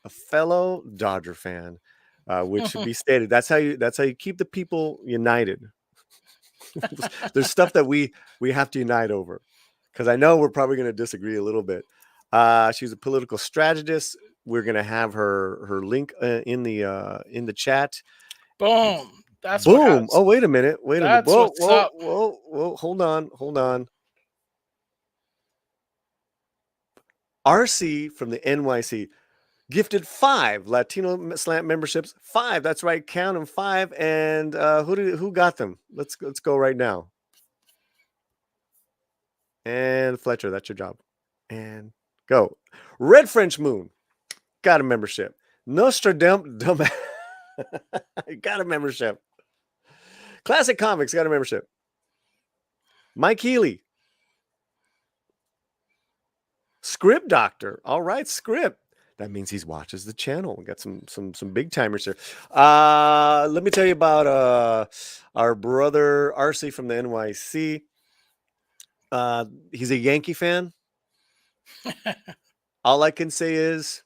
a fellow Dodger fan, which should be stated. That's how you keep the people united. There's stuff that we have to unite over, because I know we're probably going to disagree a little bit. She's a political strategist. We're going to have her link in the chat. Boom. That's Boom. Oh, wait a minute. That's Whoa, what's whoa, up. whoa. Hold on. RC from the NYC gifted 5 Latino Slant memberships. 5. That's right. Count them, 5. And who got them? Let's go right now. And Fletcher, that's your job. And go. Red French Moon got a membership. Nostradam got a membership. Classic Comics got a membership. Mike Healy. Script Doctor. All right, Script. That means he watches the channel. We got some big timers here. Let me tell you about our brother RC from the NYC. He's a Yankee fan. All I can say is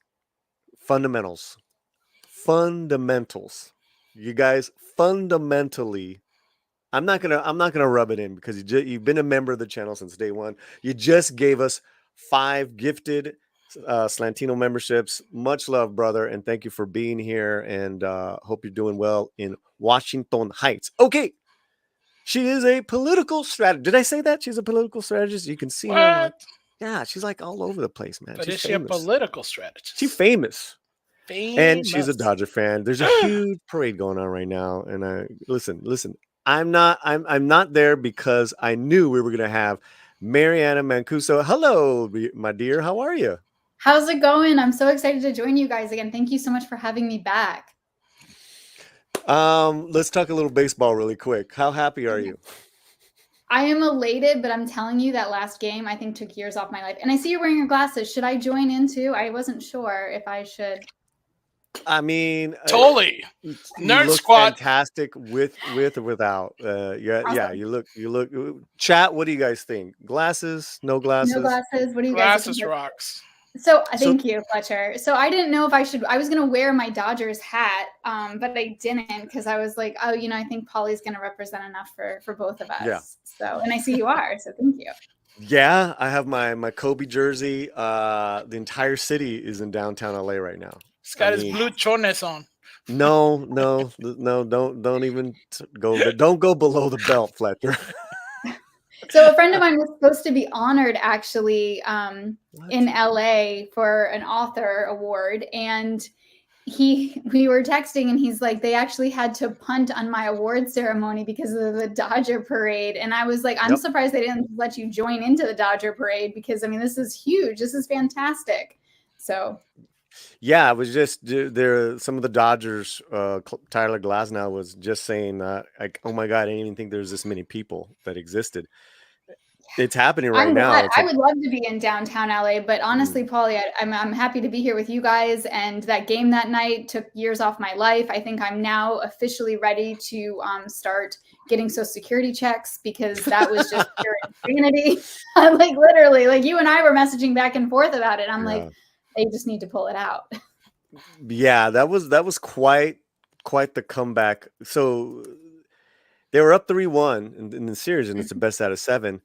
fundamentals. You guys, fundamentally, I'm not gonna rub it in, because you've been a member of the channel since day one. You just gave us 5 gifted Slantino memberships. Much love, brother, and thank you for being here, and hope you're doing well in Washington Heights. Okay, she is a political strategist. Did I say that? She's a political strategist. You can see her. Like, yeah, she's like all over the place, man. But she's is she a political strategist? She's famous. And she's a Dodger fan. There's a huge parade going on right now. And listen, I'm not there because I knew we were going to have Mariana Mancuso. Hello, my dear. How are you? How's it going? I'm so excited to join you guys again. Thank you so much for having me back. Let's talk a little baseball really quick. How happy are you? I am elated, but I'm telling you that last game, I think, took years off my life. And I see you're wearing your glasses. Should I join in too? I wasn't sure if I should. I mean, totally. Nerd Squad, fantastic with or without. Yeah. You look. Chat. What do you guys think? Glasses? No glasses? No glasses. What do you guys? Glasses rocks. So thank you, Fletcher. So I didn't know if I should. I was gonna wear my Dodgers hat, but I didn't, because I was like, oh, I think Polly's gonna represent enough for both of us. Yeah. So, and I see you are. So thank you. Yeah, I have my Kobe jersey. The entire city is in downtown LA right now. He's got his blue chones on. No, don't even go there. Don't go below the belt, Fletcher. So a friend of mine was supposed to be honored actually in LA for an author award, and we were texting, and he's like, they actually had to punt on my award ceremony because of the Dodger parade. And I was like, I'm surprised they didn't let you join into the Dodger parade, because this is huge. This is fantastic. So yeah, I was just there. Some of the Dodgers, Tyler Glasnow was just saying, like, oh my God, I didn't even think there was this many people that existed. It's happening right now. I would love to be in downtown LA, but honestly, Paulie, I'm happy to be here with you guys. And that game that night took years off my life. I think I'm now officially ready to start getting Social Security checks, because that was just pure insanity. Like literally, like you and I were messaging back and forth about it. I'm like, they just need to pull it out. Yeah, that was quite the comeback. So they were up 3-1 in the series, and it's the best out of 7.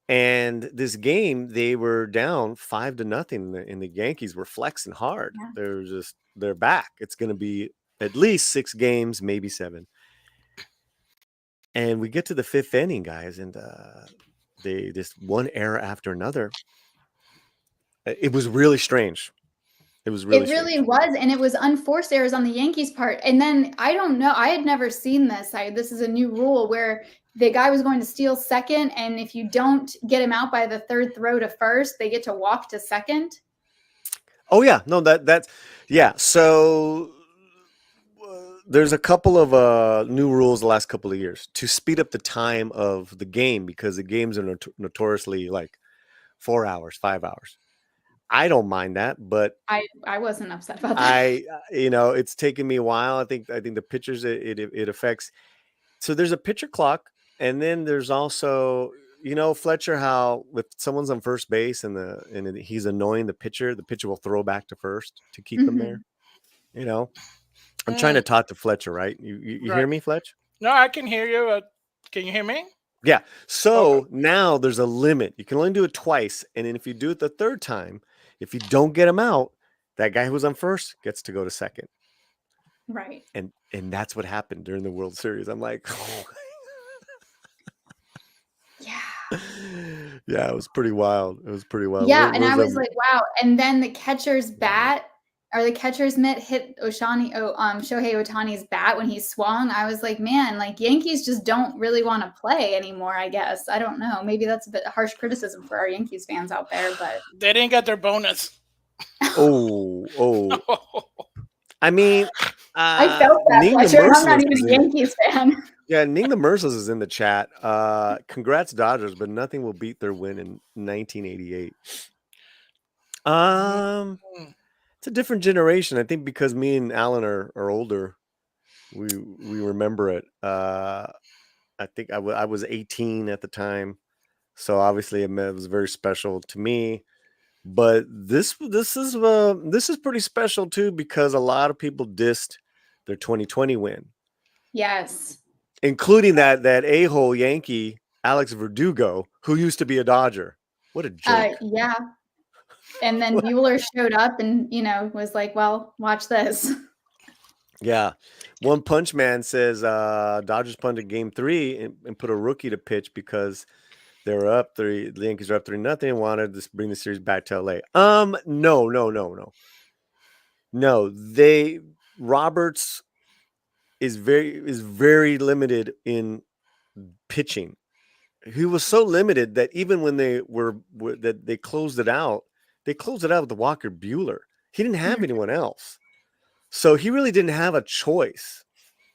And this game, they were down 5-0, and the Yankees were flexing hard. Yeah. They're back. It's going to be at least 6 games, maybe 7. And we get to the 5th inning, guys, and they just one error after another. It was really strange. It was really was, and it was unforced errors on the Yankees' part. And then I don't know, I had never seen this. This is a new rule where the guy was going to steal second, and if you don't get him out by the 3rd throw to first, they get to walk to second. Oh yeah, no, that's yeah. So there's a couple of new rules the last couple of years to speed up the time of the game, because the games are notoriously like 4 hours, 5 hours. I don't mind that, but I wasn't upset about that. It's taken me a while. I think the pitchers it affects. So there's a pitcher clock, and then there's also Fletcher, how if someone's on first base and he's annoying the pitcher will throw back to first to keep them there. I'm trying to talk to Fletcher, right? You hear Right. me, Fletch? No, I can hear you. Can you hear me? Yeah. So Okay. now there's a limit. You can only do it twice, and then if you do it the third time, if you don't get him out, that guy who was on first gets to go to second. Right. And that's what happened during the World Series. I'm like, Yeah. yeah, it was pretty wild. Yeah, and I was like, wow. And then the catcher's bat or the catcher's mitt hit Shohei Ohtani's bat when he swung. I was like, man, like Yankees just don't really want to play anymore, I guess. I don't know. Maybe that's a bit harsh criticism for our Yankees fans out there, but they didn't get their bonus. Oh. I mean, I felt that, Fletcher, and I'm not even a Yankees fan. Yeah, Ning the Merciless is in the chat. Congrats, Dodgers, but nothing will beat their win in 1988. It's a different generation. I think because me and Alan are older, we remember it. I think I was 18 at the time, so obviously it was very special to me. But this is pretty special too because a lot of people dissed their 2020 win. Yes. Including that a-hole Yankee, Alex Verdugo, who used to be a Dodger. What a joke. Yeah. And then Bueller showed up and, was like, well, watch this. Yeah. One Punch Man says Dodgers punted game 3 and put a rookie to pitch because they were up 3. The Yankees are up 3-0 and wanted to bring the series back to LA. No. Roberts is very limited in pitching. He was so limited that even when they they closed it out with the Walker Buehler. He didn't have anyone else. So he really didn't have a choice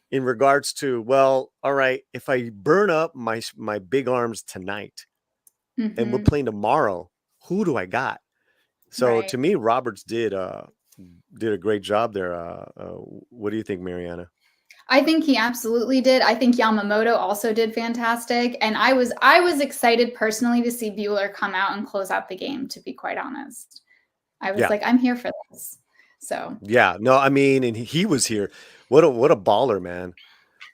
in regards to, well, all right, if I burn up my big arms tonight and we're playing tomorrow, who do I got? So to me, Roberts did a great job there. What do you think, Mariana? I think he absolutely did. I think Yamamoto also did fantastic. And I was excited personally to see Bueller come out and close out the game, to be quite honest. I was like, I'm here for this. So yeah, no, I mean, and he was here. What a baller, man.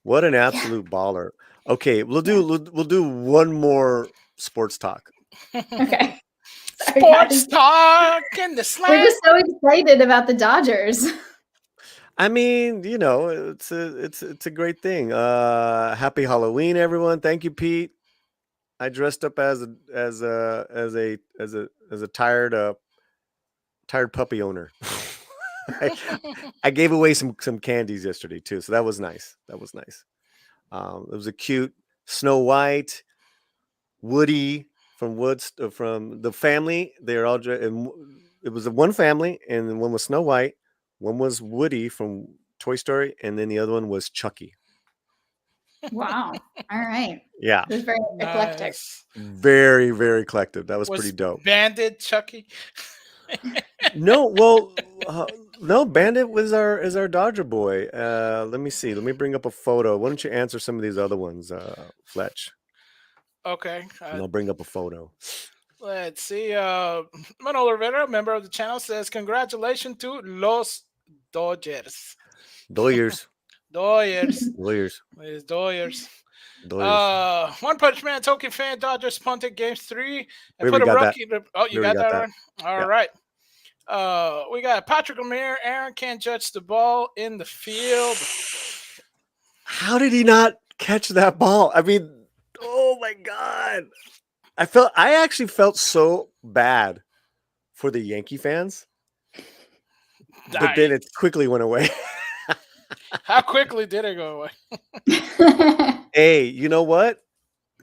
What an absolute baller. Okay, we'll do one more sports talk. Okay. Sports talk and the slam. We're just so excited about the Dodgers. I mean, it's a great thing. Happy Halloween, everyone! Thank you, Pete. I dressed up as a tired puppy owner. I gave away some candies yesterday too, so that was nice. It was a cute Snow White, Woody from the family. They're all and it was one family, and then one was Snow White. One was Woody from Toy Story, and then the other one was Chucky. Wow. All right. Yeah. It was very eclectic. Very, very eclectic. That was pretty dope. Bandit Chucky? No, well, no, Bandit is our Dodger boy. Let me see. Let me bring up a photo. Why don't you answer some of these other ones, Fletch? Okay. And I'll bring up a photo. Let's see. Manolo Rivera, member of the channel, says, congratulations to Los Dodgers. Doyers. It's Doyers. One Punch Man token fan, Dodgers punted games 3 and put a rookie. Oh, you got that one? All right. We got Patrick Lemire. Aaron can't judge the ball in the field. How did he not catch that ball? I mean, oh my God. I actually felt so bad for the Yankee fans, but then it quickly went away. How quickly did it go away? Hey, you know what?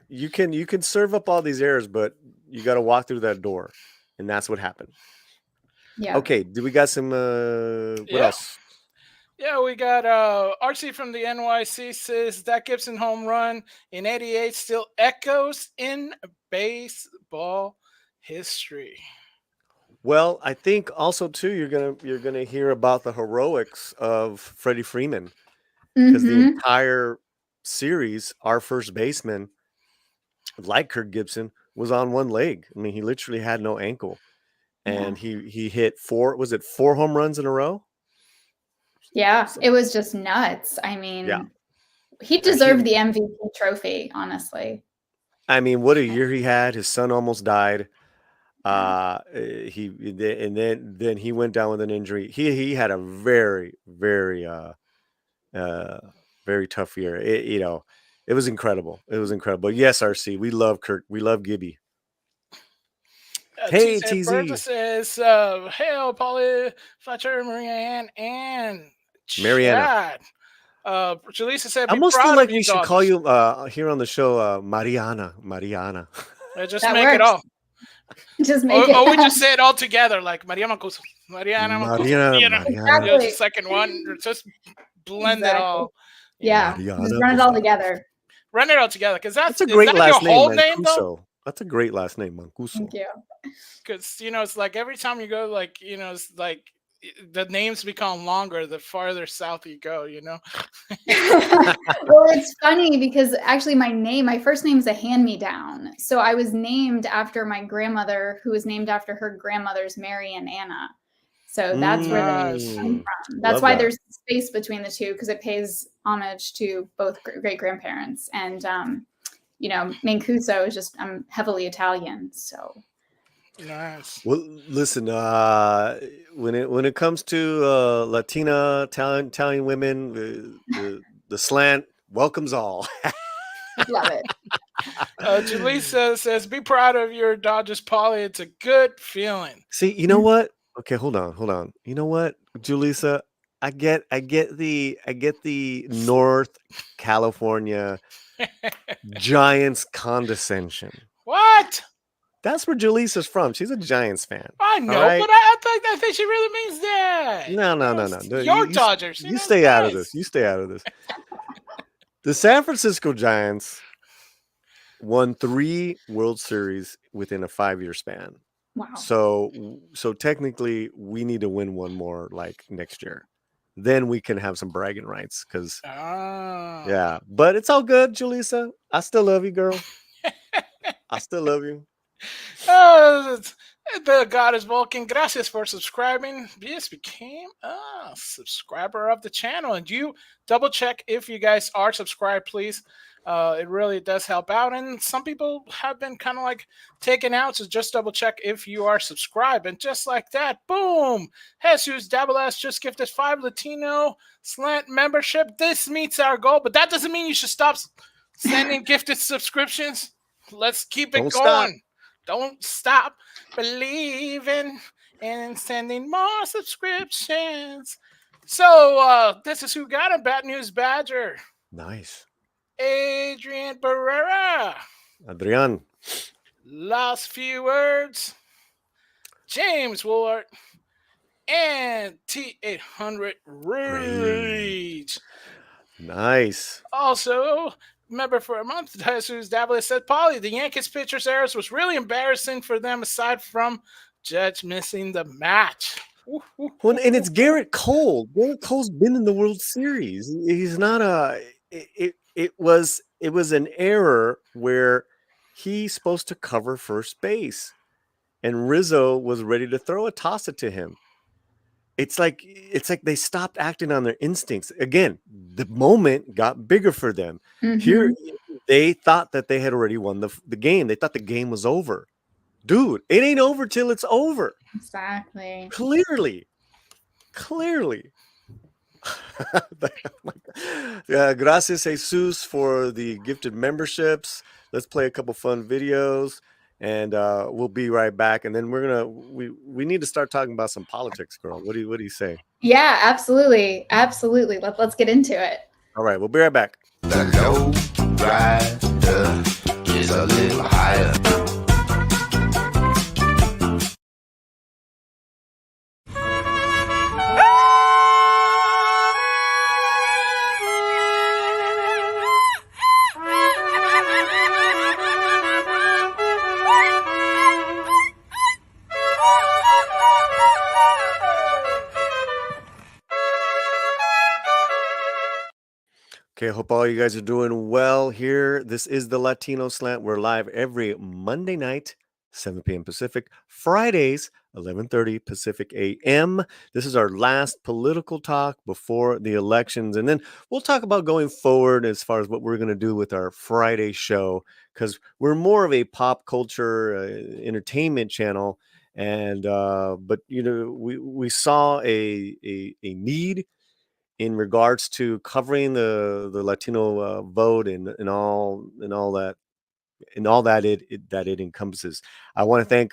You can serve up all these errors, but you got to walk through that door, and that's what happened. Yeah. Okay. Do we got some? What else? Yeah, we got RC from the NYC says that Gibson home run in '88 still echoes in baseball history. Well, I think also too you're gonna hear about the heroics of Freddie Freeman because the entire series, our first baseman like Kirk Gibson, was on one leg. I mean, he literally had no ankle, and he hit 4 home runs in a row? Yeah, it was just nuts. I mean, he deserved the MVP trophy, honestly. I mean, what a year he had. His son almost died. Then he went down with an injury. He had a very, very very tough year. It was incredible. It was incredible. Yes, RC, we love Kirk. We love Gibby. Hey, TZ says, "Hail, Polly, Fletcher, Marianne, and Mariana." Julissa said, "I almost feel like we should call you here on the show, Mariana. Just make it all. Just make it. Or we just say it all together, like Maria Mancuso, Mariana. Exactly. The second one, just blend it all. Yeah, just run it all together. Run it all together, because that's a great last name. Whole name, though? That's a great last name, Mancuso. Thank you. Because it's like every time you go, like it's like the names become longer the farther south you go. Well, it's funny because actually my first name is a hand-me-down. So I was named after my grandmother, who was named after her grandmother's Mary and Anna. So that's where the name came from. That's why there's space between the two, because it pays homage to both great grandparents. And Mancuso is just, I'm heavily Italian, so. Nice. Well, listen, when it comes to Latina Italian women, the slant welcomes all. Love it. Julissa says, "Be proud of your Dodgers, Polly. It's a good feeling." See, you know what? Okay, hold on. You know what, Julissa? I get the North California Giants condescension. What? That's where Julissa's from. She's a Giants fan. I know, right? but I think she really means that. No. Your Dodgers. You stay out of this. You stay out of this. The San Francisco Giants won 3 World Series within a 5-year span. Wow. So technically, we need to win one more like next year. Then we can have some bragging rights. Because yeah, but it's all good, Julissa. I still love you, girl. I still love you. The God is Vulcan. Gracias for subscribing. Yes, became a subscriber of the channel. And you double check if you guys are subscribed, please. It really does help out. And some people have been kind of like taken out, so just double check if you are subscribed. And just like that, boom! Jesus Dabalas just gifted 5 Latino slant membership. This meets our goal, but that doesn't mean you should stop sending gifted subscriptions. Let's keep it going. Don't stop believing and sending more subscriptions. So this is who got a Bad News Badger. Nice. Adrian Barrera. Adrian. Last few words. James Woolard. And T800 Rage. Nice. Also, member for a month, Jesus Dabalas said, "Polly, the Yankees pitchers' errors was really embarrassing for them aside from Judge missing the match." Well, and it's Garrett Cole. Garrett Cole's been in the World Series. He's not a... It was an error where he's supposed to cover first base, and Rizzo was ready to throw a toss it to him. It's like they stopped acting on their instincts. Again, the moment got bigger for them. Mm-hmm. Here, they thought that they had already won the game. They thought the game was over. Dude, it ain't over till it's over. Exactly. Clearly. Gracias, Jesus, for the gifted memberships. Let's play a couple fun videos, and we'll be right back. And then we need to start talking about some politics, girl. What do you say? Yeah, absolutely. Let's get into it. All right, we'll be right back. The low rider is a little higher. Okay, hope all you guys are doing well here. This is the Latino Slant. We're live every Monday night, 7 p.m. Pacific, Fridays, 11:30 Pacific a.m. This is our last political talk before the elections, and then we'll talk about going forward as far as what we're going to do with our Friday show, because we're more of a pop culture entertainment channel, and but we saw a need in regards to covering the Latino vote and all that it encompasses. I want to thank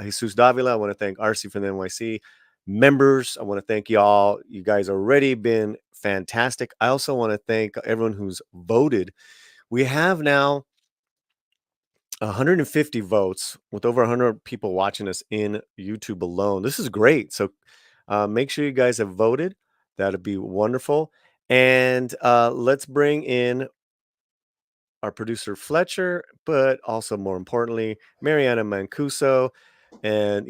Jesus Davila. I want to thank RC from the NYC members. I want to thank y'all. You guys already been fantastic. I also want to thank everyone who's voted. We have now 150 votes with over 100 people watching us in YouTube alone. This is great. So make sure you guys have voted. That'd be wonderful. And let's bring in our producer Fletcher, but also more importantly, Mariana Mancuso. And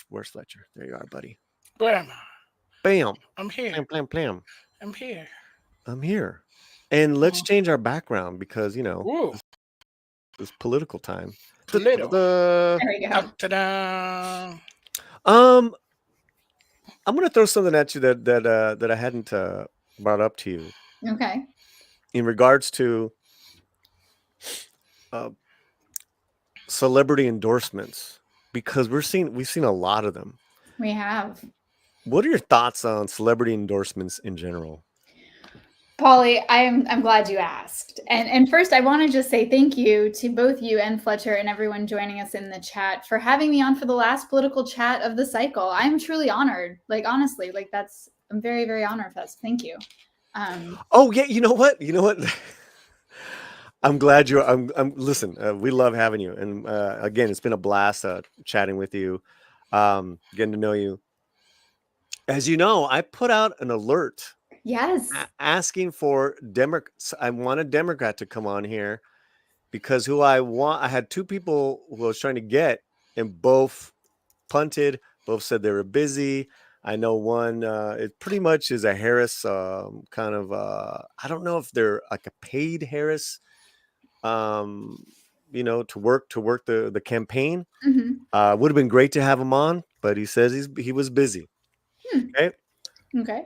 where's Fletcher? There you are, buddy. Bam. Bam. I'm here. Blam, blam, blam. I'm here. I'm here. And let's change our background because this political time. There we go. Ta-da. I'm gonna throw something at you that I hadn't brought up to you. Okay. In regards to celebrity endorsements, because we've seen a lot of them. We have. What are your thoughts on celebrity endorsements in general? Polly, I'm glad you asked. And first, I want to just say thank you to both you and Fletcher and everyone joining us in the chat for having me on for the last political chat of the cycle. I'm truly honored. Like, honestly, I'm very, very honored for that. So thank you. Oh yeah, you know what? I'm glad you're. Listen, we love having you, and again, it's been a blast chatting with you, getting to know you. As you know, I put out an alert. Yes. Asking for Democrats. I want a Democrat to come on here because I had two people who I was trying to get, and both punted. Both said they were busy. I know one. It pretty much is a Harris kind of. I don't know if they're like a paid Harris. To work the campaign. Mm-hmm. Would have been great to have him on, but he says he was busy. Okay.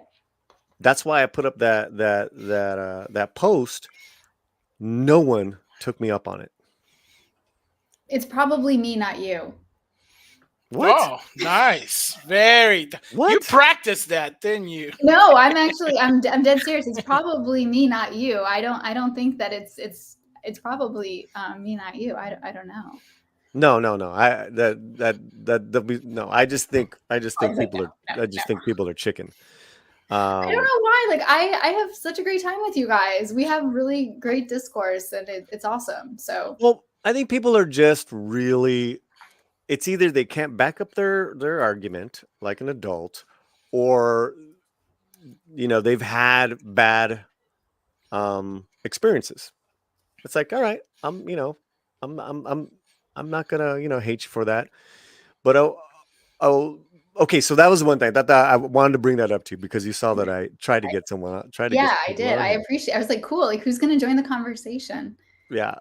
That's why I put up that post. No one took me up on it. It's probably me, not you. What? Oh, nice. Very. What? You practiced that, didn't you? No, I'm dead serious. It's probably me, not you. I don't think that it's probably me, not you. I don't know. No. I just think people are chicken. I don't know why. Like I have such a great time with you guys. We have really great discourse, and it's awesome. So well, I think people are just really. It's either they can't back up their argument like an adult, or they've had bad experiences. It's like, all right, I'm not gonna hate you for that, but okay. So that was one thing that I wanted to bring that up to you because you saw that I tried to get someone. Yeah, I did. I appreciate. I was like, cool. Like, who's gonna join the conversation? Yeah.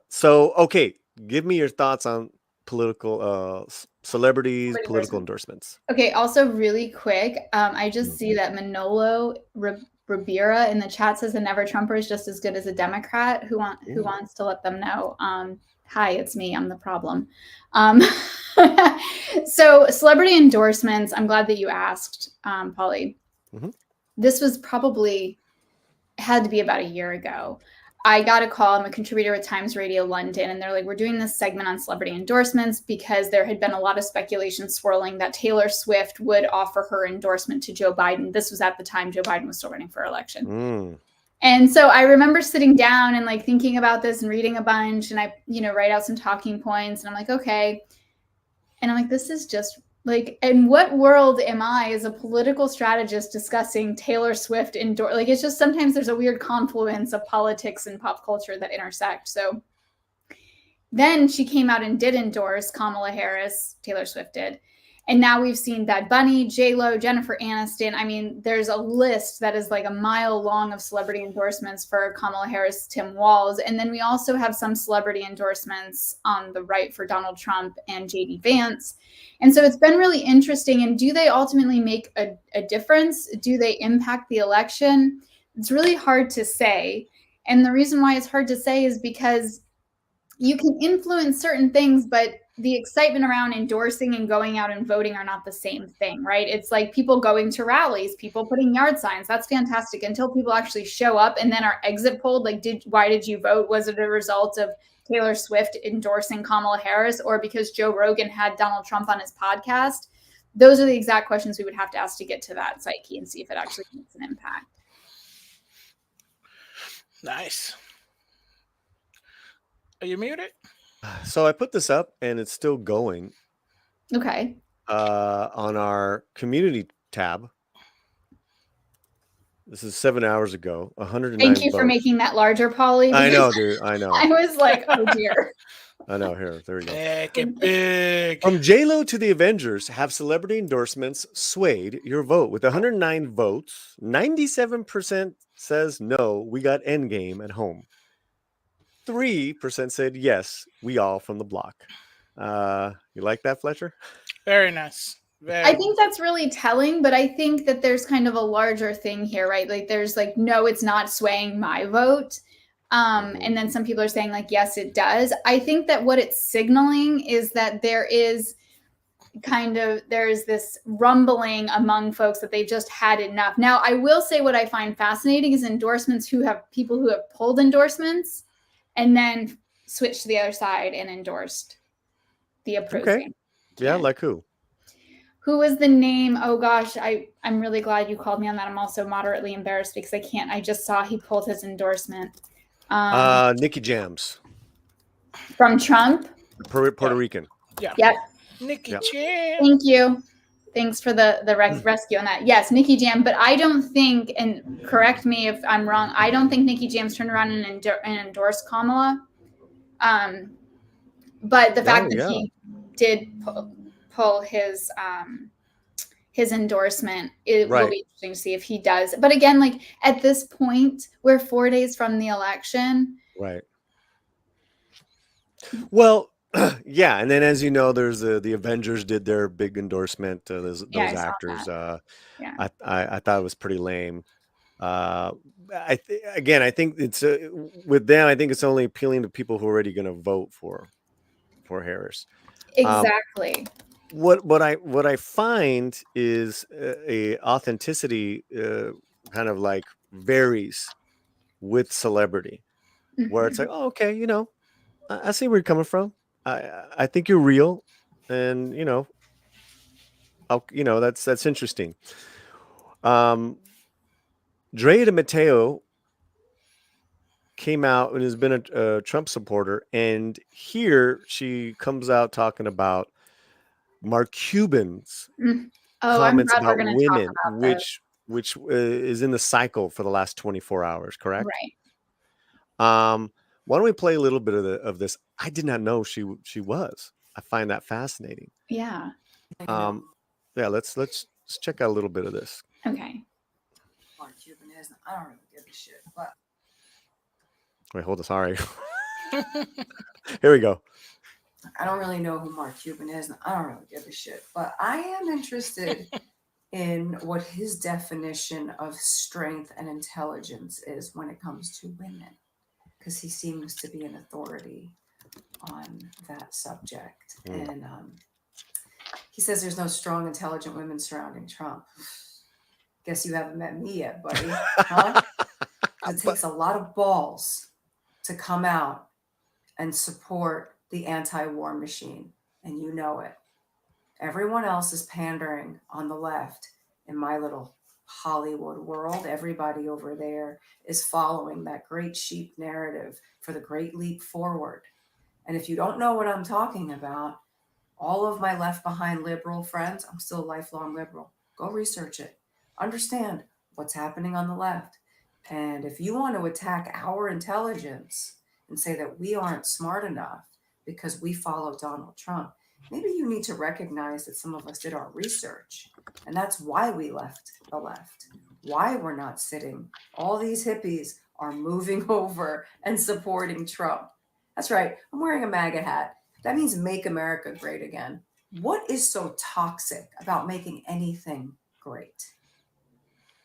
So okay, give me your thoughts on political celebrities, political endorsements. Okay. Also, really quick, I just see that Manolo Ribera in the chat says a never Trumper is just as good as a Democrat. Who wants to let them know? Hi, it's me. I'm the problem. So celebrity endorsements. I'm glad that you asked, Polly. Mm-hmm. This was had to be about a year ago. I got a call. I'm a contributor with Times Radio London, and they're like, we're doing this segment on celebrity endorsements because there had been a lot of speculation swirling that Taylor Swift would offer her endorsement to Joe Biden. This was at the time Joe Biden was still running for election. And so I remember sitting down and like thinking about this and reading a bunch, and I, write out some talking points, and I'm like, okay. And I'm like, this is just like, in what world am I as a political strategist discussing Taylor Swift like, it's just sometimes there's a weird confluence of politics and pop culture that intersect. So then she came out and did endorse Kamala Harris, Taylor Swift did. And now we've seen Bad Bunny, J-Lo, Jennifer Aniston. I mean, there's a list that is like a mile long of celebrity endorsements for Kamala Harris, Tim Walz. And then we also have some celebrity endorsements on the right for Donald Trump and JD Vance. And so it's been really interesting. And do they ultimately make a difference? Do they impact the election? It's really hard to say. And the reason why it's hard to say is because you can influence certain things, but the excitement around endorsing and going out and voting are not the same thing, right? It's like people going to rallies, people putting yard signs. That's fantastic until people actually show up and then are exit polled. Like, why did you vote? Was it a result of Taylor Swift endorsing Kamala Harris or because Joe Rogan had Donald Trump on his podcast? Those are the exact questions we would have to ask to get to that psyche and see if it actually makes an impact. Nice. Are you muted? So I put this up and it's still going. Okay. On our community tab. This is 7 hours ago. 109 Thank you votes. for making that larger, Polly. I know, dude. I know. I was like, oh dear. I know. Here, there we go. Make it big. From J-Lo to the Avengers, have celebrity endorsements swayed your vote? With 109 votes, 97% says no, we got Endgame at home. 3% said yes, we all from the block. You like that, Fletcher? Very nice. I think that's really telling, but I think that there's kind of a larger thing here, right? Like there's like, no, it's not swaying my vote. And then some people are saying like, yes, it does. I think that what it's signaling is that there's this rumbling among folks that they've just had enough. Now, I will say what I find fascinating is people who have pulled endorsements and then switched to the other side and endorsed the opposing. Okay. Yeah, like who? Who was the name? Oh gosh, I'm really glad you called me on that. I'm also moderately embarrassed because I just saw he pulled his endorsement. Nicky Jams. From Trump? Puerto Rican. Yeah. Yep. Nicky Yep. Jam. Thank you. Thanks for the rescue on that. Yes, Nicky Jam. But I don't think, and correct me if I'm wrong, I don't think Nicky Jam's turned around and endorsed Kamala. But the fact that he did pull his endorsement, it will be interesting to see if he does. But again, like at this point, we're 4 days from the election. Right. Well, yeah, and then as you know, there's the Avengers did their big endorsement. Those actors. I thought it was pretty lame. I think it's with them. I think it's only appealing to people who are already going to vote for Harris. Exactly. What I find is a authenticity kind of like varies with celebrity, where it's like, oh, okay, you know, I see where you're coming from. I think you're real, and that's interesting. Drea de Matteo came out and has been a Trump supporter, and here she comes out talking about Mark Cuban's comments about women, which is in the cycle for the last 24 hours, correct? Right. Why don't we play a little bit of this? I did not know she was. I find that fascinating. Yeah. Let's check out a little bit of this. Okay. Mark Cuban is. I don't really give a shit. But wait, hold on. Sorry. Here we go. I don't really know who Mark Cuban is, and I don't really give a shit. But I am interested in what his definition of strength and intelligence is when it comes to women, because he seems to be an authority on that subject. And he says there's no strong, intelligent women surrounding Trump. Guess you haven't met me yet, buddy. Huh? It takes a lot of balls to come out and support the anti-war machine, and you know it. Everyone else is pandering on the left. In my little Hollywood world, everybody over there is following that great sheep narrative for the great leap forward. And if you don't know what I'm talking about, all of my left behind liberal friends, I'm still a lifelong liberal. Go research it. Understand what's happening on the left. And if you want to attack our intelligence and say that we aren't smart enough because we follow Donald Trump, maybe you need to recognize that some of us did our research, and that's why we left the left, why we're not sitting. All these hippies are moving over and supporting Trump. That's right, I'm wearing a MAGA hat. That means make America great again. What is so toxic about making anything great?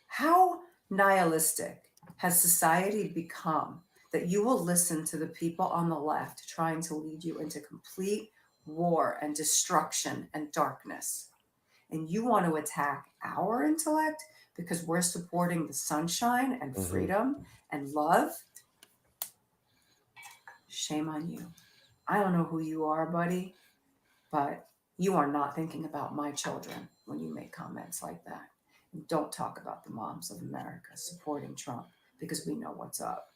How nihilistic has society become that you will listen to the people on the left trying to lead you into complete war and destruction and darkness? And you want to attack our intellect because we're supporting the sunshine and freedom and love? Shame on you. I don't know who you are, buddy, but you are not thinking about my children when you make comments like that. And don't talk about the moms of America supporting Trump because we know what's up.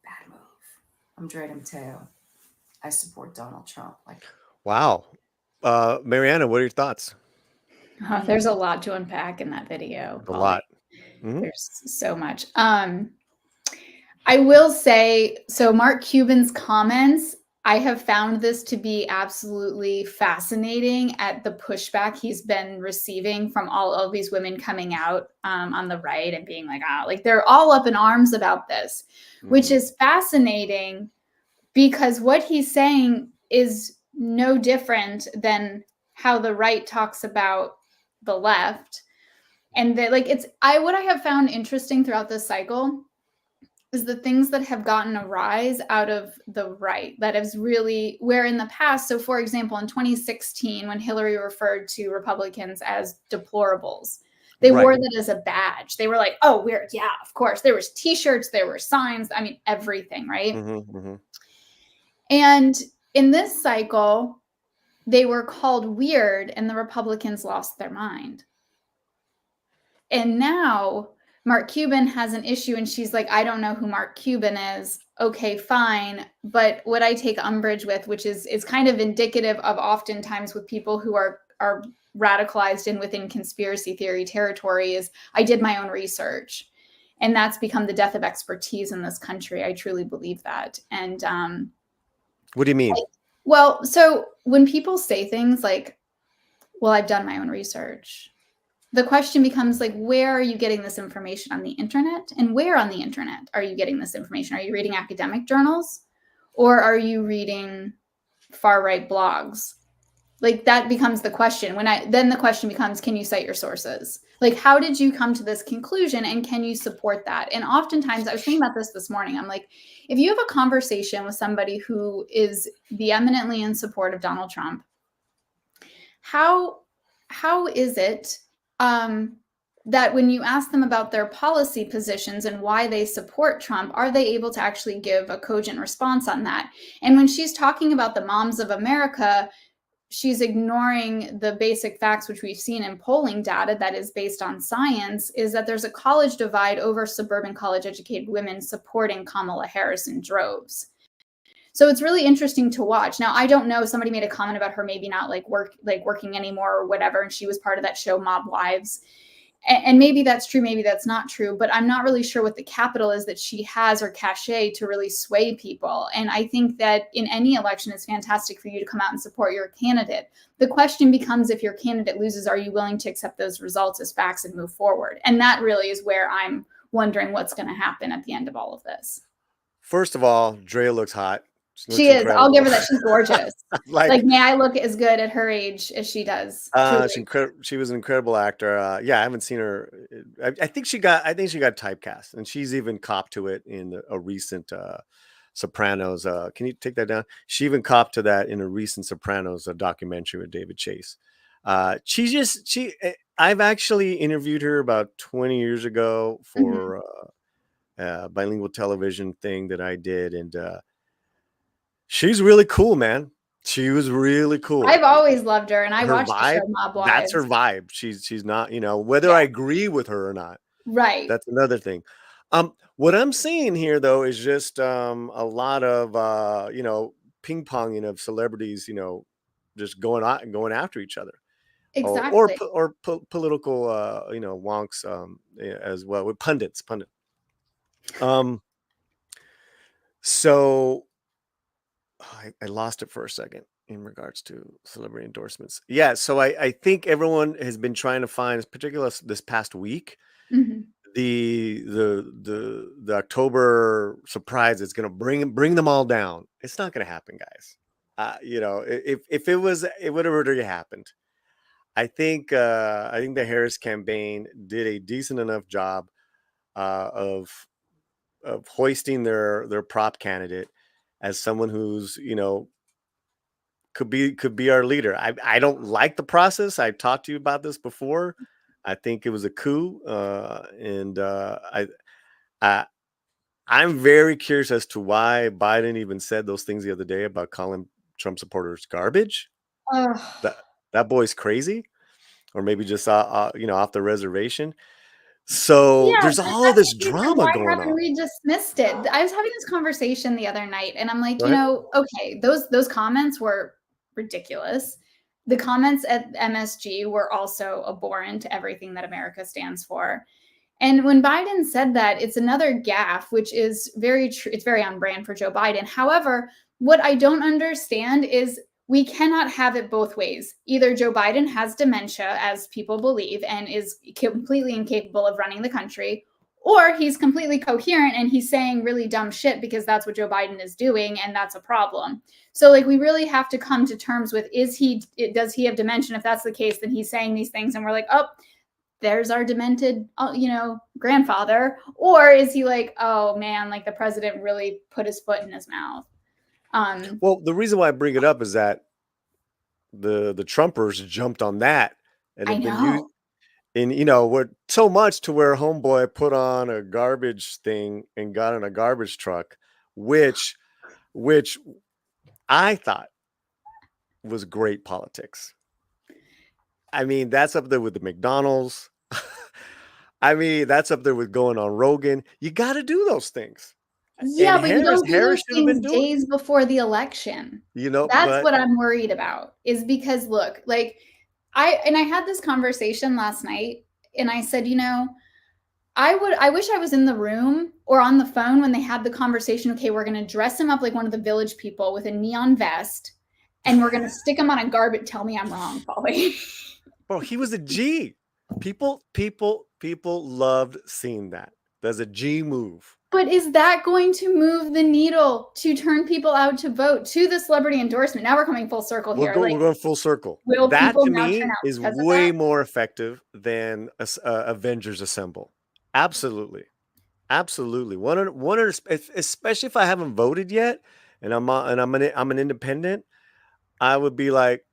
Bad move. I'm Dre Mateo. I support Donald Trump. Wow. Mariana, what are your thoughts? Oh, there's a lot to unpack in that video. A lot. There's so much. I will say, so Mark Cuban's comments, I have found this to be absolutely fascinating at the pushback he's been receiving from all of these women coming out on the right and being like, like they're all up in arms about this, which is fascinating because what he's saying is no different than how the right talks about the left. And that, like, what I have found interesting throughout this cycle is the things that have gotten a rise out of the right that is really where in the past. So for example, in 2016, when Hillary referred to Republicans as deplorables, they wore that as a badge. They were like, oh, of course. There was t-shirts, there were signs. I mean, everything, right? And in this cycle, they were called weird and the Republicans lost their mind. And now Mark Cuban has an issue and she's like, I don't know who Mark Cuban is. Okay, fine. But what I take umbrage with, which is kind of indicative of oftentimes with people who are radicalized and within conspiracy theory territory, is I did my own research. And that's become the death of expertise in this country. I truly believe that. And what do you mean? Well, so when people say things like, well, I've done my own research, the question becomes like, where are you getting this information on the internet? And where on the internet are you getting this information? Are you reading academic journals or are you reading far-right blogs? Like that becomes the question. Then the question becomes, can you cite your sources? Like, how did you come to this conclusion and can you support that? And oftentimes I was thinking about this morning. I'm like, if you have a conversation with somebody who is vehemently in support of Donald Trump, how is it that when you ask them about their policy positions and why they support Trump, are they able to actually give a cogent response on that? And when she's talking about the moms of America, she's ignoring the basic facts, which we've seen in polling data that is based on science, is that there's a college divide over suburban college-educated women supporting Kamala Harris in droves. So it's really interesting to watch. Now, I don't know, somebody made a comment about her maybe not working anymore or whatever, and she was part of that show Mob Wives. And maybe that's true, maybe that's not true, but I'm not really sure what the capital is that she has or cachet to really sway people. And I think that in any election, it's fantastic for you to come out and support your candidate. The question becomes, if your candidate loses, are you willing to accept those results as facts and move forward? And that really is where I'm wondering what's going to happen at the end of all of this. First of all, Drea looks hot. She is. Incredible. I'll give her that. She's gorgeous. like, may I look as good at her age as she does? She was an incredible actor. Yeah, I haven't seen her. I think she got typecast, and she's even copped to it in a recent Sopranos. Can you take that down? She even copped to that in a recent Sopranos documentary with David Chase. I've actually interviewed her about 20 years ago for a bilingual television thing that I did, and she's really cool, man. She was really cool. I've always loved her, and I watched the show Mob Wives. That's her vibe. She's not, whether I agree with her or not. Right. That's another thing. What I'm seeing here, though, is just a lot of ping ponging of celebrities, just going after each other. Exactly. Or political, wonks as well with pundits. So. I lost it for a second. in regards to celebrity endorsements. Yeah, so I think everyone has been trying to find, particularly this past week, the October surprise is going to bring them all down. It's not going to happen, guys. If it was, it would have already happened. I think the Harris campaign did a decent enough job of hoisting their prop candidate as someone who's could be our leader. I don't like the process. I've talked to you about this before. I think it was a coup, and I'm very curious as to why Biden even said those things the other day about calling Trump supporters garbage. That boy's crazy, or maybe just off the reservation. So there's all this drama going on. Why haven't we dismissed it? I was having this conversation the other night, and I'm like, okay, those comments were ridiculous. The comments at MSG were also abhorrent to everything that America stands for. And when Biden said that, it's another gaffe, which is very true. It's very on brand for Joe Biden. However, what I don't understand is we cannot have it both ways. Either Joe Biden has dementia, as people believe, and is completely incapable of running the country, or he's completely coherent and he's saying really dumb shit because that's what Joe Biden is doing, and that's a problem. So, we really have to come to terms with, does he have dementia? If that's the case, then he's saying these things and we're like, oh, there's our demented, grandfather. Or is he like, oh man, the president really put his foot in his mouth? Well, the reason why I bring it up is that the Trumpers jumped on that and have been used, and we're so much to where homeboy put on a garbage thing and got in a garbage truck, which I thought was great politics. I mean, that's up there with the McDonald's. I mean, that's up there with going on Rogan. You got to do those things. Yeah, but you don't do those things days before the election. That's what I'm worried about, is because look, I had this conversation last night and I said, I wish I was in the room or on the phone when they had the conversation. Okay, we're going to dress him up like one of the Village People with a neon vest and we're going to stick him on a garbage. Tell me I'm wrong, Polly. Bro, he was a G. People loved seeing that. That's a G move. But is that going to move the needle to turn people out to vote to the celebrity endorsement? Now we're coming full circle here. We're going full circle. That to me is way more effective than Avengers Assemble. Absolutely. Absolutely. Especially if I haven't voted yet and I'm an independent, I would be like,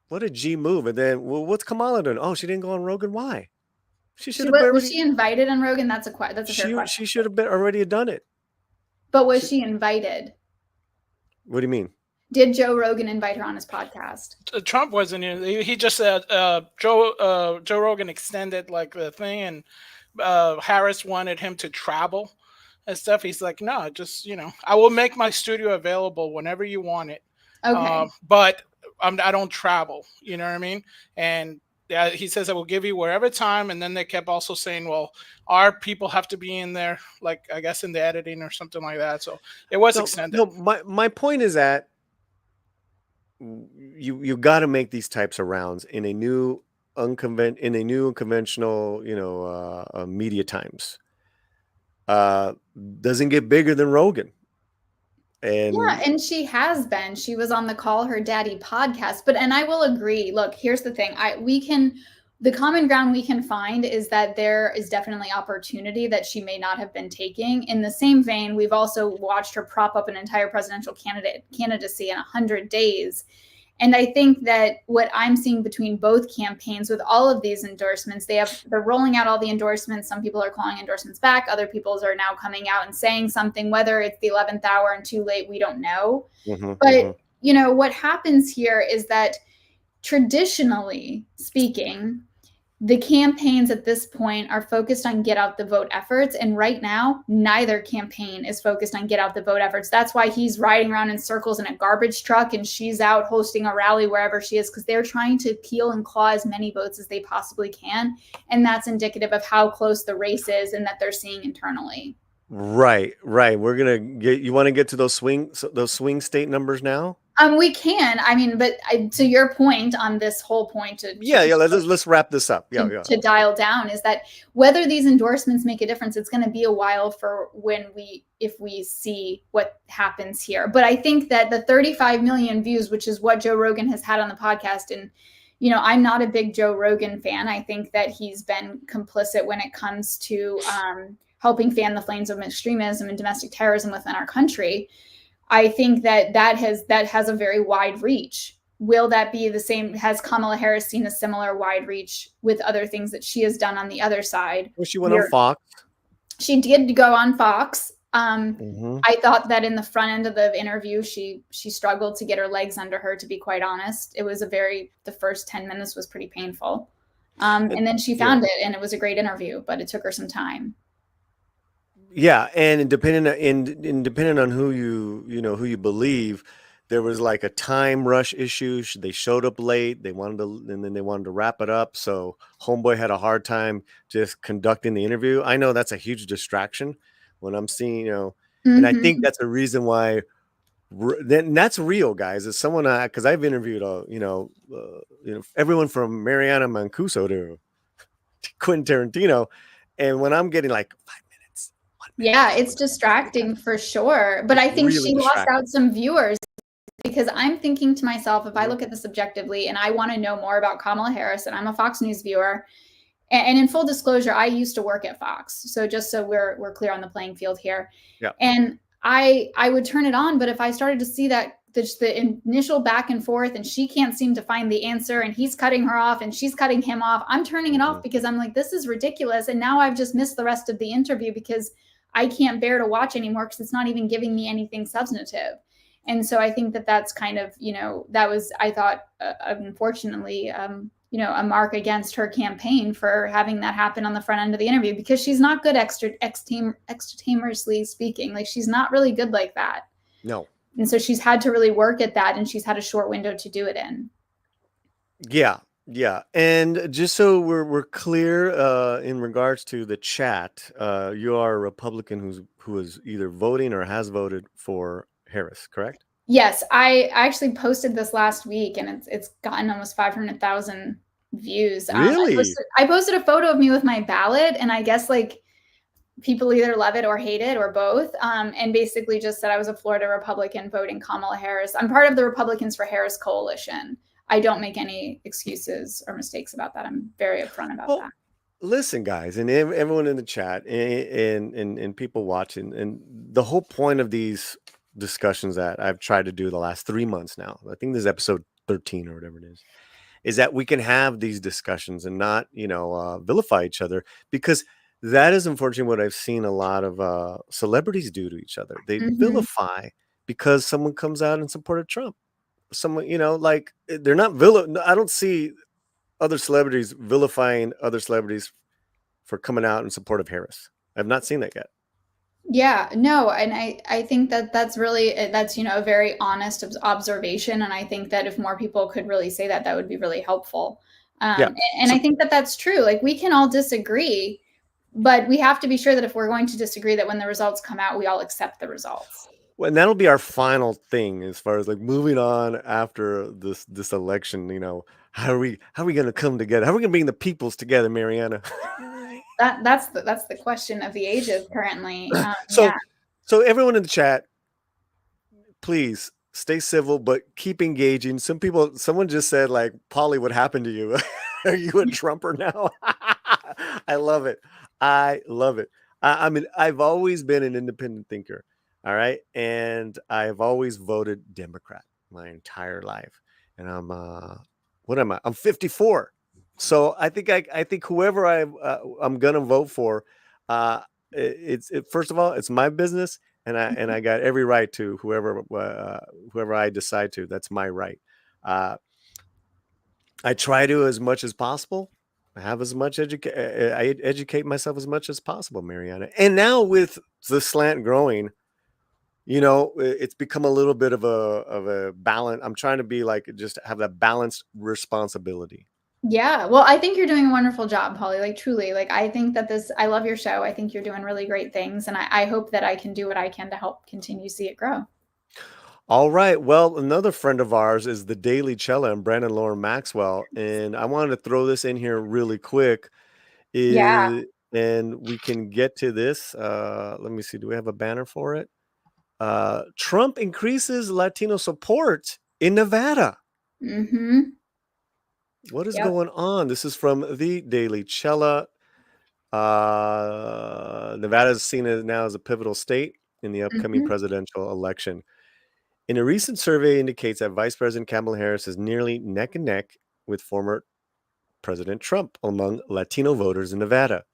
what a G move. And then, well, what's Kamala doing? Oh, she didn't go on Rogan. Why? Was she invited on Rogan? That's a fair question. She should have already done it. But was she invited? What do you mean? Did Joe Rogan invite her on his podcast? Trump wasn't in. He just said Joe Rogan extended the thing, and Harris wanted him to travel and stuff. He's like, no, just I will make my studio available whenever you want it. Okay. But I don't travel. You know what I mean? And he says I will give you wherever time, and then they kept also saying, well, our people have to be in there, I guess in the editing or something like that. So it was extended. No, my point is that you got to make these types of rounds in a new unconventional, media times. Doesn't get bigger than Rogan. And she has been. She was on the Call Her Daddy podcast. And I will agree. Look, here's the thing. The common ground we can find is that there is definitely opportunity that she may not have been taking. In the same vein, we've also watched her prop up an entire presidential candidacy in 100 days. And I think that what I'm seeing between both campaigns with all of these endorsements, they're rolling out all the endorsements. Some people are calling endorsements back. Other people are now coming out and saying something, whether it's the 11th hour and too late, we don't know. But, what happens here is that traditionally speaking, the campaigns at this point are focused on get out the vote efforts. And right now, neither campaign is focused on get out the vote efforts. That's why he's riding around in circles in a garbage truck and she's out hosting a rally wherever she is, because they're trying to peel and claw as many votes as they possibly can. And that's indicative of how close the race is and that they're seeing internally. Right. We're going to you want to get to those swing state numbers now? We can. I mean, but to your point on this whole point, let's wrap this up. To dial down is that whether these endorsements make a difference, it's going to be a while for if we see what happens here. But I think that the 35 million views, which is what Joe Rogan has had on the podcast, and I'm not a big Joe Rogan fan. I think that he's been complicit when it comes to helping fan the flames of extremism and domestic terrorism within our country. I think that has a very wide reach. Will that be the same? Has Kamala Harris seen a similar wide reach with other things that she has done on the other side? Well, she went on Fox. She did go on Fox. I thought that in the front end of the interview, she struggled to get her legs under her, to be quite honest. It was the first 10 minutes was pretty painful. And then she found it, and it was a great interview, but it took her some time. Yeah, and depending on who you believe, there was like a time rush issue. They showed up late. And then they wanted to wrap it up. So homeboy had a hard time just conducting the interview. I know that's a huge distraction when I'm seeing, and I think that's a reason why. Then that's real, guys. As someone, because I've interviewed, everyone from Mariana Mancuso to Quentin Tarantino, and when I'm getting like 5 minutes, 1 minute, yeah, it's distracting for sure. But I think really she lost out some viewers because I'm thinking to myself, if I look at this objectively, and I want to know more about Kamala Harris, and I'm a Fox News viewer, and in full disclosure, I used to work at Fox, so just so we're clear on the playing field here, and I would turn it on, but if I started to see that the initial back and forth and she can't seem to find the answer and he's cutting her off and she's cutting him off, I'm turning it off because I'm like, this is ridiculous. And now I've just missed the rest of the interview because I can't bear to watch anymore because it's not even giving me anything substantive. And so I think that's kind of, that was, I thought, unfortunately, a mark against her campaign for having that happen on the front end of the interview, because she's not good extramurously speaking. Like, she's not really good like that. No. And so she's had to really work at that, and she's had a short window to do it in. Yeah. And just so we're clear, in regards to the chat, you are a Republican who is either voting or has voted for Harris, correct? Yes, I actually posted this last week, and it's gotten almost 500,000 views. Really? I posted a photo of me with my ballot, and I guess people either love it or hate it or both, and basically just said I was a Florida Republican voting Kamala Harris. I'm part of the Republicans for Harris coalition. I don't make any excuses or mistakes about that. I'm very upfront about that. Listen, guys, and everyone in the chat and people watching, and the whole point of these discussions that I've tried to do the last 3 months now, I think this is episode 13 or whatever it is that we can have these discussions and not, vilify each other, because that is unfortunately what I've seen a lot of celebrities do to each other. They vilify because someone comes out in support of Trump. Someone, they're not I don't see other celebrities vilifying other celebrities for coming out in support of Harris. I've not seen that yet. Yeah, no. And I think that's a very honest observation. And I think that if more people could really say that, that would be really helpful. And I think that that's true. Like, we can all disagree, but we have to be sure that if we're going to disagree, that when the results come out, we all accept the results. Well, and that'll be our final thing as far as moving on after this election. How are we going to come together? How are we going to bring the peoples together, Mariana? That's the question of the ages currently. So everyone in the chat, please stay civil, but keep engaging. Someone just said, Polly, what happened to you? Are you a Trumper now? I love it. I mean, I've always been an independent thinker. All right. And I've always voted Democrat my entire life. And what am I? I'm 54. So I think whoever I'm going to vote for, first of all, it's my business. And I got every right to whoever I decide to. That's my right. I try to as much as possible. I have as much I educate myself as much as possible, Mariana. And now with the slant growing, it's become a little bit of a balance. I'm trying to be just have that balanced responsibility. Yeah. Well, I think you're doing a wonderful job, Polly. Truly, I think that I love your show. I think you're doing really great things. And I hope that I can do what I can to help continue to see it grow. All right. Well, another friend of ours is the Daily Cella and Brandon Lauren Maxwell. And I wanted to throw this in here really quick. And we can get to this. Let me see. Do we have a banner for it? Trump increases Latino support in Nevada. Mm-hmm. What is going on? This is from the Daily Cella. Nevada is seen now as a pivotal state in the upcoming presidential election. In a recent survey indicates that Vice President Kamala Harris is nearly neck and neck with former President Trump among Latino voters in Nevada.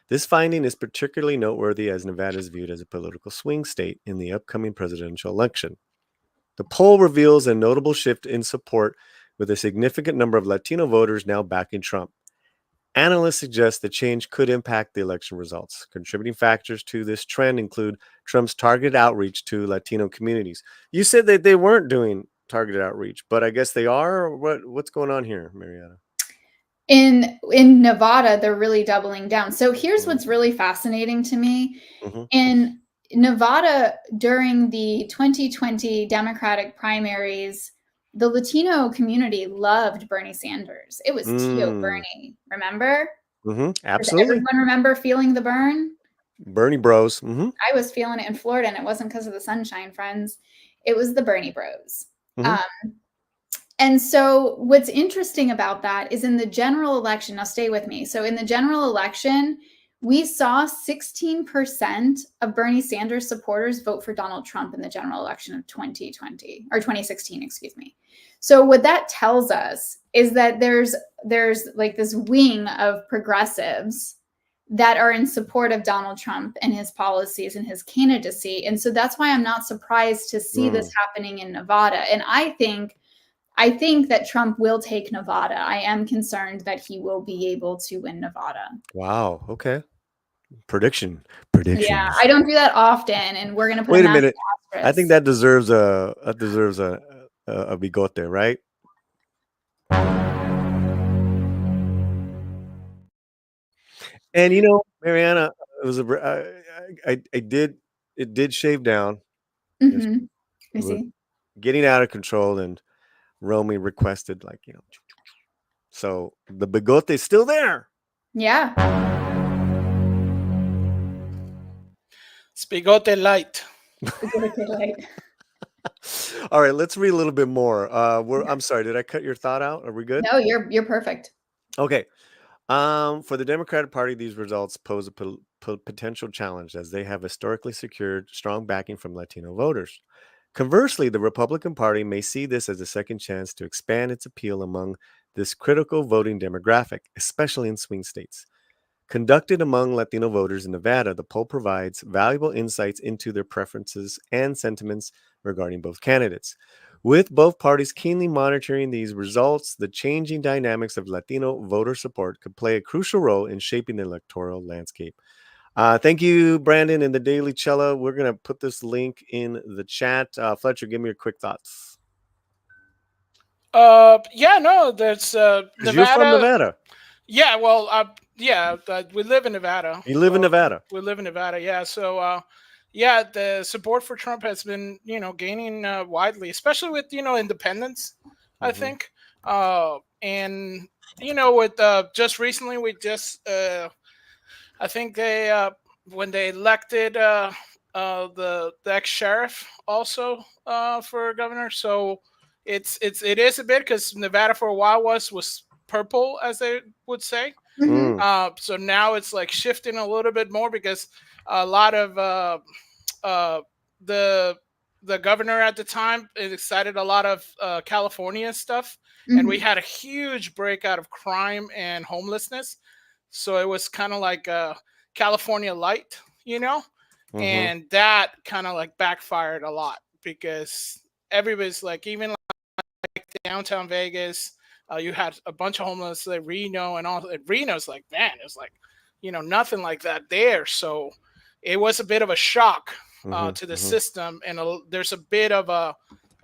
This finding is particularly noteworthy as Nevada is viewed as a political swing state in the upcoming presidential election. The poll reveals a notable shift in support, with a significant number of Latino voters now backing Trump. Analysts suggest the change could impact the election results. Contributing factors to this trend include Trump's targeted outreach to Latino communities. You said that they weren't doing targeted outreach, but I guess they are. Or what's going on here, Mariana? In Nevada, they're really doubling down. So here's what's really fascinating to me. In Nevada, during the 2020 Democratic primaries, the Latino community loved Bernie Sanders. It was Tio Bernie, remember? Absolutely. Does everyone remember feeling the burn? Bernie bros. I was feeling it in Florida, and it wasn't because of the sunshine, friends. It was the Bernie bros. And so what's interesting about that is in the general election, now stay with me. So in the general election, we saw 16% of Bernie Sanders supporters vote for Donald Trump in the general election of 2020 or 2016, excuse me. So what that tells us is that there's like this wing of progressives that are in support of Donald Trump and his policies and his candidacy. And so that's why I'm not surprised to see this happening in Nevada. And I think that Trump will take Nevada. I am concerned that he will be able to win Nevada. Wow. Okay. Predictions. Yeah, I don't do that often, and we're gonna put. Wait a minute. I think that deserves a bigote, right? And Mariana, it was it did shave down. I see. Getting out of control, and Romy requested, so the bigote is still there. Yeah. Bigote light. All right, let's read a little bit more. I'm sorry, did I cut your thought out? Are we good? No, you're perfect. Okay. For the Democratic Party, these results pose a potential challenge, as they have historically secured strong backing from Latino voters. Conversely, the Republican Party may see this as a second chance to expand its appeal among this critical voting demographic, especially in swing states. Conducted among Latino voters in Nevada, the poll provides valuable insights into their preferences and sentiments regarding both candidates. With both parties keenly monitoring these results, the changing dynamics of Latino voter support could play a crucial role in shaping the electoral landscape. Thank you, Brandon, and the Daily Cella. We're going to put this link in the chat. Fletcher, give me your quick thoughts. Yeah, no, that's Nevada. You're from Nevada. Yeah, well, we live in Nevada. You live in Nevada. We live in Nevada, yeah. So, yeah, the support for Trump has been, gaining widely, especially with, independents, I think. And, with just recently, I think they, when they elected the ex-sheriff also for governor. So it is a bit, because Nevada for a while was purple, as they would say. So now it's like shifting a little bit more, because a lot of the governor at the time excited a lot of California stuff, and we had a huge breakout of crime and homelessness. So it was kind of like California light, and that kind of like backfired a lot, because everybody's like, even like downtown Vegas, you had a bunch of homeless, like Reno and all. Reno's like, man, it's like, nothing like that there. So it was a bit of a shock to the system, and there's a bit of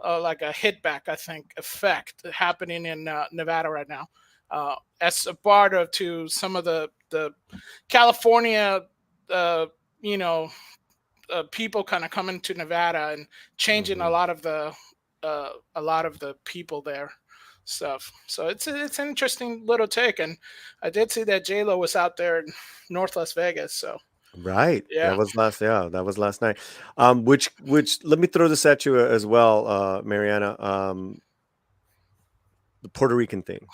like a hit back, I think, effect happening in Nevada right now, as a part of to some of the California, people kind of coming to Nevada and changing a lot of the people there stuff. So it's an interesting little take, and I did see that J-Lo was out there in North Las Vegas. So right, yeah, that was last night. Which let me throw this at you as well, Mariana. The Puerto Rican thing.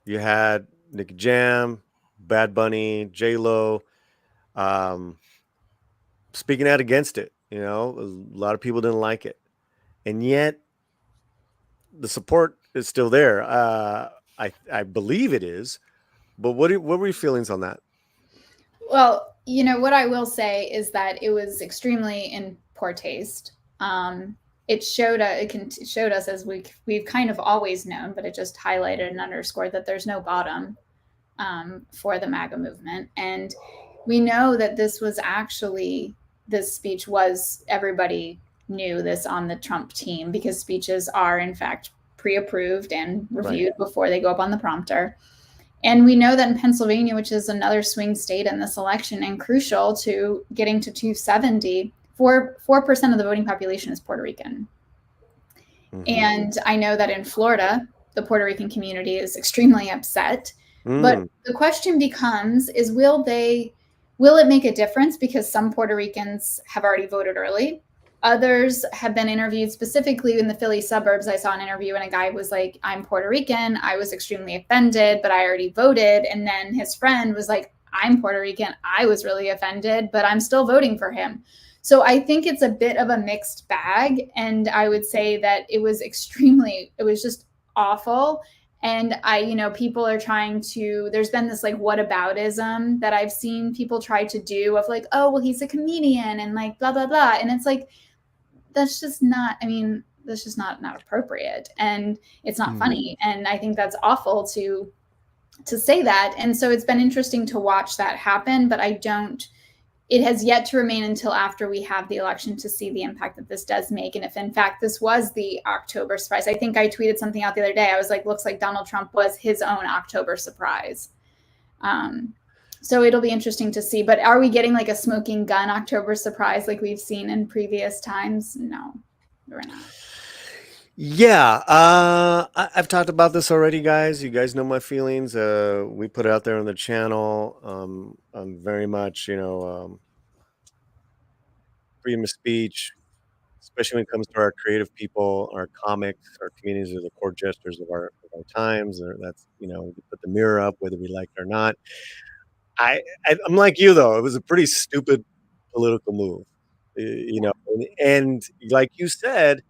You had Nick Jam, Bad Bunny, J-Lo, speaking out against it. You know, a lot of people didn't like it, and yet the support is still there. I believe it is, but what were your feelings on that? Well, you know, what I will say is that it was extremely in poor taste. It showed us, as we've kind of always known, but it just highlighted and underscored that there's no bottom for the MAGA movement. And we know that this speech was, everybody knew this on the Trump team, because speeches are in fact pre-approved and reviewed before they go up on the prompter. And we know that in Pennsylvania, which is another swing state in this election and crucial to getting to 270, 4% of the voting population is Puerto Rican. Mm-hmm. And I know that in Florida, the Puerto Rican community is extremely upset. But the question becomes, will it make a difference? Because some Puerto Ricans have already voted early. Others have been interviewed, specifically in the Philly suburbs. I saw an interview and a guy was like, I'm Puerto Rican. I was extremely offended, but I already voted. And then his friend was like, I'm Puerto Rican. I was really offended, but I'm still voting for him. So I think it's a bit of a mixed bag. And I would say that it was just awful. And people are trying to, there's been this like whataboutism that I've seen people try to do of like, oh, well, he's a comedian and like blah, blah, blah. And it's like, that's just not appropriate. And it's not funny. And I think that's awful to say that. And so it's been interesting to watch that happen, but it has yet to remain until after we have the election to see the impact that this does make. And if in fact this was the October surprise, I think I tweeted something out the other day. I was like, looks like Donald Trump was his own October surprise. So it'll be interesting to see. But are we getting like a smoking gun October surprise like we've seen in previous times? No, we're not. Yeah, I've talked about this already, guys. You guys know my feelings. We put it out there on the channel. I'm very much, freedom of speech, especially when it comes to our creative people, our comics, our communities are the core gestures of our times. That's, we put the mirror up whether we like it or not. I'm like you though. It was a pretty stupid political move, and like you said,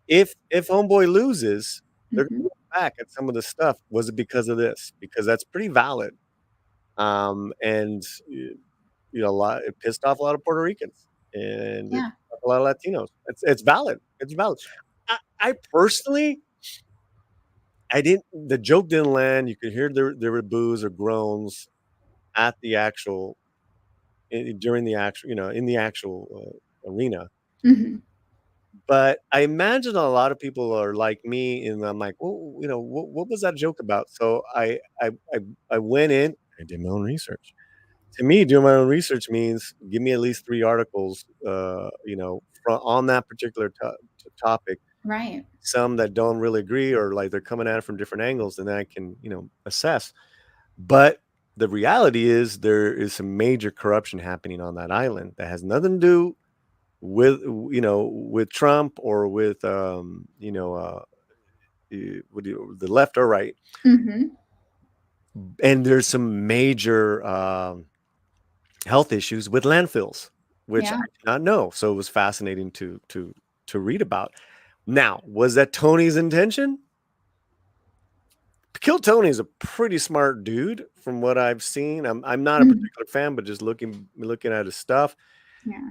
if Homeboy loses, they're going to look back at some of the stuff. Was it because of this? Because that's pretty valid. And it pissed off a lot of Puerto Ricans and a lot of Latinos. It's valid. It's valid. I personally, the joke didn't land. You could hear there were boos or groans at the actual, during the actual, in the actual arena. Mm-hmm. But I imagine a lot of people are like me, and I'm like, well, what was that joke about? So I went in and did my own research. To me, doing my own research means give me at least 3 articles, on that particular topic. Right. Some that don't really agree, or like they're coming at it from different angles, and then I can, assess. But the reality is there is some major corruption happening on that island that has nothing to do with Trump or with the left or right. Mm-hmm. And there's some major health issues with landfills, which I did not know. So it was fascinating to read about. Now, was that Tony's intention? Kill Tony is a pretty smart dude from what I've seen. I'm not a particular fan, but just looking at his stuff. Yeah.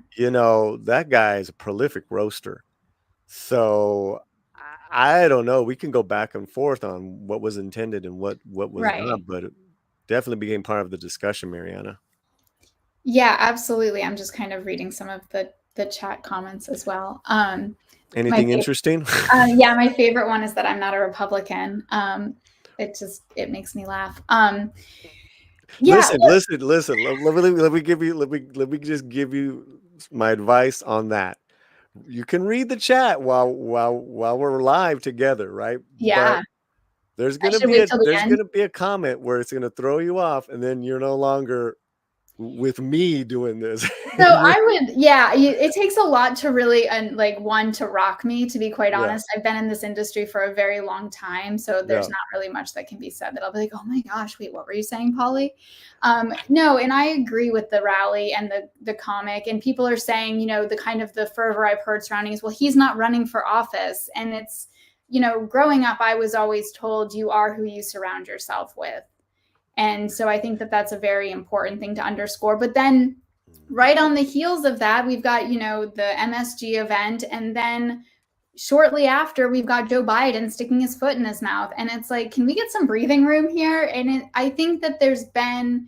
That guy is a prolific roaster. So I don't know. We can go back and forth on what was intended and what was not, but it definitely became part of the discussion, Mariana. Yeah, absolutely. I'm just kind of reading some of the chat comments as well. Anything interesting? Yeah, my favorite one is that I'm not a Republican. It makes me laugh. Yeah. Listen. Let me just give you my advice on that. You can read the chat while we're live together, right? Yeah. But there's I gonna should be wait till the end. a comment where it's gonna throw you off, and then you're no longer with me doing this. So I would, yeah, it takes a lot to really, like, one, to rock me, to be quite honest. I've been in this industry for a very long time, so there's not really much that can be said that I'll be like, oh my gosh, wait, what were you saying, Polly? No, and I agree with the rally and the comic, and people are saying, the kind of the fervor I've heard surrounding is, well, he's not running for office. And it's, growing up, I was always told you are who you surround yourself with. And so I think that that's a very important thing to underscore. But then right on the heels of that, we've got, the MSG event. And then shortly after, we've got Joe Biden sticking his foot in his mouth. And it's like, can we get some breathing room here? And I think that there's been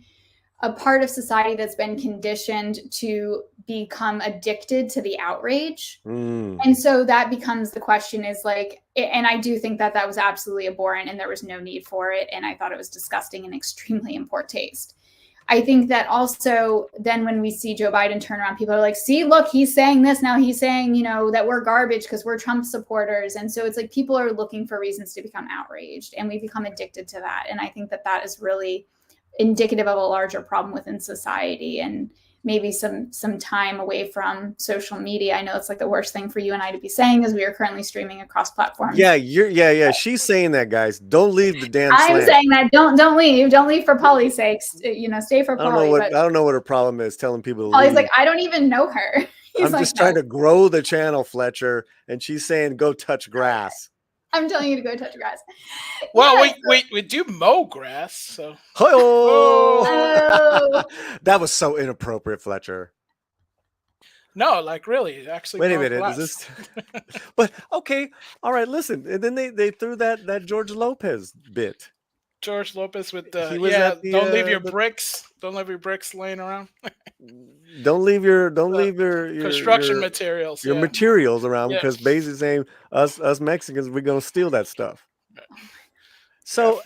a part of society that's been conditioned to become addicted to the outrage. And so that becomes the question is like, and I do think that was absolutely abhorrent and there was no need for it. And I thought it was disgusting and extremely in poor taste. I think that also then when we see Joe Biden turn around, people are like, see, look, he's saying this. Now he's saying, that we're garbage because we're Trump supporters. And so it's like people are looking for reasons to become outraged and we become addicted to that. And I think that is really indicative of a larger problem within society and maybe some time away from social media. I know it's like the worst thing for you and I to be saying as we are currently streaming across platforms. Yeah. She's saying that, guys. Don't leave the damn I'm slant. saying that don't leave for Polly's sake. Stay for Polly. I don't know what her problem is telling people to Polly's leave. like, I don't even know her. I'm just trying to grow the channel, Fletcher, and she's saying go touch grass. I'm telling you to go touch grass. Well, we do mow grass, so. Oh. That was so inappropriate, Fletcher. No, like really, actually. Wait a minute, is this? But okay, all right. Listen, and then they threw that George Lopez bit. George Lopez with Don't leave your bricks. Don't leave your bricks laying around. Don't leave your construction materials. Your materials around because basically saying us Mexicans, we're gonna steal that stuff. So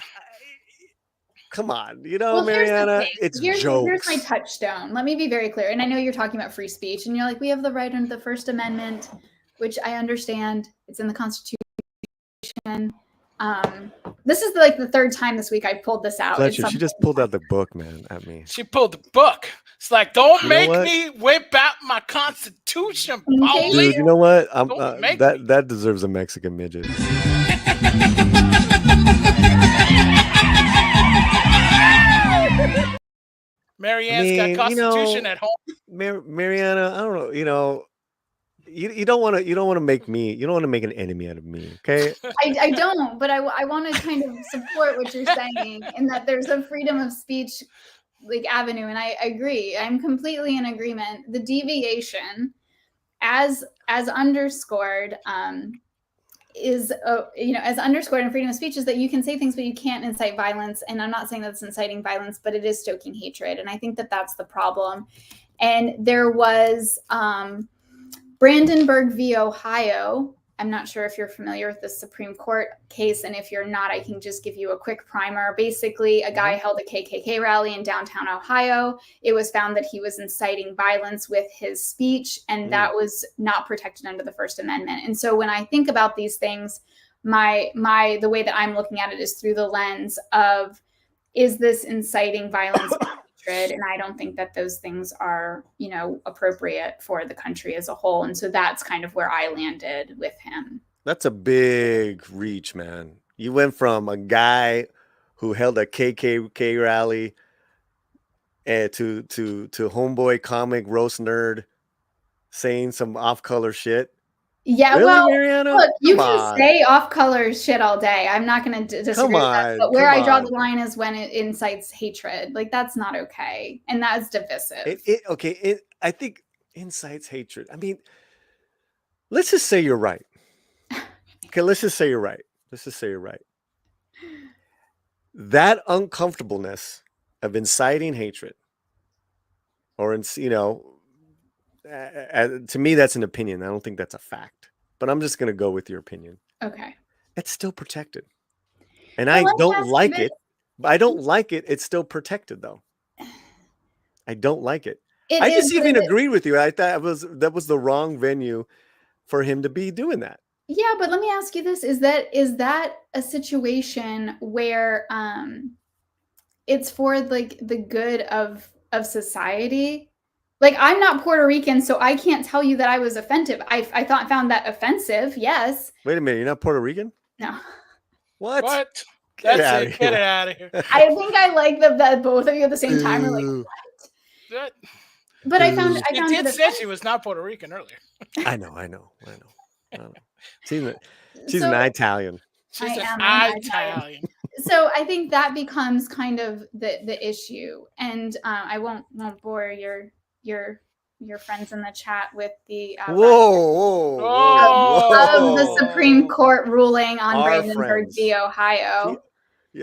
come on, Mariana, it's jokes. Here's my touchstone. Let me be very clear. And I know you're talking about free speech, and you're like, we have the right under the First Amendment, which I understand. It's in the Constitution. This is like the third time this week I pulled this out. Fletcher, she just pulled out the book, man, at me. She pulled the book. It's like, don't make me whip out my Constitution, Paulie. Dude, you know what? That deserves a Mexican midget. Marianne's got Constitution at home. Mariana, I don't know. You don't want to make an enemy out of me, okay? I don't, but I want to kind of support what you're saying and that there's a freedom of speech like avenue, and I agree. I'm completely in agreement. The deviation, as underscored, is as underscored in freedom of speech is that you can say things, but you can't incite violence. And I'm not saying that's inciting violence, but it is stoking hatred, and I think that that's the problem. And there was Brandenburg v. Ohio. I'm not sure if you're familiar with the Supreme Court case, and if you're not, I can just give you a quick primer. Basically, a guy held a KKK rally in downtown Ohio. It was found that he was inciting violence with his speech, and that was not protected under the First Amendment. And so when I think about these things, the way that I'm looking at it is through the lens of, is this inciting violence? And I don't think that those things are, appropriate for the country as a whole. And so that's kind of where I landed with him. That's a big reach, man. You went from a guy who held a KKK rally to homeboy comic roast nerd saying some off-color shit. Yeah, really, well, Mariana? Look, you can say off-color shit all day. I'm not going to disagree with that. But where I draw the line is when it incites hatred. Like, that's not okay. And that's divisive. I think incites hatred. I mean, let's just say you're right. Okay, let's just say you're right. That uncomfortableness of inciting hatred, or, to me, that's an opinion. I don't think that's a fact. But I'm just going to go with your opinion. Okay. It's still protected. And I don't like it. But I don't like it. It's still protected, though. I don't like it. I just even agreed with you. I thought that was the wrong venue for him to be doing that. Yeah, but let me ask you this: is that a situation where it's for like the good of society? Like, I'm not Puerto Rican, so I can't tell you that I was offensive. I found that offensive. Yes. Wait a minute, you're not Puerto Rican? No. What? Get That's it. Get it out of here. I think I like that both of you at the same time are like, what? But I found She did say she was not Puerto Rican earlier. I know. She's an Italian. She's an Italian. So I think that becomes kind of the issue, and I won't bore your friends in the chat with the of the Supreme Court ruling on Brandenburg v. Ohio.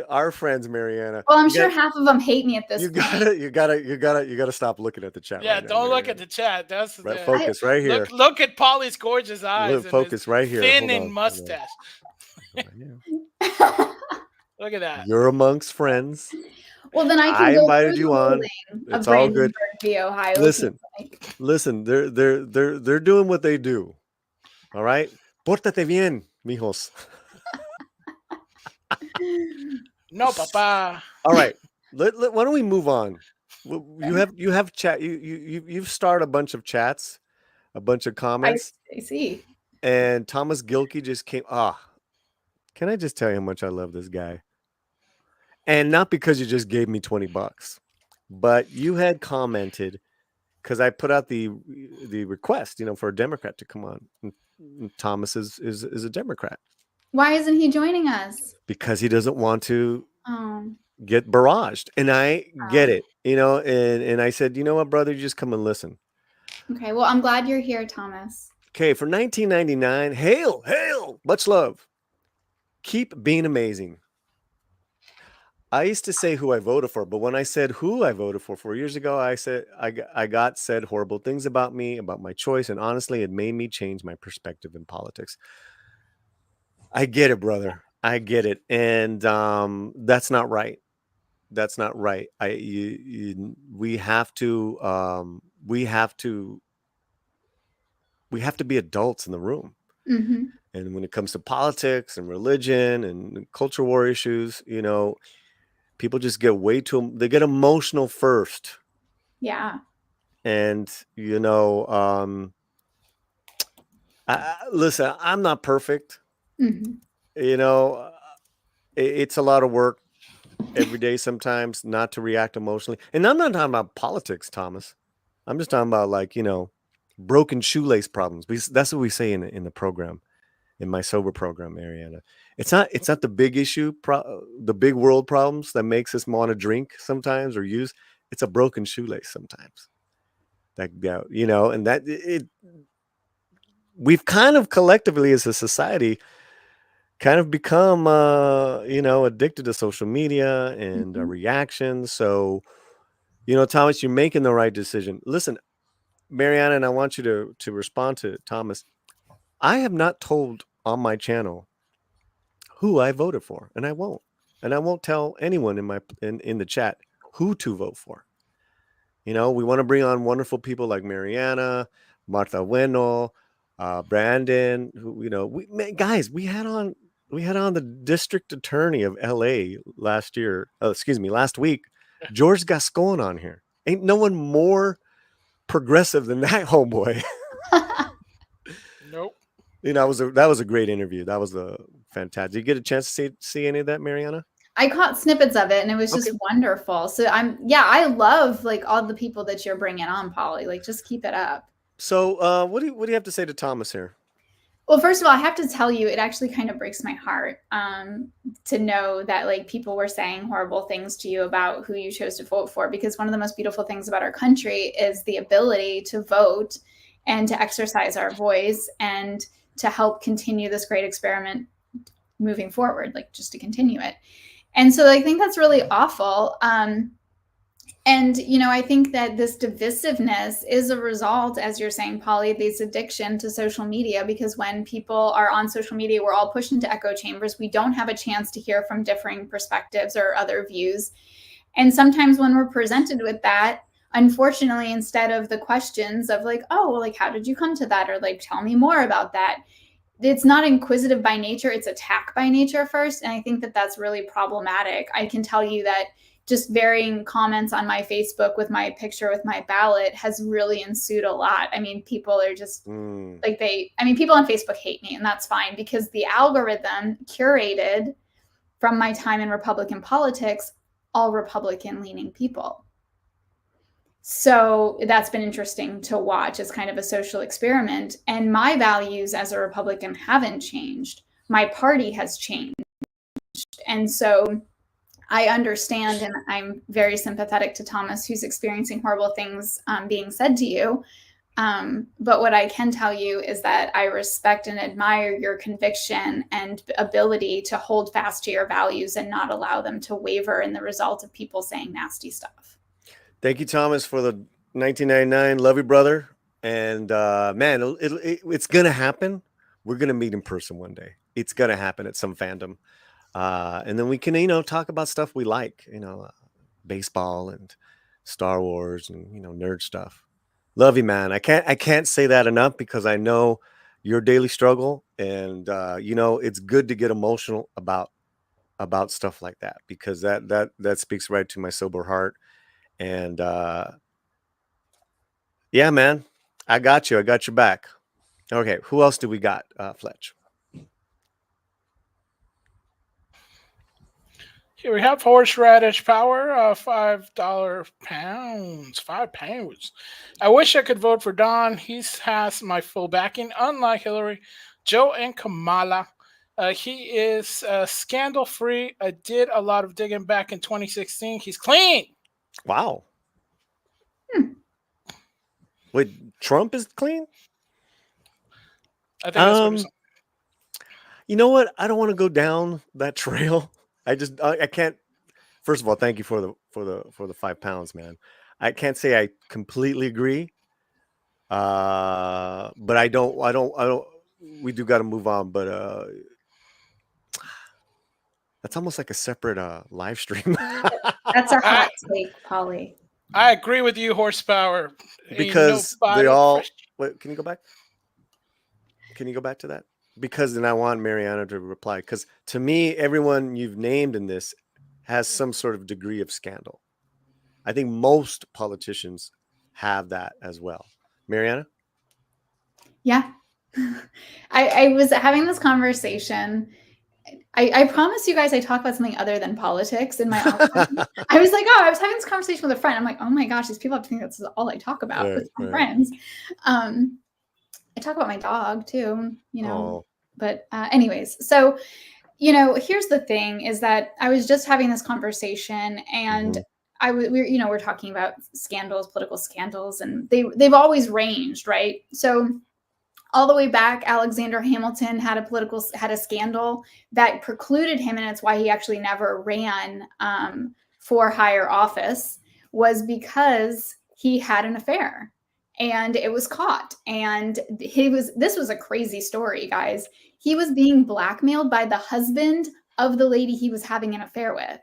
Our friends, Mariana. Well, I'm sure half of them hate me at this point. You gotta stop looking at the chat. Yeah, right don't now, look at the chat. That's right. Focus right here. Look at Polly's gorgeous eyes. Focus right here. Thin and mustache. Look at that. You're amongst friends. Well, then I invited you on. It's all good. V. Ohio. Listen. They're doing what they do. All right. Pórtate bien, mijos. No, papa. All right. Why don't we move on? You have chat. You've started a bunch of chats, a bunch of comments. I see. And Thomas Gilkey just came. Can I just tell you how much I love this guy? And not because you just gave me $20, but you had commented because I put out the request, for a Democrat to come on. And Thomas is a Democrat. Why isn't he joining us? Because he doesn't want to get barraged. And I get it, and I said, you know what, brother, you just come and listen. Okay. Well, I'm glad you're here, Thomas. Okay. For 1999, hail, much love. Keep being amazing. I used to say who I voted for, but when I said who I voted for 4 years ago, I said I got said horrible things about me, about my choice, and honestly, it made me change my perspective in politics. I get it, brother. I get it, and that's not right. That's not right. We have to be adults in the room. Mm-hmm. And when it comes to politics and religion and culture war issues, people just get they get emotional first. Yeah. And, listen, I'm not perfect. Mm-hmm. It's a lot of work every day sometimes not to react emotionally. And I'm not talking about politics, Thomas. I'm just talking about broken shoelace problems. That's what we say in the program. In my sober program, Mariana, it's not the big issue, the big world problems that makes us want to drink sometimes or use. It's a broken shoelace sometimes. And that we've kind of collectively as a society kind of become, addicted to social media and reactions. So, Thomas, you're making the right decision. Listen, Mariana, and I want you to respond to Thomas. I have not told on my channel who I voted for, and I won't. And I won't tell anyone in the chat who to vote for. We want to bring on wonderful people like Mariana, Martha Bueno, Brandon. Who we had on the district attorney of LA last week, George Gascon on here. Ain't no one more progressive than that homeboy. Nope. That was a great interview. That was fantastic. Did you get a chance to see any of that, Mariana? I caught snippets of it, and it was just wonderful. So I love all the people that you're bringing on, Polly. Just keep it up. So what do you have to say to Thomas here? Well, first of all, I have to tell you, it actually kind of breaks my heart to know that people were saying horrible things to you about who you chose to vote for, because one of the most beautiful things about our country is the ability to vote and to exercise our voice and to help continue this great experiment moving forward, just to continue it. And so I think that's really awful. And, I think that this divisiveness is a result, as you're saying, Polly, this addiction to social media, because when people are on social media, we're all pushed into echo chambers. We don't have a chance to hear from differing perspectives or other views. And sometimes when we're presented with that, unfortunately, instead of the questions of like, oh, well, like, how did you come to that? Or like, tell me more about that. It's not inquisitive by nature. It's attack by nature first. And I think that that's really problematic. I can tell you that just varying comments on my Facebook with my picture with my ballot has really ensued a lot. I mean, people are just like people on Facebook hate me, and that's fine because the algorithm curated from my time in Republican politics all Republican leaning people. So that's been interesting to watch as kind of a social experiment. And my values as a Republican haven't changed. My party has changed. And so I understand, and I'm very sympathetic to Thomas, who's experiencing horrible things being said to you. But what I can tell you is that I respect and admire your conviction and ability to hold fast to your values and not allow them to waver in the result of people saying nasty stuff. Thank you, Thomas, for the 1999. Love you, brother. And man, it's going to happen. We're going to meet in person one day. It's going to happen at some fandom. And then we can, talk about stuff we like, baseball and Star Wars and, nerd stuff. Love you, man. I can't say that enough because I know your daily struggle. And, it's good to get emotional about stuff like that because that speaks right to my sober heart. And yeah, man, I got you. I got your back. Okay, who else do we got, Fletch? Here we have horseradish power, $5 pounds, 5 pounds. I wish I could vote for Don. He has my full backing, unlike Hillary, Joe, and Kamala. He is scandal-free. I did a lot of digging back in 2016. He's clean. Wow. Wait, Trump is clean? I think that's what he's. You know what? I don't want to go down that trail. I can't. First of all, thank you for the 5 pounds, man. I can't say I completely agree. But I don't. We do got to move on. But that's almost like a separate live stream. That's a hot take, Polly. I agree with you, horsepower. Because they all. Wait, can you go back? Can you go back to that? Because then I want Mariana to reply. Because to me, everyone you've named in this has some sort of degree of scandal. I think most politicians have that as well. Mariana? Yeah. I was having this conversation. I promise you guys I talk about something other than politics in my office. I was like, I was having this conversation with a friend. I'm like, oh my gosh, these people have to think that's all I talk about with my friends. I talk about my dog too, but anyways, so, here's the thing is that I was just having this conversation and we're talking about scandals, political scandals, and they've always ranged, right? So all the way back, Alexander Hamilton had a scandal that precluded him, and it's why he actually never ran for higher office, was because he had an affair. And it was caught. And this was a crazy story, guys. He was being blackmailed by the husband of the lady he was having an affair with.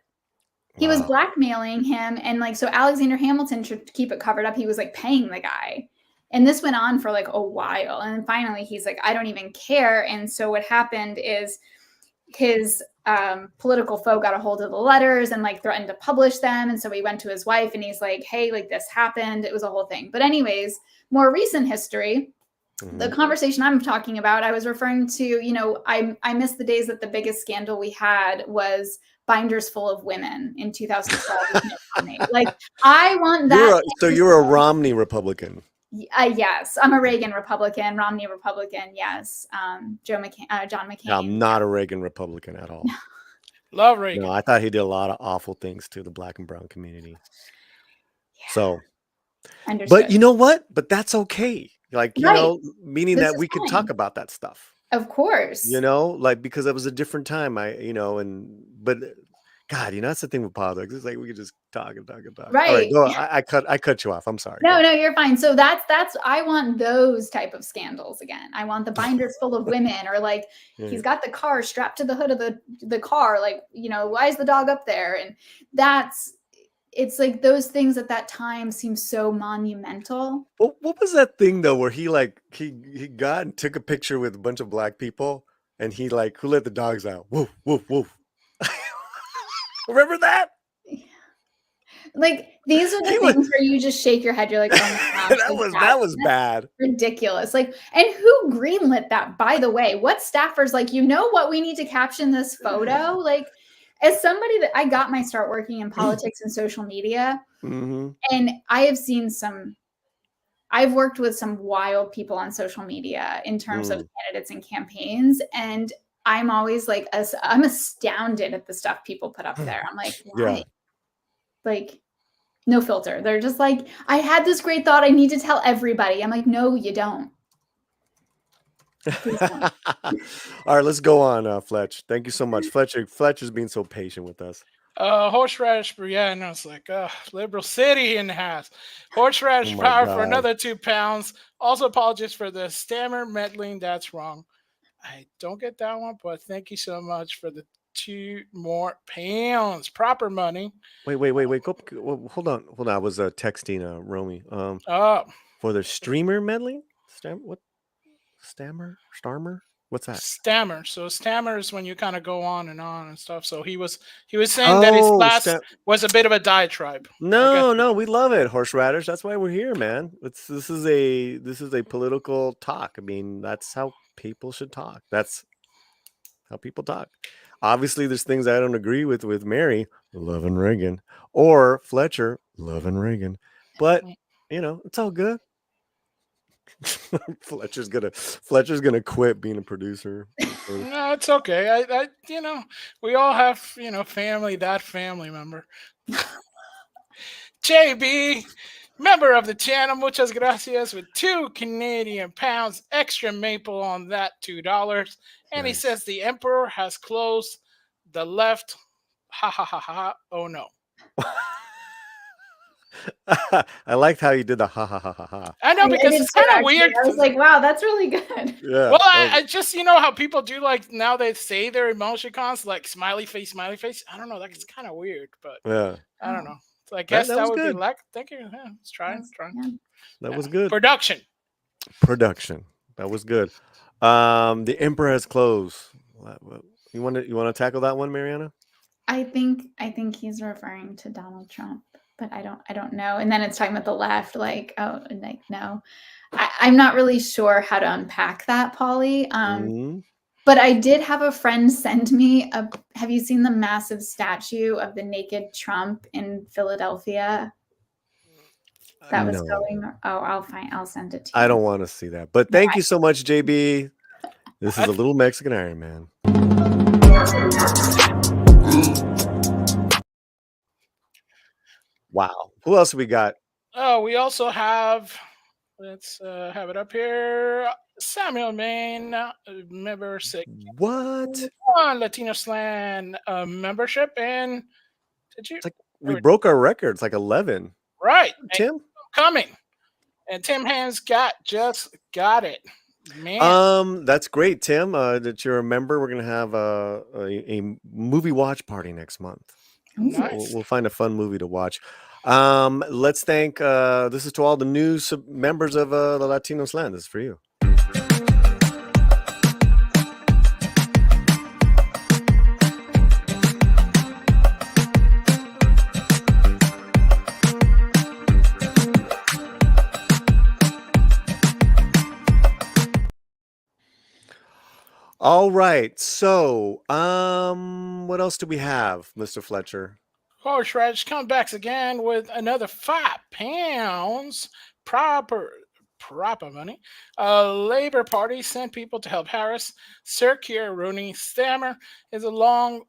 He was blackmailing him. And so Alexander Hamilton, to keep it covered up, he was paying the guy. And this went on for a while. And finally he's like, I don't even care. And so what happened is his political foe got a hold of the letters and threatened to publish them. And so he went to his wife and he's like, hey, this happened. It was a whole thing. But anyways, more recent history, the conversation I'm talking about, I was referring to, I miss the days that the biggest scandal we had was binders full of women in 2012. I want that. So you're a Romney Republican. Yes, I'm a Reagan Republican, Romney Republican. Yes, John McCain. No, I'm not a Reagan Republican at all. Love Reagan. No, I thought he did a lot of awful things to the Black and brown community. Yeah. So, understood. But you know what? But that's okay. Meaning this that we could talk about that stuff. Of course. Because it was a different time. But God, that's the thing with politics. It's we could just talk and talk and talk. Right. All right, go. I cut you off. I'm sorry. No, you're fine. So that's I want those type of scandals again. I want the binders full of women, or he's got the car strapped to the hood of the car. Why is the dog up there? And that's it's like those things at that time seem so monumental. What was that thing though, where he got and took a picture with a bunch of black people, and he like, who let the dogs out? Woof, woof, woof. Remember that? Like these are the things where you just shake your head. You're like, oh my gosh, that was bad. Ridiculous. Like, and who greenlit that, by the way? What staffers like, you know what, we need to caption this photo? Like, as somebody that I got my start working in politics and social media, and I have seen I've worked with some wild people on social media in terms of candidates and campaigns, and I'm always like, I'm astounded at the stuff people put up there. I'm like, why? Yeah. Like, no filter. They're just like, I had this great thought, I need to tell everybody. I'm like, no, you don't. All right, let's go on, Fletch. Thank you so much. Fletcher's being so patient with us. Horseradish, yeah, no, it's like liberal city in the house. Horseradish power for another 2 pounds. Also apologies for the stammer meddling. That's wrong. I don't get that one, but thank you so much for the 2 more pounds. Proper money. Wait. Go, hold on. I was texting Romy. For the streamer meddling? What? Starmer? What's that? Stammer. So stammer is when you kind of go on and stuff. So he was saying that his class was a bit of a diatribe. No, we love it, horseradish. That's why we're here, man. This is a political talk. I mean, that's how people should talk. That's how people talk. Obviously, there's things I don't agree with Mary, loving Reagan, or Fletcher, loving Reagan. But it's all good. Fletcher's gonna quit being a producer. No, it's okay. I we all have family, that family member. JB, member of the channel, muchas gracias, with 2 Canadian pounds, extra maple on that $2, and He says the emperor has closed the left. Ha ha ha ha! Oh no. I liked how you did the ha ha ha ha ha. I know, because it's kind of weird. I was like, wow, that's really good. Yeah. Well, I just how people do, like, now they say their emoticons like smiley face. I don't know, like, it's kind of weird, but yeah, I don't know. So I guess that would good. be like, thank you. Yeah, let's try. That was good. Production. That was good. The emperor has closed. You want to tackle that one, Mariana? I think he's referring to Donald Trump, but I don't know. And then it's talking about the left, like, no. I'm not really sure how to unpack that, Polly. But I did have a friend send me have you seen the massive statue of the naked Trump in Philadelphia? That was going. Oh, I'll send it to you. I don't want to see that. But thank you so much, JB. This is a little Mexican Iron Man. Wow. Who else we got? Oh, we also have, let's have it up here, Samuel Main, member 6. What? On Latino Slan membership. And it's like we broke our records, like 11. Right. Tim? Coming. And Tim Hands just got it. Man. That's great, Tim. That you're a member. We're gonna have a movie watch party next month. Nice. We'll find a fun movie to watch. Let's thank this is to all the new members of the Latino Slan. This is for you. All right. So, what else do we have, Mr. Fletcher? Horseradish comes back again with another 5 pounds. Proper money. Labor Party sent people to help Harris. Sir Keir Rooney Stammer is a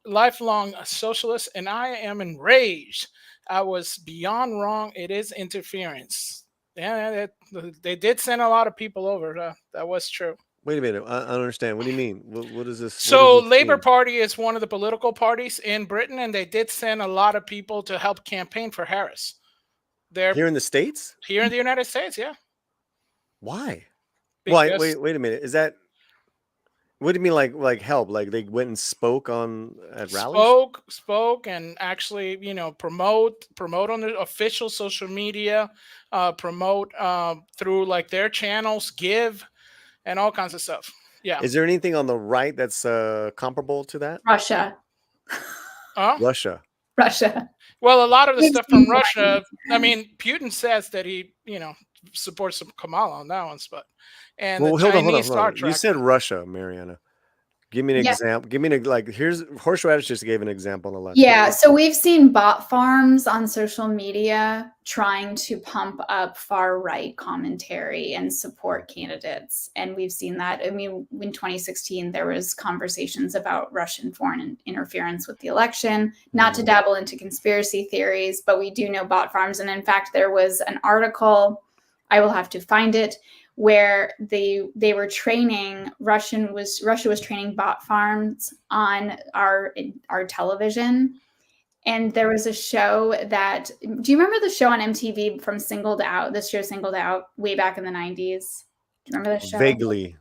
lifelong socialist, and I am enraged. I was beyond wrong. It is interference. Yeah, they did send a lot of people over. That was true. Wait a minute. I don't understand. What do you mean? What is this? So Labour Party is one of the political parties in Britain, and they did send a lot of people to help campaign for Harris. Here in the States? Here in the United States, yeah. Why? Why? Wait a minute. Is that... What do you mean, like help? Like they went and spoke at rallies? Spoke, and actually, promote on the official social media, promote through like their channels, give, and all kinds of stuff. Yeah. Is there anything on the right that's comparable to that? Russia. Russia. Well, a lot of the stuff from Russia. I mean, Putin says that he, supports Kamala on that one, but Well, hold on. You said Russia, Mariana. Give me an example. Give me here's Horseradish just gave an example on the left. Yeah, so we've seen bot farms on social media trying to pump up far right commentary and support candidates. And we've seen that. I mean, in 2016, there was conversations about Russian foreign interference with the election, not to dabble into conspiracy theories, but we do know bot farms. And in fact, there was an article, I will have to find it, where they were training Russia was training bot farms on our television. And there was a show that, do you remember the show on MTV from Singled Out? This show Singled Out way back in the 90s. Do you remember the show? Vaguely.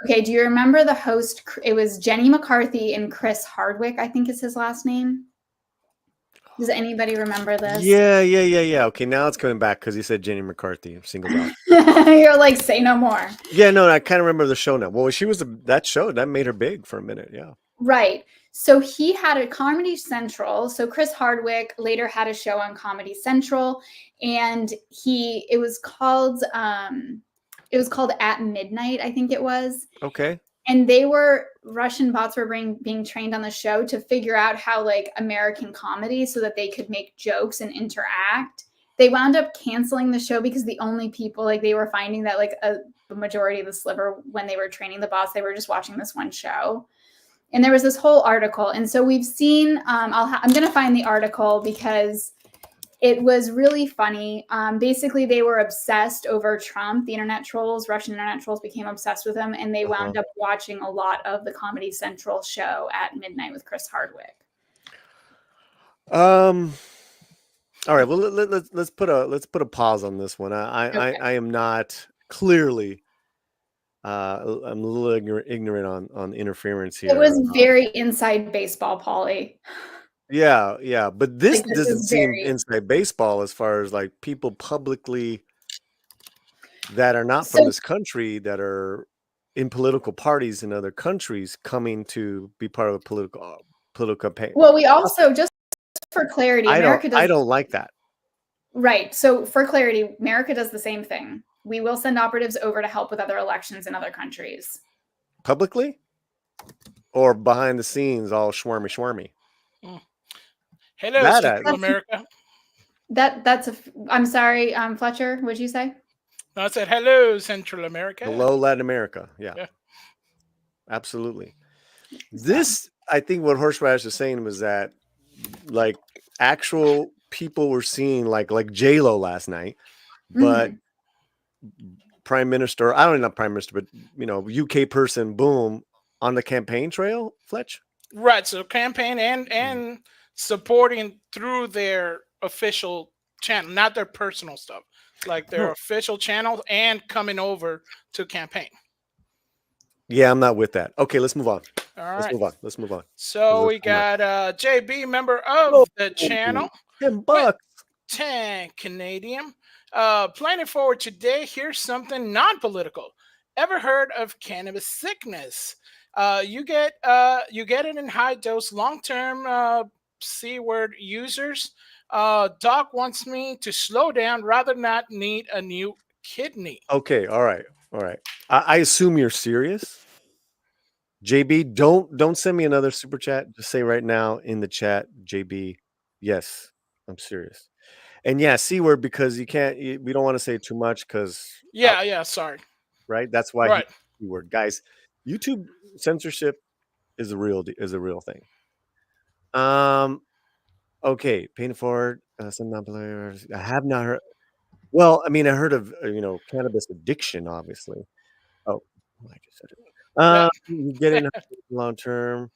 Okay, do you remember the host? It was Jenny McCarthy and Chris Hardwick, I think is his last name. Does anybody remember this? Yeah. Okay, now it's coming back because you said Jenny McCarthy, Singled Out. You're like, say no more. Yeah, no, I kind of remember the show now. Well, she was that show that made her big for a minute. Yeah. Right. So he had a Comedy Central. So Chris Hardwick later had a show on Comedy Central, and it was called At Midnight, I think it was. Okay. And Russian bots were being trained on the show to figure out how like American comedy so that they could make jokes and interact. They wound up canceling the show because the only people they were finding that the majority of the sliver when they were training the bots, they were just watching this one show. And there was this whole article. And so we've seen, I'm going to find the article because it was really funny. Basically, they were obsessed over Trump. The Russian internet trolls became obsessed with him, and they wound up watching a lot of the Comedy Central show At Midnight with Chris Hardwick. All right. Well, let's put a pause on this one. I am not clearly. I'm a little ignorant on interference here. It was very inside baseball, Paulie. Yeah, but this doesn't seem inside baseball as far as like people publicly that are not from this country that are in political parties in other countries coming to be part of a political campaign. Well, we also, just for clarity, I don't like that. Right. So for clarity, America does the same thing. We will send operatives over to help with other elections in other countries. Publicly? Or behind the scenes, all schwarmy? Hello, Central America. I'm sorry, Fletcher, what'd you say? No, I said hello, Central America. Hello, Latin America. Yeah. Absolutely. This, I think what Horseradish is saying was that like actual people were seeing like J-Lo last night, but Prime Minister, I don't know, not Prime Minister, but UK person, boom, on the campaign trail, Fletch? Right. So campaign and supporting through their official channel, not their personal stuff, like their official channel, and coming over to campaign. Yeah, I'm not with that. Okay, let's move on. All right. Let's move on. So we got JB, member of the channel. $10. 10 Canadian. Planning forward today, here's something non-political. Ever heard of cannabis sickness? You get it in high dose long-term C-word users. Doc wants me to slow down rather not need a new kidney. Okay, all right. I assume you're serious. JB, don't send me another super chat. Just say right now in the chat, JB, yes, I'm serious. And yeah, C-word because we don't want to say too much because sorry. Right? That's why C-word. Guys, YouTube censorship is a real thing. Okay, paying forward some non-players. I have not heard. Well, I mean, I heard of cannabis addiction, obviously. Oh, I just said it. You get in long term.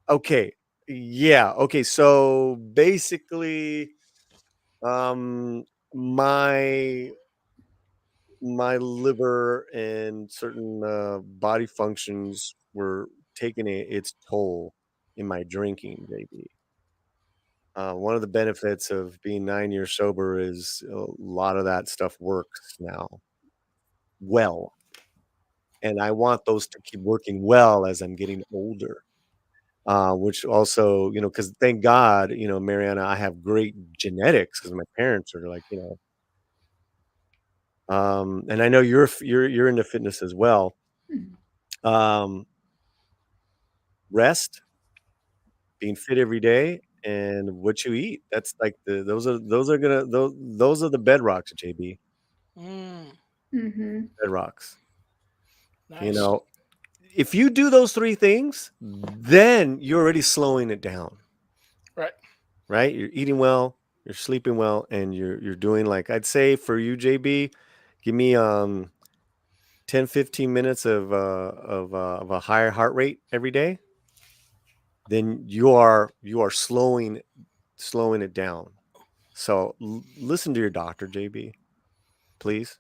Okay, yeah. Okay, so basically, my my liver and certain body functions were taking its toll in my drinking, JB. One of the benefits of being 9 years sober is a lot of that stuff works now well. And I want those to keep working well as I'm getting older. Which also, because thank God, Mariana, I have great genetics because my parents are like, and I know you're into fitness as well. Rest, being fit every day, and what you eat. That's like those are the bedrocks, JB. Bedrocks. Nice. If you do those three things, then you're already slowing it down. Right? You're eating well, you're sleeping well, and you're doing, like, I'd say for you, JB, give me 10, 15 minutes of a higher heart rate every day. Then you are slowing it down. So listen to your doctor, JB, please.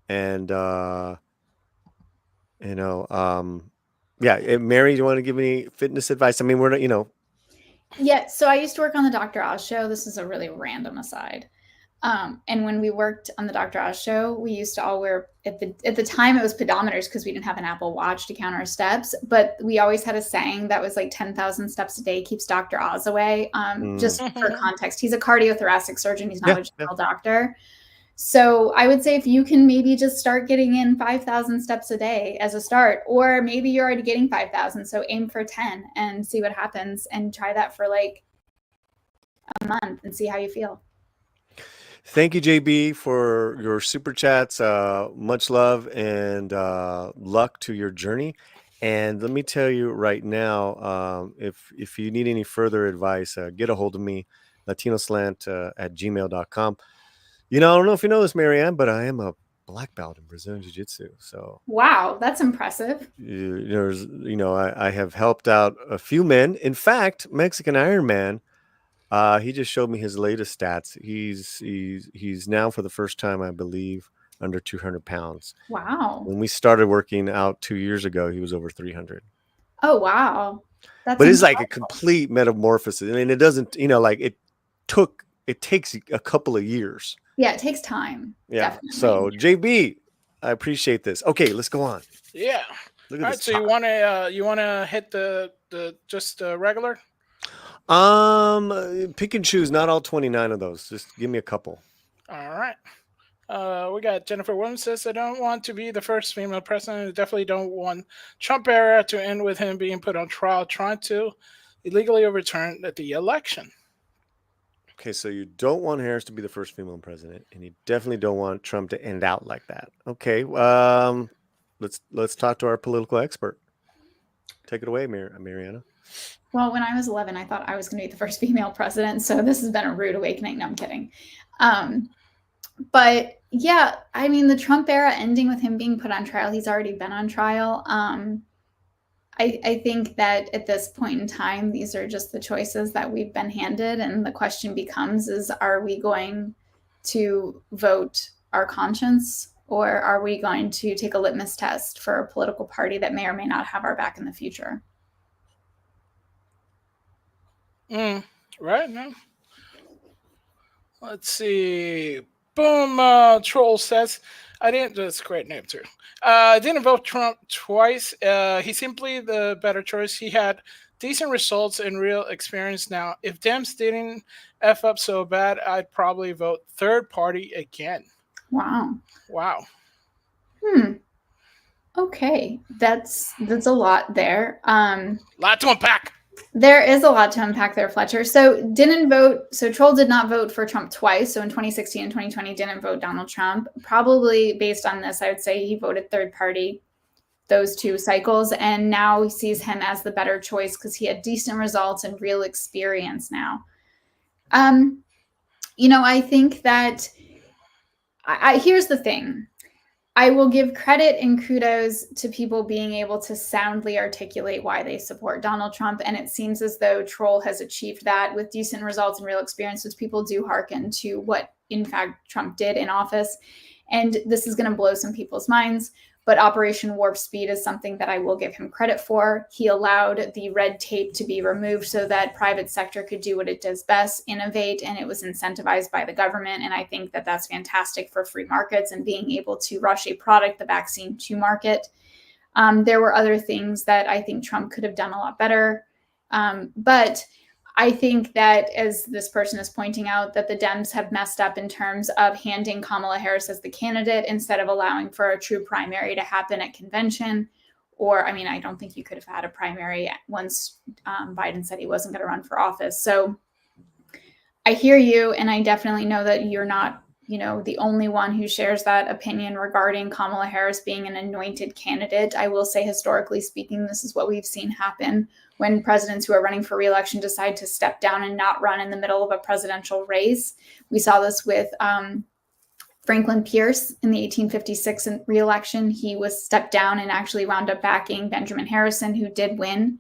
And Mary, do you want to give any fitness advice? I mean, we're not, Yeah, so I used to work on the Dr. Oz show. This is a really random aside. And when we worked on the Dr. Oz show, we used to all wear, at the time it was pedometers because we didn't have an Apple Watch to count our steps, but we always had a saying that was like 10,000 steps a day keeps Dr. Oz away. Just for context, he's a cardiothoracic surgeon. He's not a general doctor. So I would say if you can maybe just start getting in 5,000 steps a day as a start, or maybe you're already getting 5,000. So aim for 10 and see what happens, and try that for like a month and see how you feel. Thank you, JB, for your super chats. Much love and luck to your journey. And let me tell you right now, if you need any further advice, get a hold of me, latinoslant@gmail.com. I don't know if you know this, Marianne, but I am a black belt in Brazilian Jiu-Jitsu. So wow, that's impressive. I have helped out a few men. In fact, Mexican Iron Man, he just showed me his latest stats. He's now, for the first time, I believe, under 200 pounds. Wow. When we started working out 2 years ago, he was over 300. Oh, wow. But it's like a complete metamorphosis. I mean, it doesn't, it takes a couple of years. Yeah, it takes time. Yeah. Definitely. So, JB, I appreciate this. Okay, let's go on. Yeah. Look at All this. right, so you wanna hit the just regular? Pick and choose, not all 29 of those. Just give me a couple. All right. We got Jennifer Williams says, I don't want to be the first female president. I definitely don't want Trump era to end with him being put on trial trying to illegally overturn the election. Okay, so you don't want Harris to be the first female president, and you definitely don't want Trump to end out like that. Okay, let's talk to our political expert. Take it away, Mariana. Well, when I was 11, I thought I was going to be the first female president, so this has been a rude awakening. No, I'm kidding. But yeah, I mean, the Trump era ending with him being put on trial, he's already been on trial. I think that at this point in time, these are just the choices that we've been handed. And the question becomes are we going to vote our conscience, or are we going to take a litmus test for a political party that may or may not have our back in the future? Right now. Let's see. Boom. Troll says, that's a great name too. I didn't vote Trump twice. He's simply the better choice. He had decent results and real experience. Now, if Dems didn't F up so bad, I'd probably vote third party again. Wow. Okay. That's a lot there. Lot to unpack. There is a lot to unpack there, Fletcher. So Troll did not vote for Trump twice. So in 2016 and 2020, didn't vote Donald Trump. Probably based on this, I would say he voted third party those two cycles. And now he sees him as the better choice because he had decent results and real experience now. I think that here's the thing. I will give credit and kudos to people being able to soundly articulate why they support Donald Trump. And it seems as though Troll has achieved that with decent results and real experiences. People do hearken to what, in fact, Trump did in office. And this is going to blow some people's minds, but Operation Warp Speed is something that I will give him credit for. He allowed the red tape to be removed so that private sector could do what it does best, innovate, and it was incentivized by the government. And I think that that's fantastic for free markets and being able to rush a product, the vaccine, to market. There were other things that I think Trump could have done a lot better. But I think that, as this person is pointing out, that the Dems have messed up in terms of handing Kamala Harris as the candidate instead of allowing for a true primary to happen at convention. Or, I mean, I don't think you could have had a primary once Biden said he wasn't going to run for office. So I hear you, and I definitely know that you're not, the only one who shares that opinion regarding Kamala Harris being an anointed candidate. I will say, historically speaking, this is what we've seen happen when presidents who are running for re-election decide to step down and not run in the middle of a presidential race. We saw this with Franklin Pierce in the 1856 re-election. He was stepped down and actually wound up backing Benjamin Harrison, who did win.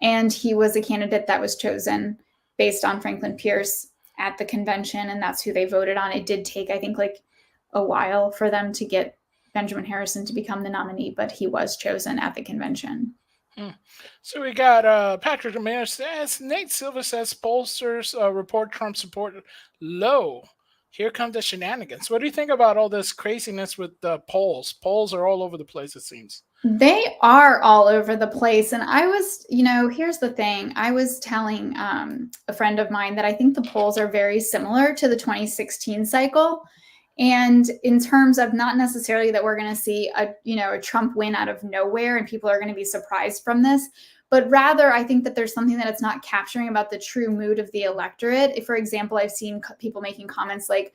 And he was a candidate that was chosen based on Franklin Pierce at the convention, and that's who they voted on. It did take, I think, like a while for them to get Benjamin Harrison to become the nominee, but he was chosen at the convention. So we got Patrick Ramirez says, Nate Silva says pollsters report Trump support low. Here come the shenanigans. What do you think about all this craziness with the polls? Polls are all over the place, it seems. They are all over the place. And I was, here's the thing. I was telling a friend of mine that I think the polls are very similar to the 2016 cycle. And in terms of not necessarily that we're going to see a Trump win out of nowhere and people are going to be surprised from this, but rather I think that there's something that it's not capturing about the true mood of the electorate. If, for example, I've seen people making comments like,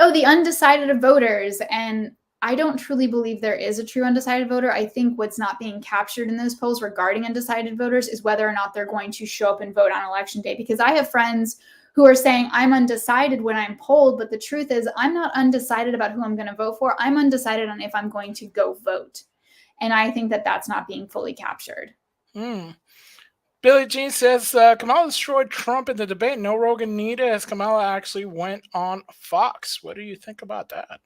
oh, the undecided voters. And I don't truly believe there is a true undecided voter. I think what's not being captured in those polls regarding undecided voters is whether or not they're going to show up and vote on election day. Because I have friends who are saying I'm undecided when I'm polled, but the truth is I'm not undecided about who I'm going to vote for. I'm undecided on if I'm going to go vote. And I think that that's not being fully captured. Billie Jean says, Kamala destroyed Trump in the debate. No Rogan needed, as Kamala actually went on Fox. What do you think about that?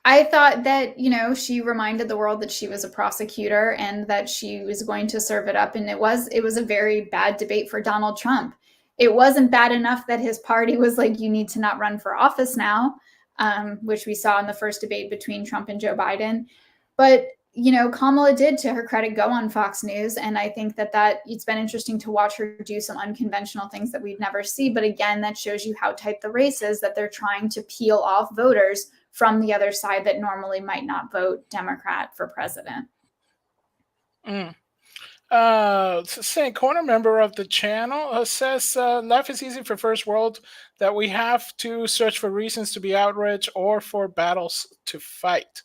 I thought that, she reminded the world that she was a prosecutor and that she was going to serve it up. And it was a very bad debate for Donald Trump. It wasn't bad enough that his party was like, you need to not run for office now, which we saw in the first debate between Trump and Joe Biden. But, Kamala did, to her credit, go on Fox News. And I think that it's been interesting to watch her do some unconventional things that we'd never see. But again, that shows you how tight the race is, that they're trying to peel off voters from the other side that normally might not vote Democrat for president. St. Corner, member of the channel, says life is easy for first world, that we have to search for reasons to be outraged or for battles to fight.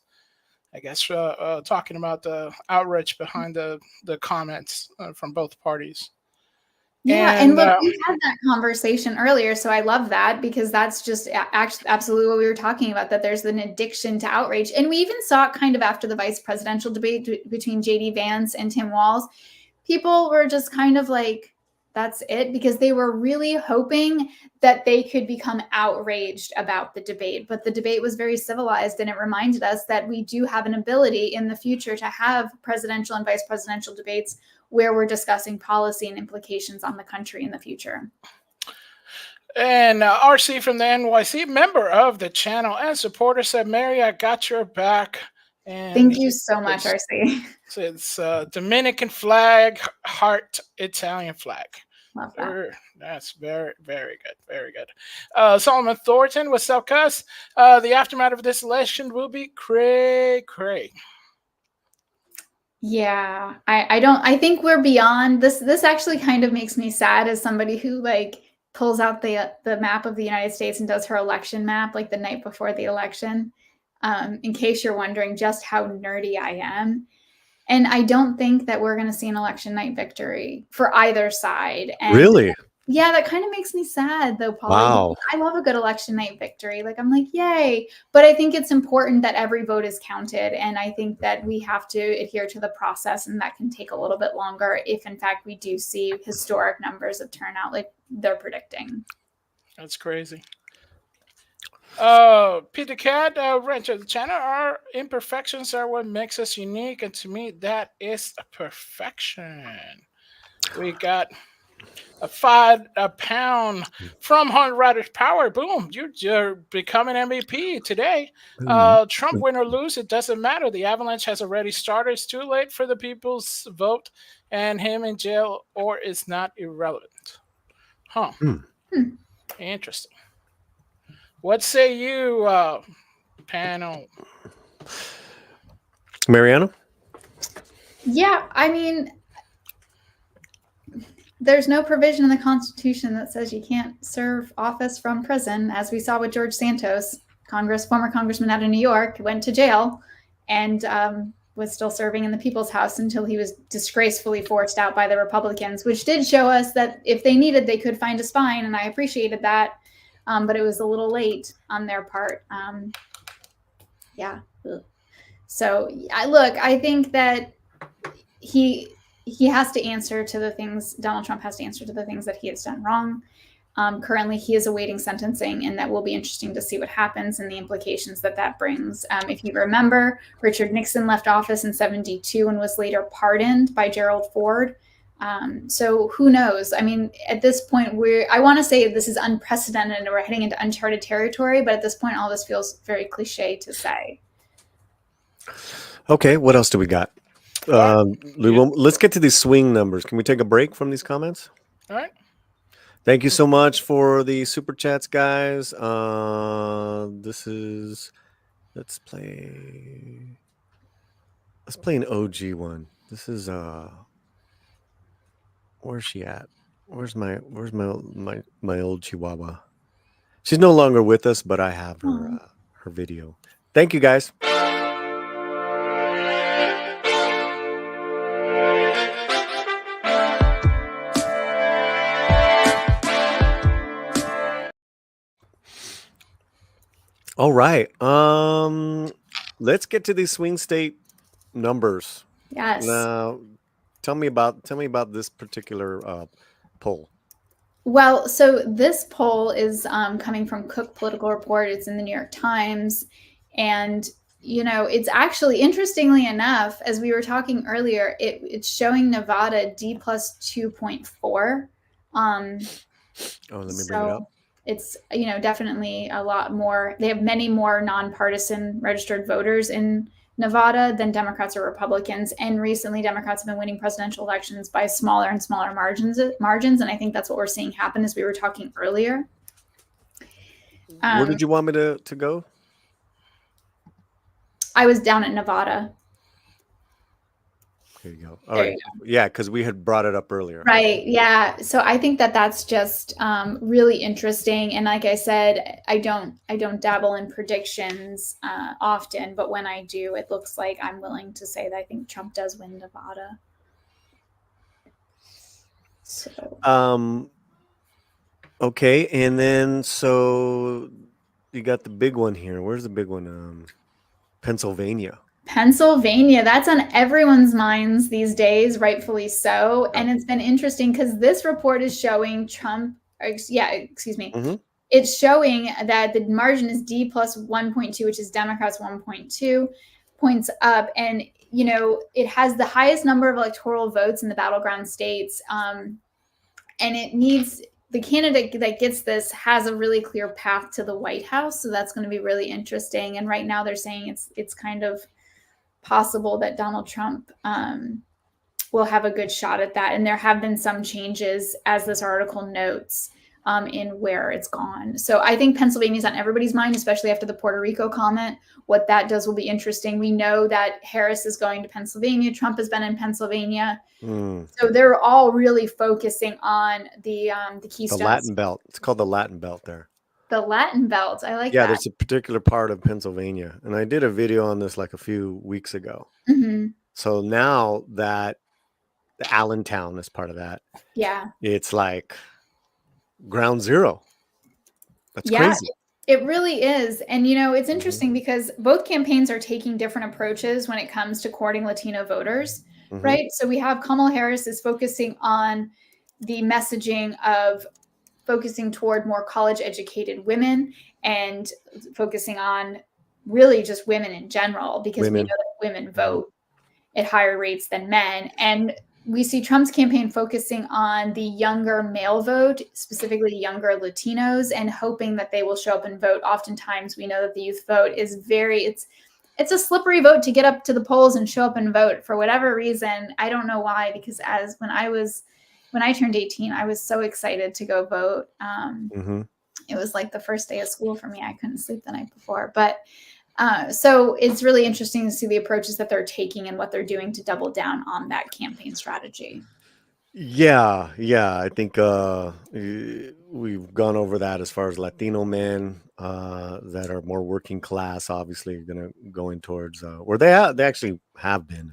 I guess talking about the outrage behind the comments from both parties. Yeah, and look, we had that conversation earlier, so I love that, because that's just absolutely what we were talking about, that there's an addiction to outrage. And we even saw it kind of after the vice presidential debate between J.D. Vance and Tim Walz. People were just kind of like, that's it, because they were really hoping that they could become outraged about the debate. But the debate was very civilized, and it reminded us that we do have an ability in the future to have presidential and vice presidential debates where we're discussing policy and implications on the country in the future. And RC from the NYC, member of the channel and supporter, said, Mary, I got your back. And thank you so much, RC. So it's Dominican flag, heart, Italian flag. Love that. That's very, very good. Very good. Solomon Thornton, what's up, cuz? The aftermath of this election will be cray. Yeah, I think we're beyond this. This actually kind of makes me sad as somebody who pulls out the map of the United States and does her election map the night before the election. In case you're wondering just how nerdy I am. And I don't think that we're going to see an election night victory for either side. And really? Yeah, that kind of makes me sad, though, Paul. Wow. I love a good election night victory. I'm like, yay. But I think it's important that every vote is counted. And I think that we have to adhere to the process, and that can take a little bit longer if, in fact, we do see historic numbers of turnout like they're predicting. That's crazy. Peter Cat, Rancher the channel. Our imperfections are what makes us unique, and to me, that is a perfection. We got a pound from Hunt Rider's Power. Boom! You're becoming MVP today. Trump win or lose, it doesn't matter. The avalanche has already started. It's too late for the people's vote, and him in jail or is not irrelevant. Huh? Interesting. What say you, panel? Mariana? Yeah, I mean, there's no provision in the Constitution that says you can't serve office from prison, as we saw with George Santos, former congressman out of New York, went to jail and was still serving in the People's House until he was disgracefully forced out by the Republicans, which did show us that if they needed, they could find a spine, and I appreciated that, but it was a little late on their part. Yeah. So I think that he has to answer to the things, Donald Trump has to answer to the things that he has done wrong. Currently, he is awaiting sentencing, and that will be interesting to see what happens and the implications that brings. If you remember, Richard Nixon left office in 1972 and was later pardoned by Gerald Ford. So who knows? I mean, at this point, I want to say this is unprecedented and we're heading into uncharted territory, but at this point, all this feels very cliche to say. Okay, what else do we got? Let's get to these swing numbers. Can we take a break from these comments? All right. Thank you so much for the super chats, guys. Let's play an OG one. This is where's she at? Where's my old Chihuahua? She's no longer with us, but I have her her video. Thank you, guys. All right. Let's get to these swing state numbers. Yes. Now, tell me about this particular poll. Well, so this poll is coming from Cook Political Report. It's in the New York Times, and it's actually, interestingly enough, as we were talking earlier, it's showing Nevada D plus 2.4. Let me bring it up. It's, definitely a lot more. They have many more nonpartisan registered voters in Nevada than Democrats or Republicans. And recently, Democrats have been winning presidential elections by smaller and smaller margins. And I think that's what we're seeing happen, as we were talking earlier. Where did you want me to go? I was down at Nevada. There you go. All right. Yeah, because we had brought it up earlier. Right. Yeah. So I think that's just really interesting. And like I said, I don't dabble in predictions often, but when I do, it looks like I'm willing to say that I think Trump does win Nevada. So. Okay, and then so you got the big one here. Where's the big one? Pennsylvania, that's on everyone's minds these days, rightfully so. And it's been interesting because this report is showing Trump, it's showing that the margin is D plus 1.2, which is Democrats 1.2 points up. And, it has the highest number of electoral votes in the battleground states. And it needs, the candidate that gets this has a really clear path to the White House. So that's going to be really interesting. And right now they're saying it's kind of possible that Donald Trump will have a good shot at that. And there have been some changes, as this article notes, in where it's gone. So I think Pennsylvania's on everybody's mind, especially after the Puerto Rico comment. What that does will be interesting. We know that Harris is going to Pennsylvania. Trump has been in Pennsylvania. So they're all really focusing on the Keystone. The Latin Belt. It's called the Latin Belt there. The Latin Belt. I like that. Yeah, there's a particular part of Pennsylvania. And I did a video on this like a few weeks ago. Mm-hmm. So now that the Allentown is part of that, it's like ground zero. That's crazy. It really is. And, it's interesting because both campaigns are taking different approaches when it comes to courting Latino voters, right? So we have Kamala Harris is focusing on the messaging of focusing toward more college educated women and focusing on really just women in general, because we know that women vote at higher rates than men. And we see Trump's campaign focusing on the younger male vote, specifically younger Latinos, and hoping that they will show up and vote. Oftentimes we know that the youth vote is it's a slippery vote to get up to the polls and show up and vote for whatever reason. I don't know why, because when I turned 18, I was so excited to go vote. It was like the first day of school for me. I couldn't sleep the night before. But so it's really interesting to see the approaches that they're taking and what they're doing to double down on that campaign strategy. Yeah. I think we've gone over that as far as Latino men that are more working class, obviously going to go in towards where they actually have been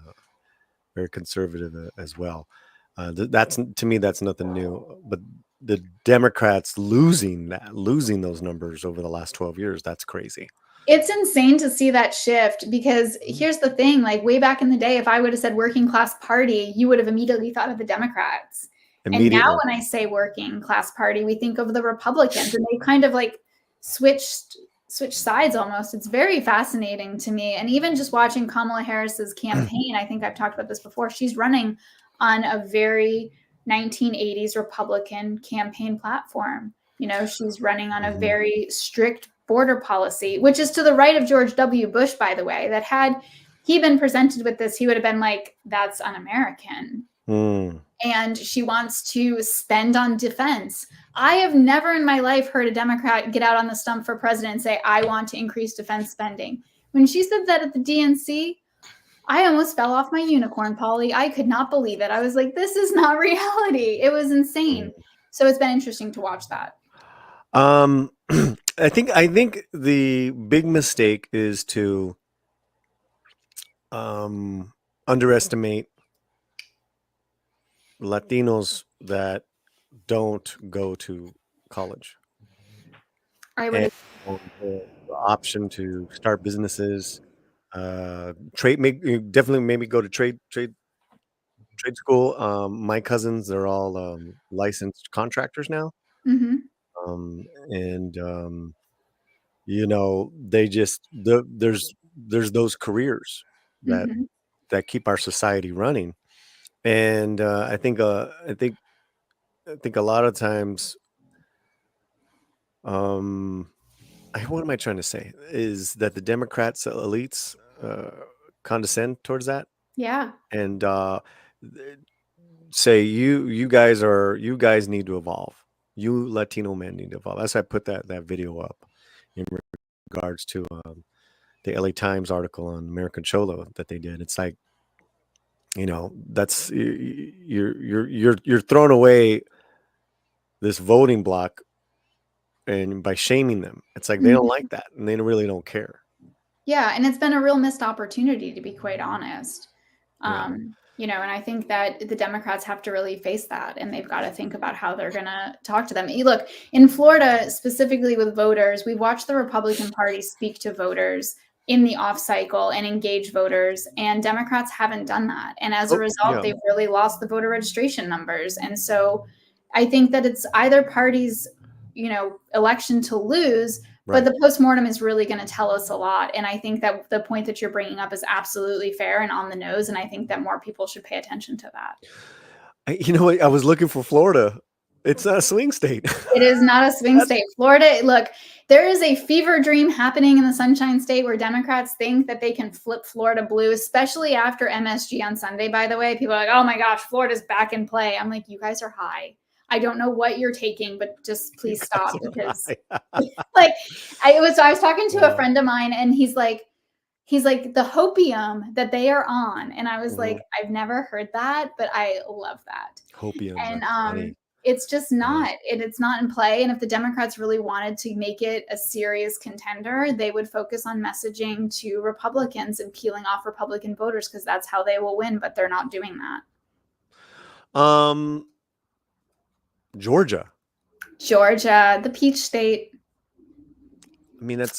very conservative as well. That's, to me, that's nothing new. But the Democrats losing those numbers over the last 12 years, that's crazy. It's insane to see that shift, because here's the thing, like way back in the day, if I would have said working class party, you would have immediately thought of the Democrats. And now when I say working class party, we think of the Republicans, and they kind of like switched sides almost. It's very fascinating to me. And even just watching Kamala Harris's campaign, I think I've talked about this before, she's running on a very 1980s Republican campaign platform. You know, she's running on a very strict border policy, which is to the right of George W. Bush, by the way, that had he been presented with this, he would have been like, that's un-American. And she wants to spend on defense. I have never in my life heard a Democrat get out on the stump for president and say, I want to increase defense spending. When she said that at the DNC, I almost fell off my unicorn, Polly. I could not believe it. I was like, this is not reality. It was insane. So it's been interesting to watch that. I think the big mistake is to underestimate Latinos that don't go to college. I would the option to start businesses, definitely maybe go to trade school. My cousins, they're all licensed contractors now. You know, they just there's those careers that keep our society running. And I think a lot of times, what am I trying to say? Is that the Democrats, elites, condescend towards that? Yeah. And say you guys need to evolve. You Latino men need to evolve. That's why I put that video up in regards to the LA Times article on American Cholo that they did. It's like, you know, that's you're throwing away this voting block, and by shaming them, it's like they don't like that, and they really don't care. Yeah, and it's been a real missed opportunity, to be quite honest. You know, and I think that the Democrats have to really face that, and they've got to think about how they're going to talk to them. Look, in Florida, specifically with voters, we've watched the Republican Party speak to voters in the off cycle and engage voters, and Democrats haven't done that. And as a result, they've really lost the voter registration numbers. And so I think that it's either party's, you know, election to lose, but the postmortem is really going to tell us a lot. And I think that the point that you're bringing up is absolutely fair and on the nose. And I think that more people should pay attention to that. You know what? I was looking for Florida. It's not a swing state. It is not a swing state. Florida, look, there is a fever dream happening in the Sunshine State where Democrats think that they can flip Florida blue, especially after MSG on Sunday, by the way. People are like, oh my gosh, Florida's back in play. I'm like, you guys are high. I don't know what you're taking, but just please stop, because like I was talking to a friend of mine, and he's like the hopium that they are on. And I was like, I've never heard that, but I love that. Hopium. And it's just not, it's not in play. And if the Democrats really wanted to make it a serious contender, they would focus on messaging to Republicans and peeling off Republican voters, because that's how they will win, but they're not doing that. Georgia, the Peach State. I mean, that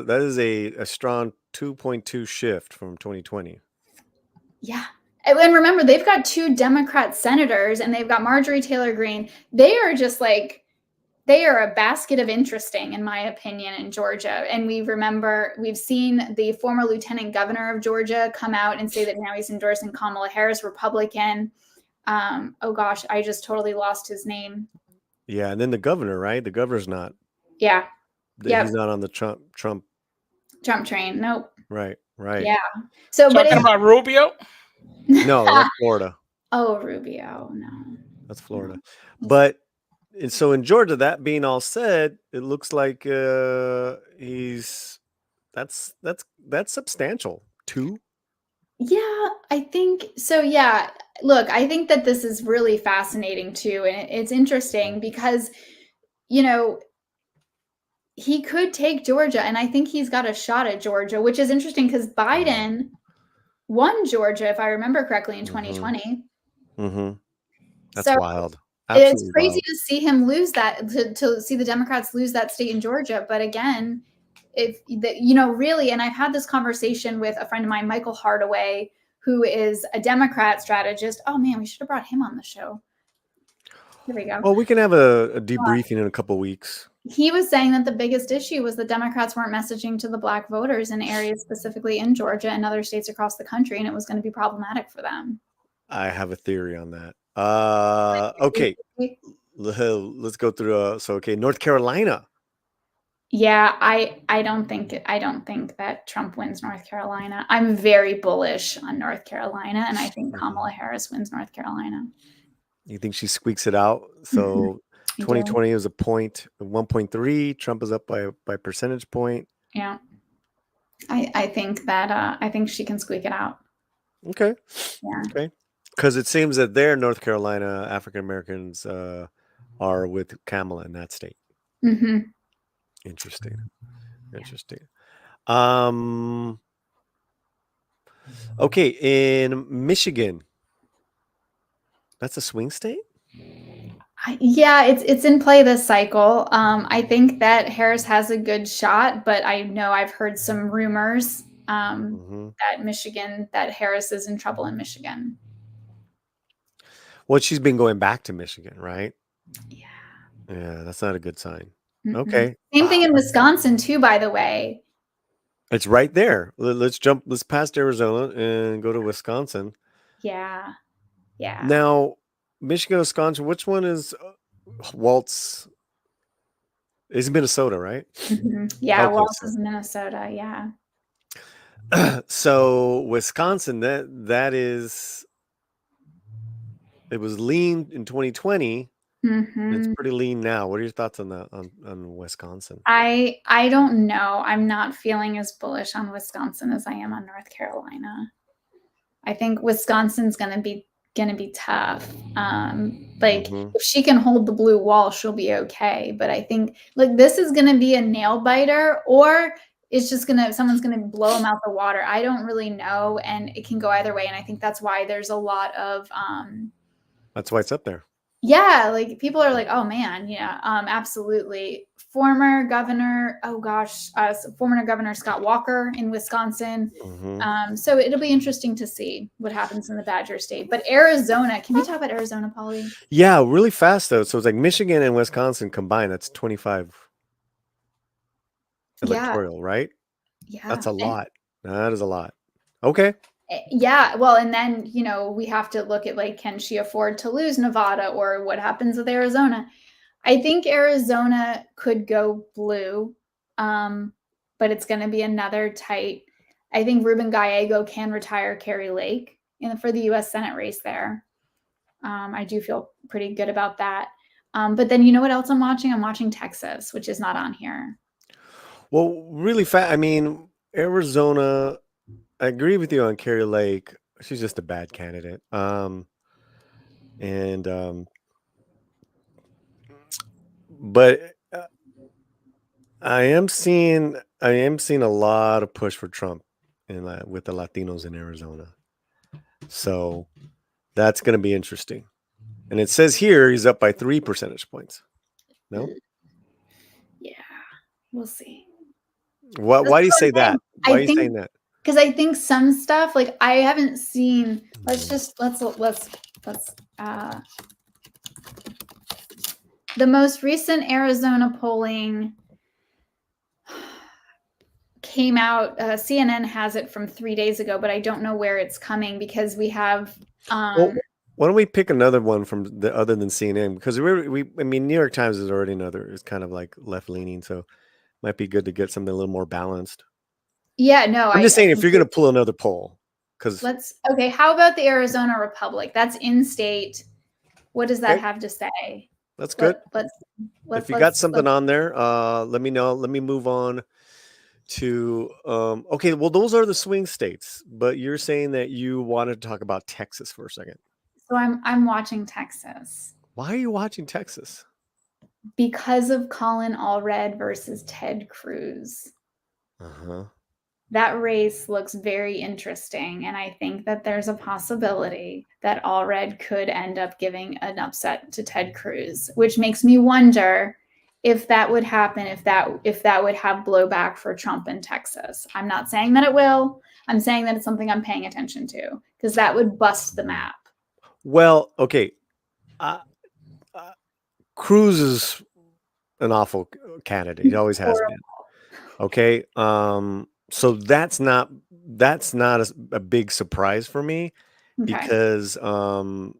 is a strong 2.2 shift from 2020. Yeah. And remember, they've got 2 Democrat senators, and they've got Marjorie Taylor Greene. They are just like, they are a basket of interesting, in my opinion, in Georgia. And we've seen the former lieutenant governor of Georgia come out and say that now he's endorsing Kamala Harris, Republican. Oh gosh, I just totally lost his name. Yeah, and then the governor, right? The governor's not. Yeah. He's not on the Trump train. Nope. Right. Yeah. So, talking about Rubio? No, that's Florida. Oh, Rubio. No. That's Florida. But and so in Georgia, that being all said, it looks like that's substantial. 2. Yeah, I think so. Yeah. Look, I think that this is really fascinating too. And it's interesting because, he could take Georgia, and I think he's got a shot at Georgia, which is interesting because Biden won Georgia, if I remember correctly, in 2020. Mm-hmm. That's so wild. Absolutely it's crazy wild. to see him lose that, to see the Democrats lose that state in Georgia. But again, really, and I've had this conversation with a friend of mine, Michael Hardaway, who is a Democrat strategist. Oh man, we should have brought him on the show. Here we go. Well, we can have a debriefing in a couple weeks. He was saying that the biggest issue was the Democrats weren't messaging to the Black voters in areas specifically in Georgia and other states across the country, and it was going to be problematic for them. I have a theory on that. Okay, let's go through. North Carolina. Yeah, I don't think that Trump wins North Carolina. I'm very bullish on North Carolina, and I think Kamala Harris wins North Carolina. You think she squeaks it out? So 2020 was 1.3. Trump is up by percentage point. Yeah, I think that I think she can squeak it out. Okay. Yeah. Okay. Because it seems that there, North Carolina African Americans are with Kamala in that state. Mm-hmm. Interesting. Okay, in Michigan, that's a swing state. Yeah, it's in play this cycle. I think that Harris has a good shot, but I know I've heard some rumors that Harris is in trouble in Michigan. Well, she's been going back to Michigan, right? Yeah. Yeah, that's not a good sign. Mm-hmm. Okay. Same thing in Wisconsin too, by the way. It's right there. Let's past Arizona and go to Wisconsin. Yeah. Now, Michigan, Wisconsin, which one is Waltz? Is Minnesota, right? Mm-hmm. Yeah, okay, Waltz is Minnesota, yeah. So Wisconsin, that is, it was lean in 2020. Mm-hmm. It's pretty lean now. What are your thoughts on that on Wisconsin? I don't know. I'm not feeling as bullish on Wisconsin as I am on North Carolina. I think Wisconsin's gonna be tough. If she can hold the blue wall, she'll be okay. But I think this is gonna be a nail biter, or it's just someone's gonna blow them out the water. I don't really know, and it can go either way. And I think that's why there's a lot of that's why it's up there. Yeah, people are like, oh man, yeah, absolutely. Former Governor Scott Walker in Wisconsin. Mm-hmm. So it'll be interesting to see what happens in the Badger State. But Arizona, can we talk about Arizona, Pauly? Yeah, really fast though. So it's like Michigan and Wisconsin combined. That's 25 electoral, right? Yeah, that's a lot. That is a lot. Okay. Yeah, well, and then we have to look at can she afford to lose Nevada, or what happens with Arizona? I think Arizona could go blue, but it's going to be another tight. I think Ruben Gallego can retire Carrie Lake for the U.S. Senate race there. I do feel pretty good about that. But then you know what else I'm watching? I'm watching Texas, which is not on here. Well, really fast. I mean, Arizona. I agree with you on Carrie Lake. She's just a bad candidate. But I am seeing a lot of push for Trump with the Latinos in Arizona. So that's going to be interesting. And it says here he's up by 3 percentage points. No? Yeah, we'll see. Why do you say that? Why are you saying that? because I think some stuff, like I haven't seen. Let's the most recent Arizona polling came out. CNN has it from 3 days ago, but I don't know where it's coming because we have. Well, why don't we pick another one from the other than CNN? Because I mean, New York Times is already is kind of like left leaning, so it might be good to get something a little more balanced. Yeah, no, I'm just saying if you're going to pull another poll, because okay. How about the Arizona Republic? That's in state. What does that have to say? That's good. If you got something on there, let me know. Let me move on to okay. Well, those are the swing states, but you're saying that you wanted to talk about Texas for a second. So I'm watching Texas. Why are you watching Texas? Because of Colin Allred versus Ted Cruz. Uh-huh. That race looks very interesting, and I think that there's a possibility that Allred could end up giving an upset to Ted Cruz, which makes me wonder if that would happen, if that would have blowback for Trump in Texas. I'm not saying that it will. I'm saying that it's something I'm paying attention to because that would bust the map. Well, okay. Cruz is an awful candidate. He always has been. Okay. So that's not a big surprise for me because who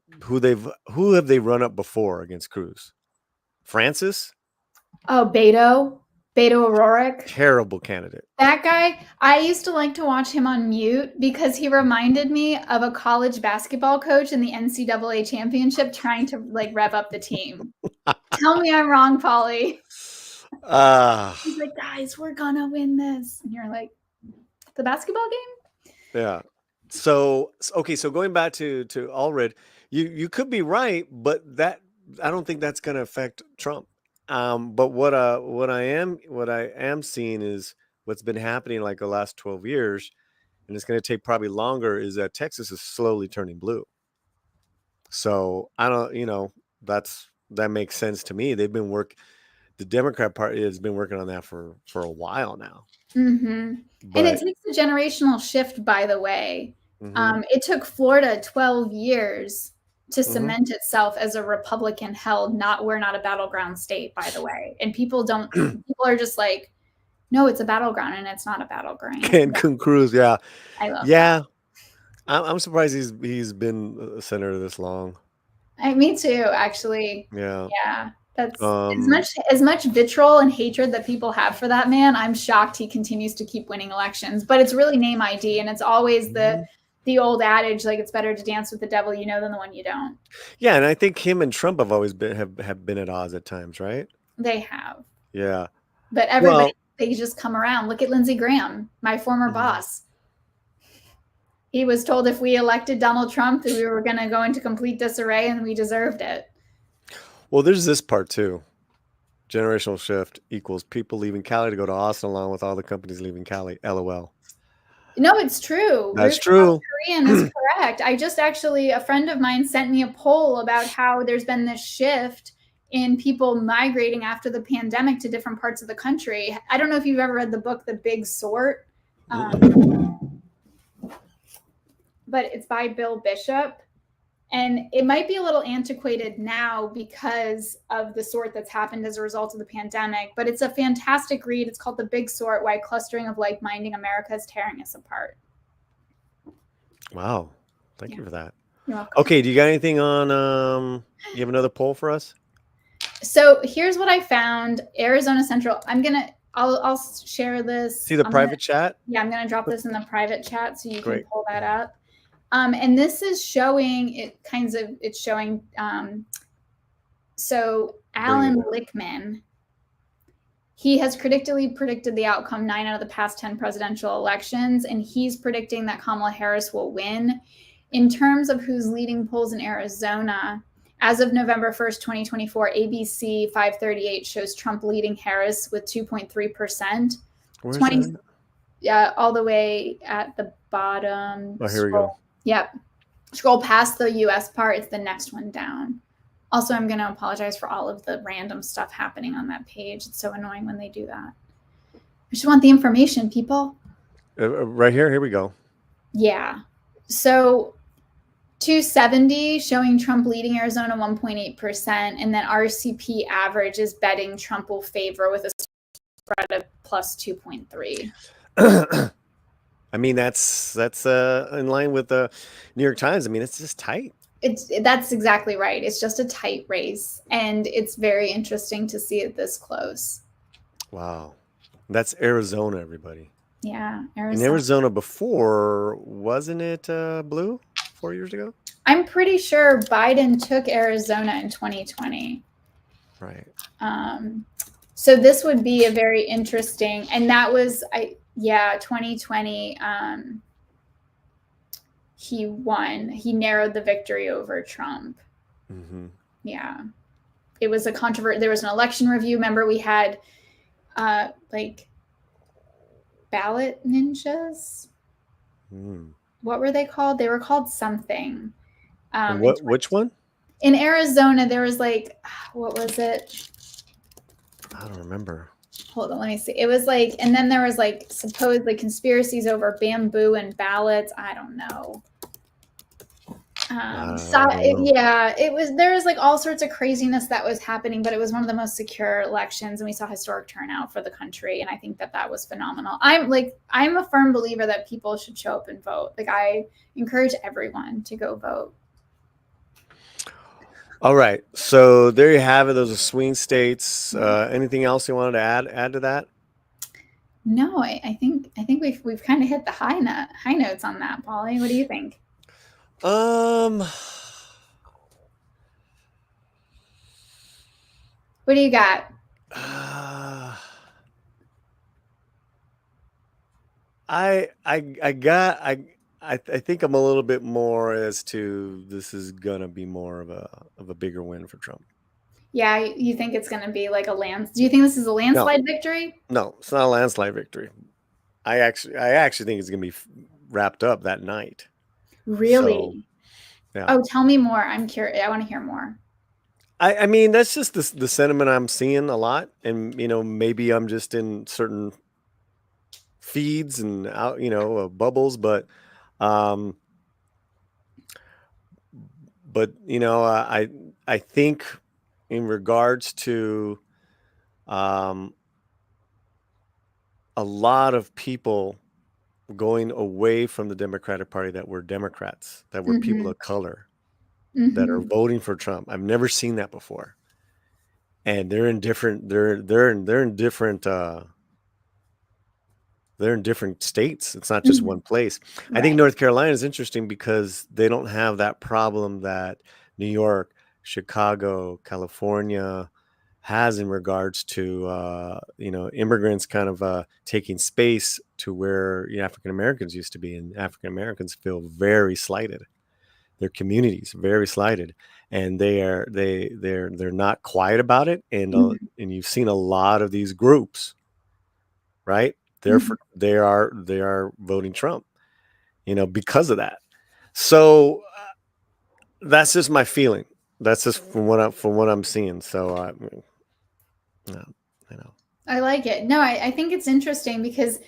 have they run up before against Cruz? Francis? Oh, Beto O'Rourke. Terrible candidate. That guy, I used to like to watch him on mute because he reminded me of a college basketball coach in the NCAA championship trying to like rev up the team. Tell me I'm wrong, Polly. He's like, guys, we're gonna win this. And you're like, the basketball game? Yeah. So okay, so going back to Allred, you could be right, but that I don't think that's gonna affect Trump. But what I am seeing is what's been happening like the last 12 years, and it's going to take probably longer, is that Texas is slowly turning blue. So I don't, that makes sense to me. The Democrat Party has been working on that for a while now. Mm-hmm. And it takes a generational shift, by the way. Mm-hmm. It took Florida 12 years to cement itself as a Republican held, we're not a battleground state, by the way. And people are just like, no, it's a battleground, and it's not a battleground. Cancun Cruz, yeah. I love that. I'm surprised he's been a senator this long. Me too, actually. Yeah. Yeah. That's as much vitriol and hatred that people have for that man. I'm shocked he continues to keep winning elections. But it's really name ID, and it's always the old adage, like it's better to dance with the devil you know than the one you don't. Yeah, and I think him and Trump have always been have been at odds at times, right? They have. Yeah. But everybody, they just come around. Look at Lindsey Graham, my former boss. He was told if we elected Donald Trump that we were going to go into complete disarray, and we deserved it. Well, there's this part too. Generational shift equals people leaving Cali to go to Austin, along with all the companies leaving Cali. LOL. No, it's true. That's true. Korean is correct. A friend of mine sent me a poll about how there's been this shift in people migrating after the pandemic to different parts of the country. I don't know if you've ever read the book, The Big Sort, but it's by Bill Bishop. And it might be a little antiquated now because of the sort that's happened as a result of the pandemic, but it's a fantastic read. It's called The Big Sort, Why Clustering of Like-Minded America is Tearing Us Apart. Wow. Thank you for that. You're welcome. Okay, do you got anything on you have another poll for us? So here's what I found. Arizona Central. I'll share this. See the private chat? Yeah, I'm gonna drop this in the private chat so you can pull that up. And this is showing so Alan Lichtman, he has predicted the outcome 9 out of the past 10 presidential elections, and he's predicting that Kamala Harris will win. In terms of who's leading polls in Arizona, as of November 1st, 2024, ABC 538 shows Trump leading Harris with 2.3%. Where's that? Yeah, all the way at the bottom. Oh, here we go. Yep. Scroll past the US part. It's the next one down. Also, I'm going to apologize for all of the random stuff happening on that page. It's so annoying when they do that. I just want the information, people. Right here. Here we go. Yeah. So 270 showing Trump leading Arizona 1.8%, and then RCP average is betting Trump will favor with a spread of plus 2.3. I mean, that's in line with the New York Times. I mean, it's just tight. That's exactly right. It's just a tight race, and it's very interesting to see it this close. Wow, that's Arizona, everybody. Yeah, In Arizona before, wasn't it blue 4 years ago? I'm pretty sure Biden took Arizona in 2020. Right. So this would be a very interesting, and that was 2020. He won. He narrowed the victory over Trump. Mm-hmm. Yeah, it was a controversy. There was an election review. Remember, we had like ballot ninjas. What were they called? They were called something. Which one? In Arizona, there was like, what was it? I don't remember. Hold on, let me see. It was like, and then there was like supposedly conspiracies over bamboo and ballots. I don't know. It was, there was like all sorts of craziness that was happening, but it was one of the most secure elections, and we saw historic turnout for the country, and I think that was phenomenal. I'm a firm believer that people should show up and vote. Like, I encourage everyone to go vote. All right, so there you have it. Those are swing states. Anything else you wanted to add to that? No, I think we've kind of hit the high notes on that, Polly. What do you think? What do you got? I think I'm a little bit more as to this is gonna be more of a bigger win for Trump. Yeah, you think it's gonna be like do you think this is a landslide victory? No, it's not a landslide victory. I actually think it's gonna be wrapped up that night. Really? So, yeah. Oh, tell me more. I'm curious. I want to hear more. I mean, that's just the sentiment I'm seeing a lot, and maybe I'm just in certain feeds and out, bubbles, but I think in regards to a lot of people going away from the Democratic Party that were Democrats, that were people of color, that are voting for Trump. I've never seen that before, and they're in different states. It's not just one place. Right. I think North Carolina is interesting because they don't have that problem that New York, Chicago, California has in regards to immigrants kind of taking space to where African Americans used to be, and African Americans feel very slighted. Their communities very slighted, and they're not quiet about it. And and you've seen a lot of these groups, right? They are voting Trump, because of that. So that's just my feeling. That's just from what I'm seeing. So I like it. No, I think it's interesting because,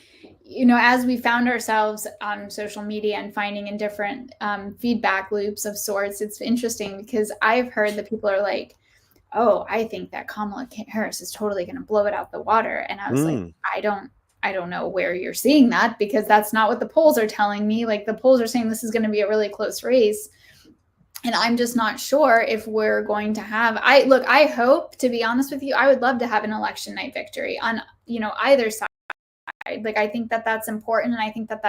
as we found ourselves on social media and finding in different feedback loops of sorts, it's interesting because I've heard that people are like, oh, I think that Kamala Harris is totally going to blow it out the water. And I was like, I don't know where you're seeing that, because that's not what the polls are telling me. Like, the polls are saying this is going to be a really close race. And I'm just not sure if we're going to have, I hope, to be honest with you, I would love to have an election night victory on, either side. Like, I think that that's important. And I think that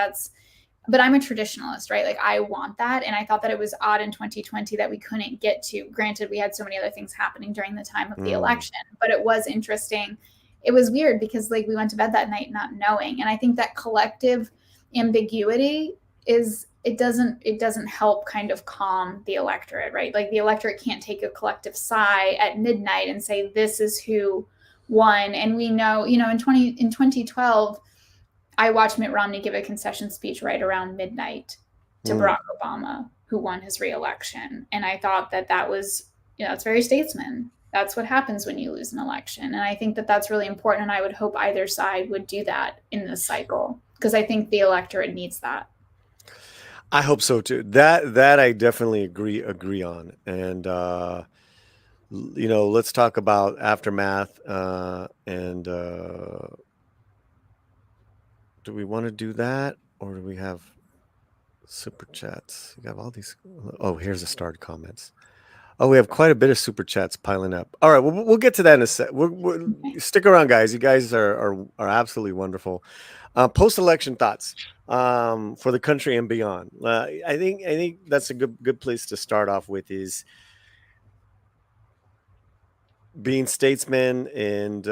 but I'm a traditionalist, right? Like, I want that. And I thought that it was odd in 2020 that we couldn't get to, granted, we had so many other things happening during the time of the election, but it was interesting. It was weird because, like, we went to bed that night not knowing. And I think that collective ambiguity it doesn't help kind of calm the electorate, right? Like, the electorate can't take a collective sigh at midnight and say, this is who won. And we know, in 2012, I watched Mitt Romney give a concession speech right around midnight to Barack Obama, who won his reelection. And I thought that was, it's very statesman. That's what happens when you lose an election. And I think that that's really important. And I would hope either side would do that in this cycle. because I think the electorate needs that. I hope so too. That I definitely agree on. And let's talk about aftermath. And do we want to do that, or do we have super chats? We have all these. Oh, here's the starred comments. Oh, we have quite a bit of super chats piling up. All right, we'll get to that in a sec. Stick around, guys. You guys are absolutely wonderful. Post-election thoughts for the country and beyond. I think that's a good place to start off with, is being statesmen, and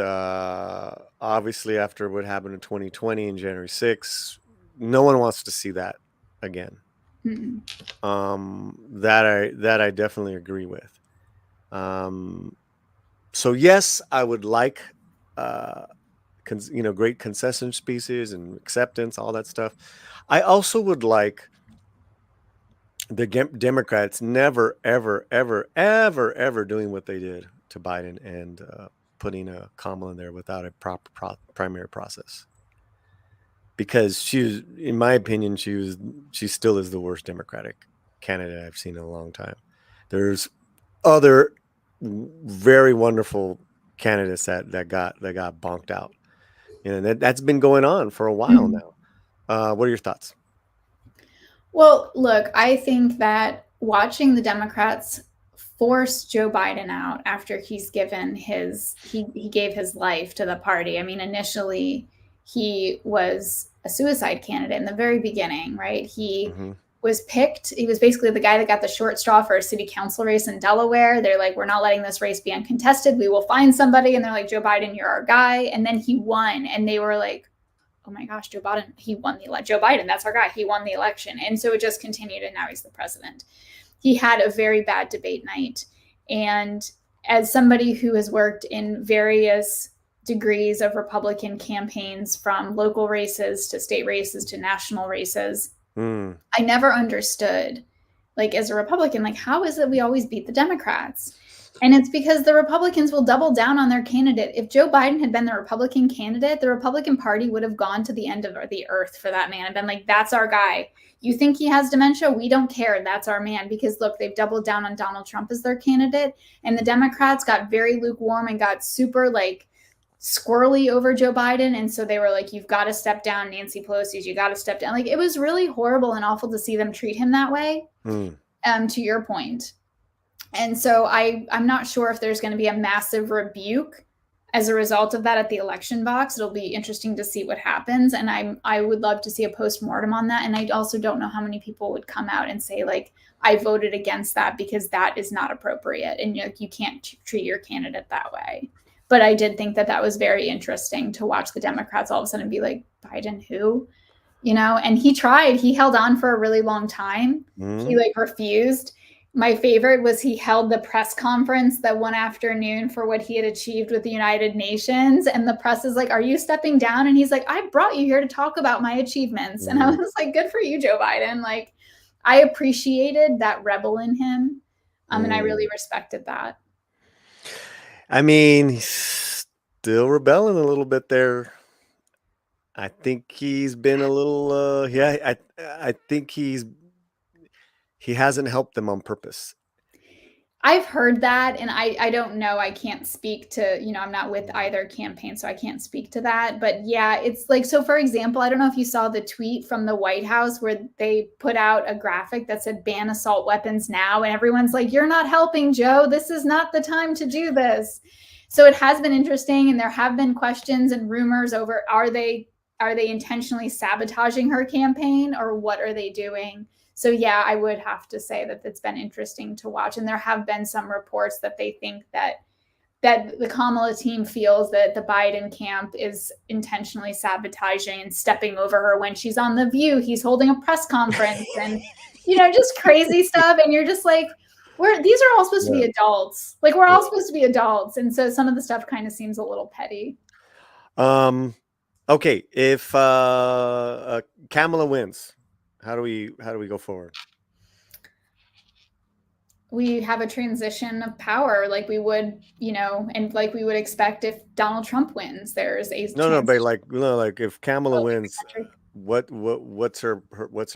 obviously after what happened in 2020 and January 6th, no one wants to see that again. That I definitely agree with. So yes, I would like great concession speeches and acceptance, all that stuff. I also would like the Democrats never, ever, ever, ever, ever doing what they did to Biden and putting a Kamala in there without a proper primary process. Because she was, in my opinion, she still is the worst Democratic candidate I've seen in a long time. There's other very wonderful candidates that got bonked out. That's been going on for a while now. What are your thoughts? Well, look, I think that watching the Democrats force Joe Biden out after he's given he gave his life to the party. I mean, initially he was a suicide candidate in the very beginning, right? He was picked. He was basically the guy that got the short straw for a city council race in Delaware. They're like, we're not letting this race be uncontested. We will find somebody. And they're like, Joe Biden, you're our guy. And then he won. And they were like, oh my gosh, Joe Biden, he won the election. Joe Biden, that's our guy. He won the election. And so it just continued, and now he's the president. He had a very bad debate night. And as somebody who has worked in various degrees of Republican campaigns, from local races to state races to national races, I never understood, like, as a Republican, like, how is it we always beat the Democrats? And it's because the Republicans will double down on their candidate. If Joe Biden had been the Republican candidate, the Republican Party would have gone to the end of the earth for that man and been like, that's our guy. You think he has dementia? We don't care. That's our man. Because look, they've doubled down on Donald Trump as their candidate. And the Democrats got very lukewarm and got super squirrely over Joe Biden. And so they were like, you've got to step down, Nancy Pelosi's, you got to step down. Like, it was really horrible and awful to see them treat him that way, to your point. And so I'm not sure if there's going to be a massive rebuke as a result of that at the election box. It'll be interesting to see what happens. And I would love to see a postmortem on that. And I also don't know how many people would come out and say, like, I voted against that because that is not appropriate. And you can't treat your candidate that way. But I did think that was very interesting to watch the Democrats all of a sudden be like, Biden who? And he tried. He held on for a really long time. He refused. My favorite was he held the press conference that one afternoon for what he had achieved with the United Nations. And the press is like, are you stepping down? And he's like, I brought you here to talk about my achievements. And I was like, good for you, Joe Biden. Like, I appreciated that rebel in him. And I really respected that. I mean, he's still rebelling a little bit there. I think he's been a little, I think he hasn't helped them on purpose. I've heard that, and I don't know. I can't speak to, I'm not with either campaign, so I can't speak to that. But yeah, it's like, so for example, I don't know if you saw the tweet from the White House where they put out a graphic that said ban assault weapons now. And everyone's like, you're not helping, Joe. This is not the time to do this. So it has been interesting. And there have been questions and rumors over, are they intentionally sabotaging her campaign, or what are they doing? So yeah, I would have to say that it's been interesting to watch. And there have been some reports that they think that the Kamala team feels that the Biden camp is intentionally sabotaging and stepping over her when she's on The View. He's holding a press conference and, just crazy stuff. And you're just like, these are all supposed to be adults. Like, we're all supposed to be adults. And so some of the stuff kind of seems a little petty. Okay. If Kamala wins, how do we go forward? We have a transition of power like we would, and like we would expect if Donald Trump wins. There's a but like if Kamala wins, what's her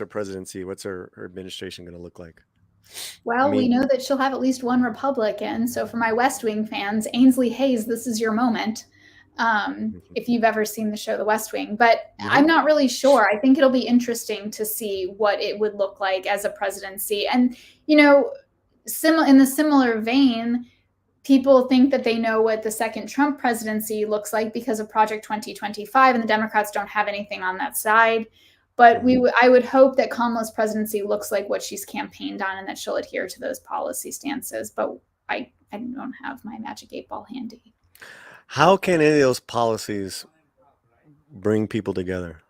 presidency? What's her administration going to look like? Well, we know that she'll have at least one Republican. So for my West Wing fans, Ainsley Hayes, this is your moment. If you've ever seen the show The West Wing, but I'm not really sure. I think it'll be interesting to see what it would look like as a presidency. And, in the similar vein, people think that they know what the second Trump presidency looks like because of Project 2025, and the Democrats don't have anything on that side. But I would hope that Kamala's presidency looks like what she's campaigned on and that she'll adhere to those policy stances. But I don't have my magic 8-ball handy. How can any of those policies bring people together?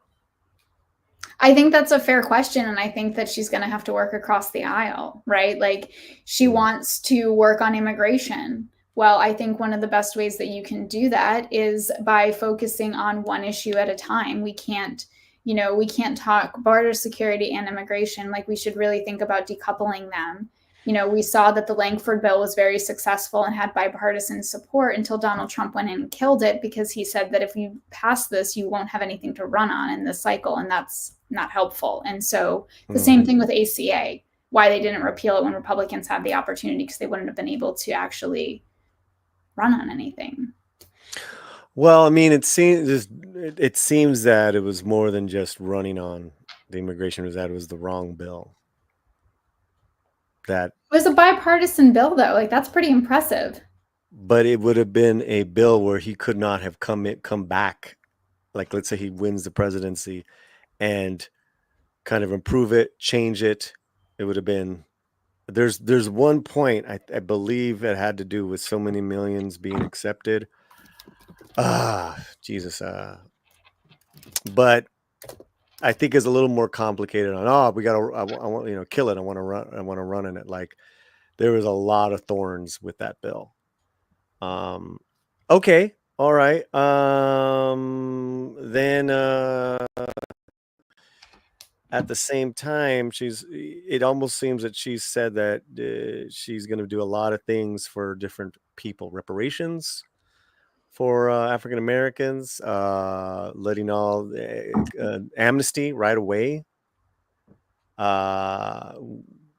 I think that's a fair question. And I think that she's going to have to work across the aisle, right? Like she wants to work on immigration. Well, I think one of the best ways that you can do that is by focusing on one issue at a time. We can't talk border security and immigration. Like we should really think about decoupling them. We saw that the Langford bill was very successful and had bipartisan support until Donald Trump went in and killed it because he said that if you pass this, you won't have anything to run on in this cycle. And that's not helpful. And so the same thing with ACA, why they didn't repeal it when Republicans had the opportunity, because they wouldn't have been able to actually run on anything. Well, I mean, it seems that it was more than just running on the immigration, was that it was the wrong bill. That it was a bipartisan bill, though. Like that's pretty impressive. But it would have been a bill where he could not have come back. Like, let's say he wins the presidency and kind of improve it, change it. It would have been. There's one point I believe it had to do with so many millions being accepted. Jesus. But I think it's a little more complicated on, I want, kill it. I want to run in it. Like there was a lot of thorns with that bill. Okay. All right. Then, at the same time, it almost seems that she said that she's going to do a lot of things for different people, reparations for African Americans, letting all amnesty right away,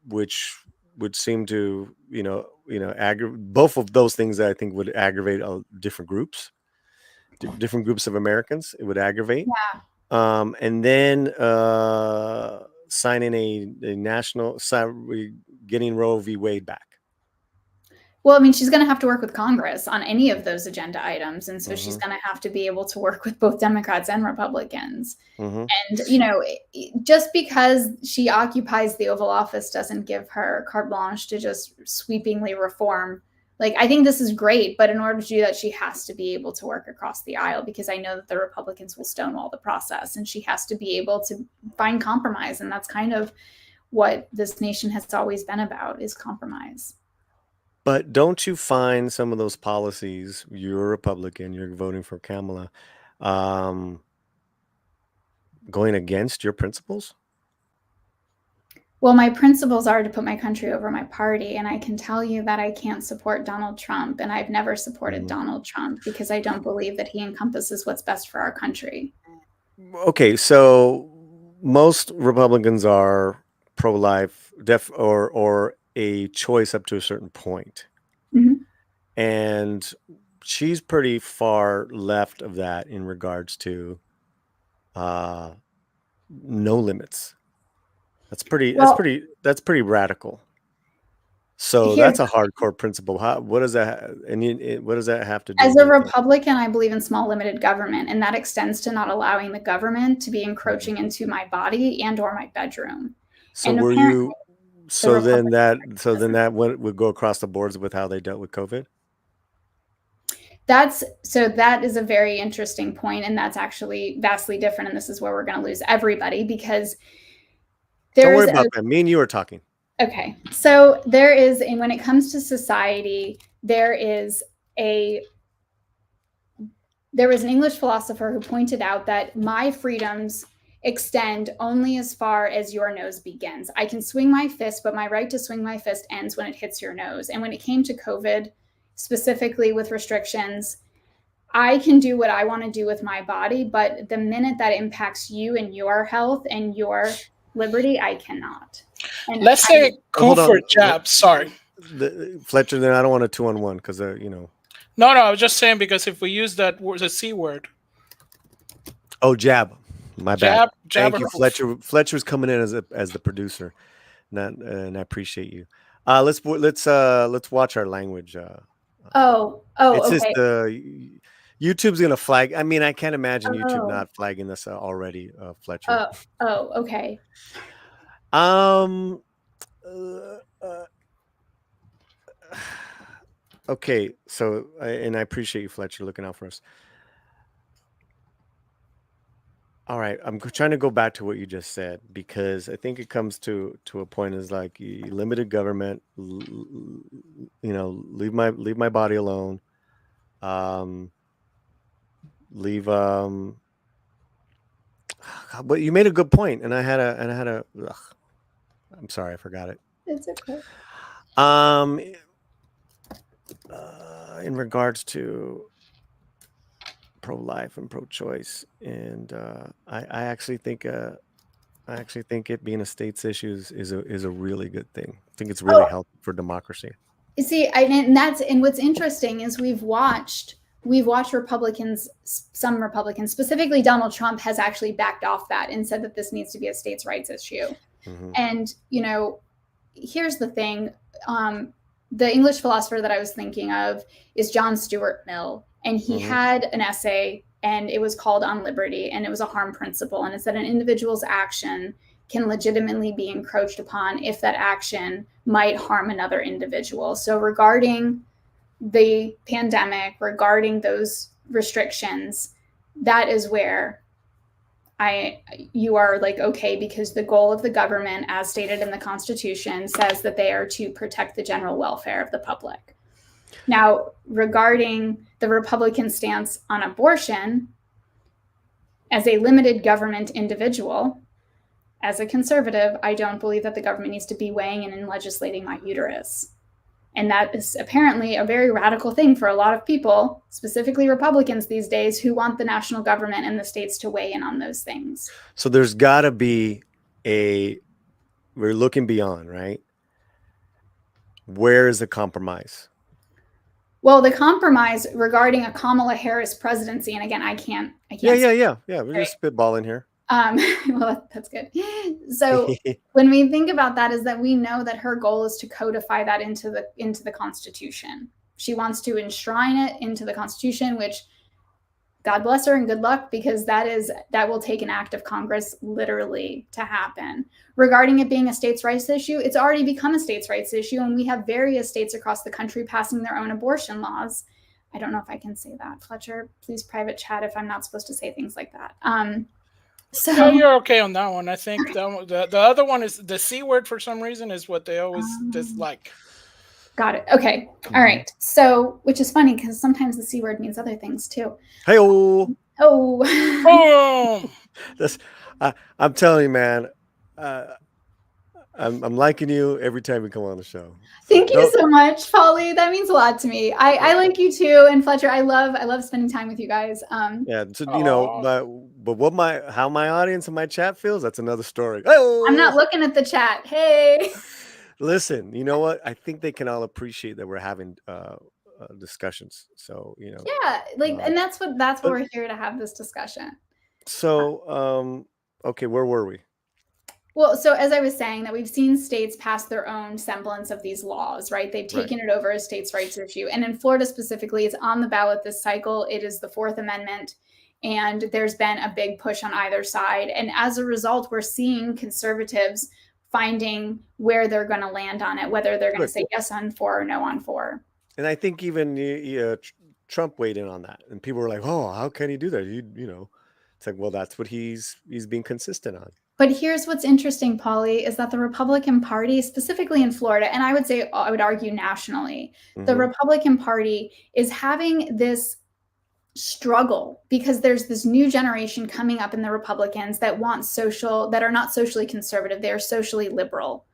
which would seem to both of those things that I think would aggravate different groups of Americans. It would aggravate. Yeah. And then signing a national, getting Roe v. Wade back. Well, I mean, she's going to have to work with Congress on any of those agenda items. And so she's going to have to be able to work with both Democrats and Republicans. And, just because she occupies the Oval Office doesn't give her carte blanche to just sweepingly reform. Like, I think this is great, but in order to do that, she has to be able to work across the aisle, because I know that the Republicans will stonewall the process, and she has to be able to find compromise. And that's kind of what this nation has always been about, is compromise. But don't you find some of those policies, you're a Republican, you're voting for Kamala, going against your principles? Well, my principles are to put my country over my party. And I can tell you that I can't support Donald Trump. And I've never supported Donald Trump because I don't believe that he encompasses what's best for our country. Okay, so most Republicans are pro-life, or a choice up to a certain point. And she's pretty far left of that in regards to no limits. That's pretty radical. So that's a hardcore principle. What does that have to do? As a Republican, I believe in small limited government, and that extends to not allowing the government to be encroaching into my body and or my bedroom. So then that would go across the boards with how they dealt with COVID? That is a very interesting point, and that's actually vastly different. And this is where we're going to lose everybody, because don't worry about that. Me and you are talking. Okay. So when it comes to society, there was an English philosopher who pointed out that my freedoms extend only as far as your nose begins. I can swing my fist, but my right to swing my fist ends when it hits your nose. And when it came to COVID, specifically with restrictions, I can do what I want to do with my body, but the minute that impacts you and your health and your liberty, I cannot. And let's say coup for jab. Sorry, Fletcher. Then I don't want a 2-on-1 because you know. No, I was just saying because if we use that word, the C word. Oh, jab. My bad. Jab. Thank you, Fletcher. Fletcher's coming in as the producer, and I appreciate you. Let's watch our language. It's okay. just YouTube's gonna flag. I mean, I can't imagine YouTube not flagging this already, Fletcher. Okay. Okay, so and I appreciate you, Fletcher, looking out for us. All right, I'm trying to go back to what you just said because I think it comes to a point is like limited government, leave my body alone, leave but you made a good point, and I had a I'm sorry, I forgot it. It's okay. In regards to pro-life and pro-choice, and I actually think it being a state's issues is a really good thing. I think it's really healthy for democracy. You see, and what's interesting is we've watched Republicans, some Republicans, specifically Donald Trump, has actually backed off that and said that this needs to be a states' rights issue. Mm-hmm. And here's the thing: the English philosopher that I was thinking of is John Stuart Mill. And he had an essay, and it was called On Liberty, and it was a harm principle. And it said an individual's action can legitimately be encroached upon if that action might harm another individual. So regarding the pandemic, regarding those restrictions, that is where you are like, okay, because the goal of the government, as stated in the Constitution, says that they are to protect the general welfare of the public. Now, regarding the Republican stance on abortion, as a limited government individual, as a conservative, I don't believe that the government needs to be weighing in and legislating my uterus. And that is apparently a very radical thing for a lot of people, specifically Republicans these days, who want the national government and the states to weigh in on those things. So there's got to be we're looking beyond, right? Where is the compromise? Well, the compromise regarding a Kamala Harris presidency, and again, I can't. Yeah. We're just spitballing here. Well, that's good. So when we think about that, is that we know that her goal is to codify that into the Constitution. She wants to enshrine it into the Constitution, which God bless her and good luck, because that will take an act of Congress literally to happen. Regarding it being a states' rights issue, it's already become a states' rights issue, and we have various states across the country passing their own abortion laws. I don't know if I can say that. Fletcher, please private chat if I'm not supposed to say things like that. So no, you're okay on that one. I think the other one is the C word for some reason is what they always dislike. Got it. Okay. All right. So, which is funny because sometimes the C word means other things too. Hey-oh. Oh. I'm telling you, man. I'm liking you every time you come on the show. Thank you so much, Polly. That means a lot to me. I like you too, and Fletcher. I love spending time with you guys. Yeah. So but how my audience and my chat feels, that's another story. Oh, I'm not looking at the chat. Hey. Listen, you know what? I think they can all appreciate that we're having discussions. So Yeah, and that's what we're here to have this discussion. So okay, where were we? Well, so as I was saying, that we've seen states pass their own semblance of these laws, right? They've taken it over as states' rights issue. And in Florida specifically, it's on the ballot this cycle. It is the Fourth Amendment. And there's been a big push on either side. And as a result, we're seeing conservatives finding where they're going to land on it, whether they're going to say yes on 4 or no on 4. And I think even Trump weighed in on that. And people were like, oh, how can he do that? It's like, well, that's what he's being consistent on. But here's what's interesting, Polly, is that the Republican Party, specifically in Florida, and I would argue nationally, the Republican Party is having this struggle because there's this new generation coming up in the Republicans that are not socially conservative. They're socially liberal.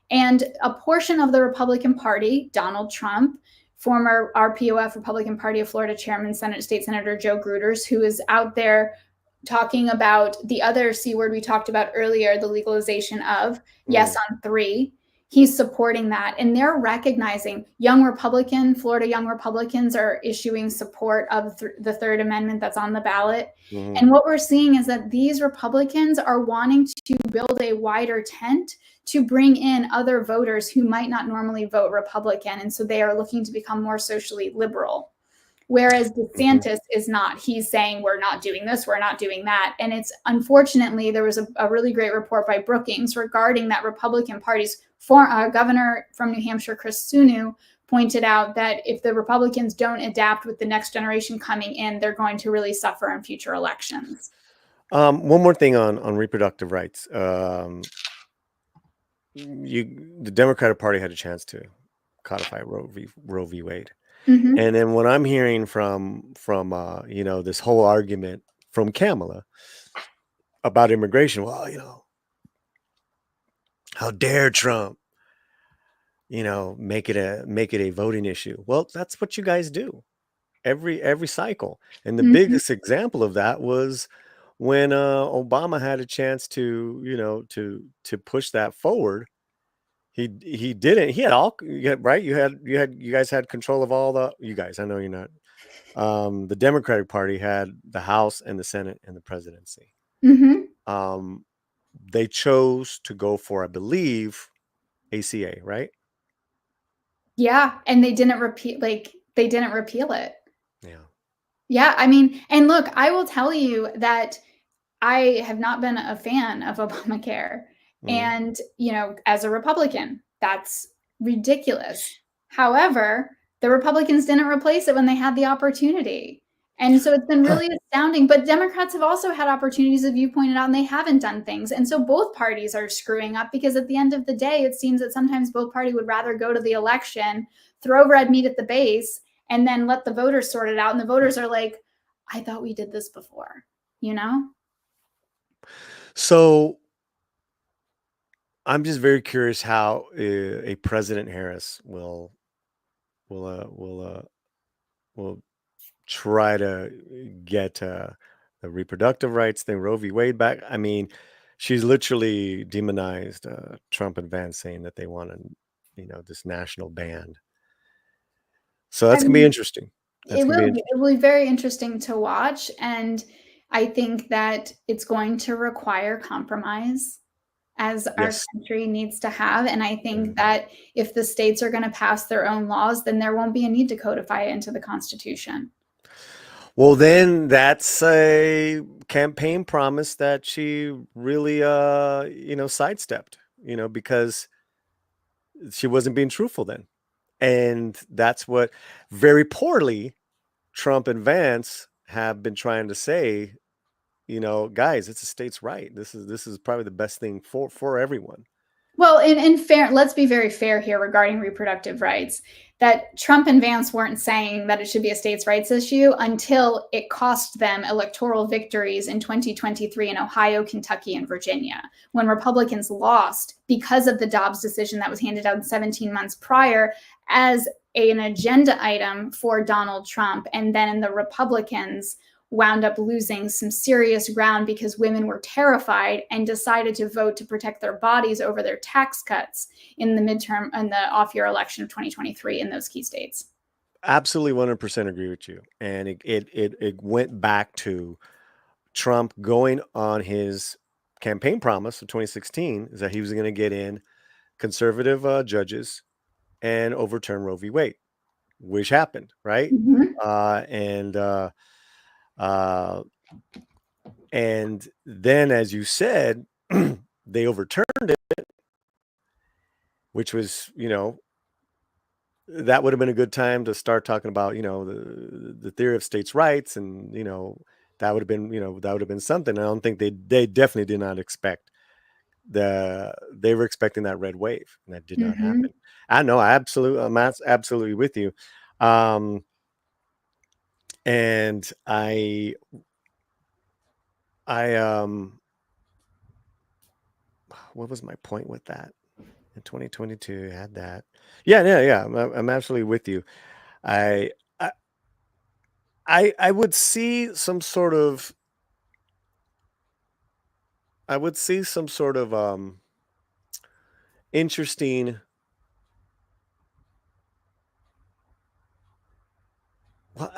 And a portion of the Republican Party, Donald Trump, former RPOF, Republican Party of Florida Chairman, State Senator Joe Gruters, who is out there talking about the other C word we talked about earlier, the legalization of yes on 3. He's supporting that. And they're recognizing Florida young Republicans are issuing support of the Third Amendment that's on the ballot. And what we're seeing is that these Republicans are wanting to build a wider tent to bring in other voters who might not normally vote Republican. And so they are looking to become more socially liberal. Whereas DeSantis is not. He's saying, we're not doing this, we're not doing that. And it's unfortunately, there was a really great report by Brookings regarding that Republican Party's governor from New Hampshire, Chris Sununu, pointed out that if the Republicans don't adapt with the next generation coming in, they're going to really suffer in future elections. One more thing on reproductive rights. The Democratic Party had a chance to codify Roe v. Wade. And then what I'm hearing from this whole argument from Kamala about immigration, well, how dare Trump, make it a voting issue. Well, that's what you guys do every cycle. And the biggest example of that was when Obama had a chance to push that forward. He didn't. He had all right. You guys had control of all the. You guys, I know you're not. The Democratic Party had the House and the Senate and the presidency. They chose to go for, I believe, ACA, right? Yeah, and they didn't repeal it. Yeah. Yeah, I mean, and look, I will tell you that I have not been a fan of Obamacare. And, as a Republican, that's ridiculous. However, the Republicans didn't replace it when they had the opportunity. And so it's been really astounding. But Democrats have also had opportunities, as you pointed out, and they haven't done things. And so both parties are screwing up because at the end of the day, it seems that sometimes both parties would rather go to the election, throw red meat at the base, and then let the voters sort it out. And the voters are like, I thought we did this before, So I'm just very curious how a President Harris will try to get the reproductive rights thing, Roe v. Wade back. I mean, she's literally demonized Trump and Vance, saying that they want this national ban. So that's gonna be interesting. It will be very interesting to watch, and I think that it's going to require compromise, as our country needs to have. And I think that if the states are going to pass their own laws, then there won't be a need to codify it into the Constitution. Well, then that's a campaign promise that she really, sidestepped, because she wasn't being truthful then. And that's what very poorly Trump and Vance have been trying to say, guys, it's a state's right. This is probably the best thing for everyone. Well, in fair, let's be very fair here regarding reproductive rights, that Trump and Vance weren't saying that it should be a states' rights issue until it cost them electoral victories in 2023 in Ohio, Kentucky, and Virginia, when Republicans lost because of the Dobbs decision that was handed down 17 months prior as an agenda item for Donald Trump. And then the Republicans wound up losing some serious ground because women were terrified and decided to vote to protect their bodies over their tax cuts in the midterm and the off-year election of 2023 in those key states. Absolutely 100% agree with you. And it went back to Trump going on his campaign promise of 2016 is that he was going to get in conservative judges and overturn Roe v. Wade, which happened, right? And then, as you said, they overturned it, which was, that would have been a good time to start talking about, the theory of states' rights, and that would have been something. I don't think they definitely did not expect they were expecting that red wave, and that did not happen. I know, I'm absolutely with you. And I what was my point with that? In 2022, I had that. Yeah. I'm absolutely with you. I I would see some sort of interesting. Well,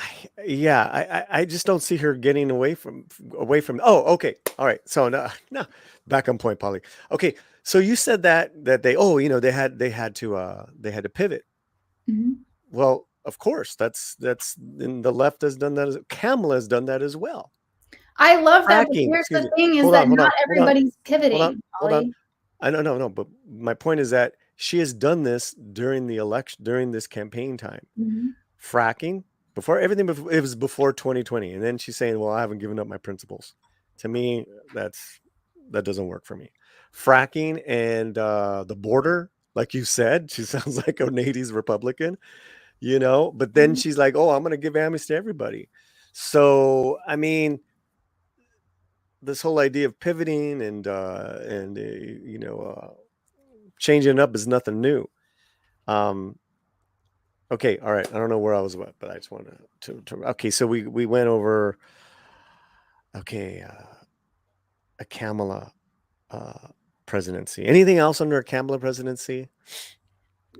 yeah, I just don't see her getting away from. Oh, okay, all right. So no, back on point, Polly. Okay, so you said that they they had to pivot. Mm-hmm. Well, of course, and the left has done that. Kamala has done that as well. I love that, but Fracking. here's Excuse the me. thing: is Hold that on, hold on, not hold on, everybody's hold on, pivoting, hold on. Ollie. I don't know, no, but my point is that she has done this during the election, during this campaign time. Mm-hmm. Fracking before everything. It was before 2020, and then she's saying, "Well, I haven't given up my principles." To me, that doesn't work for me. Fracking and the border, like you said, she sounds like a 80s Republican, But then she's like, "Oh, I'm going to give amnesty to everybody." So, I mean, this whole idea of pivoting and changing it up is nothing new. Okay, all right. I don't know where I was at, but I just wanted to okay, so we went over a Kamala presidency. Anything else under a Kamala presidency?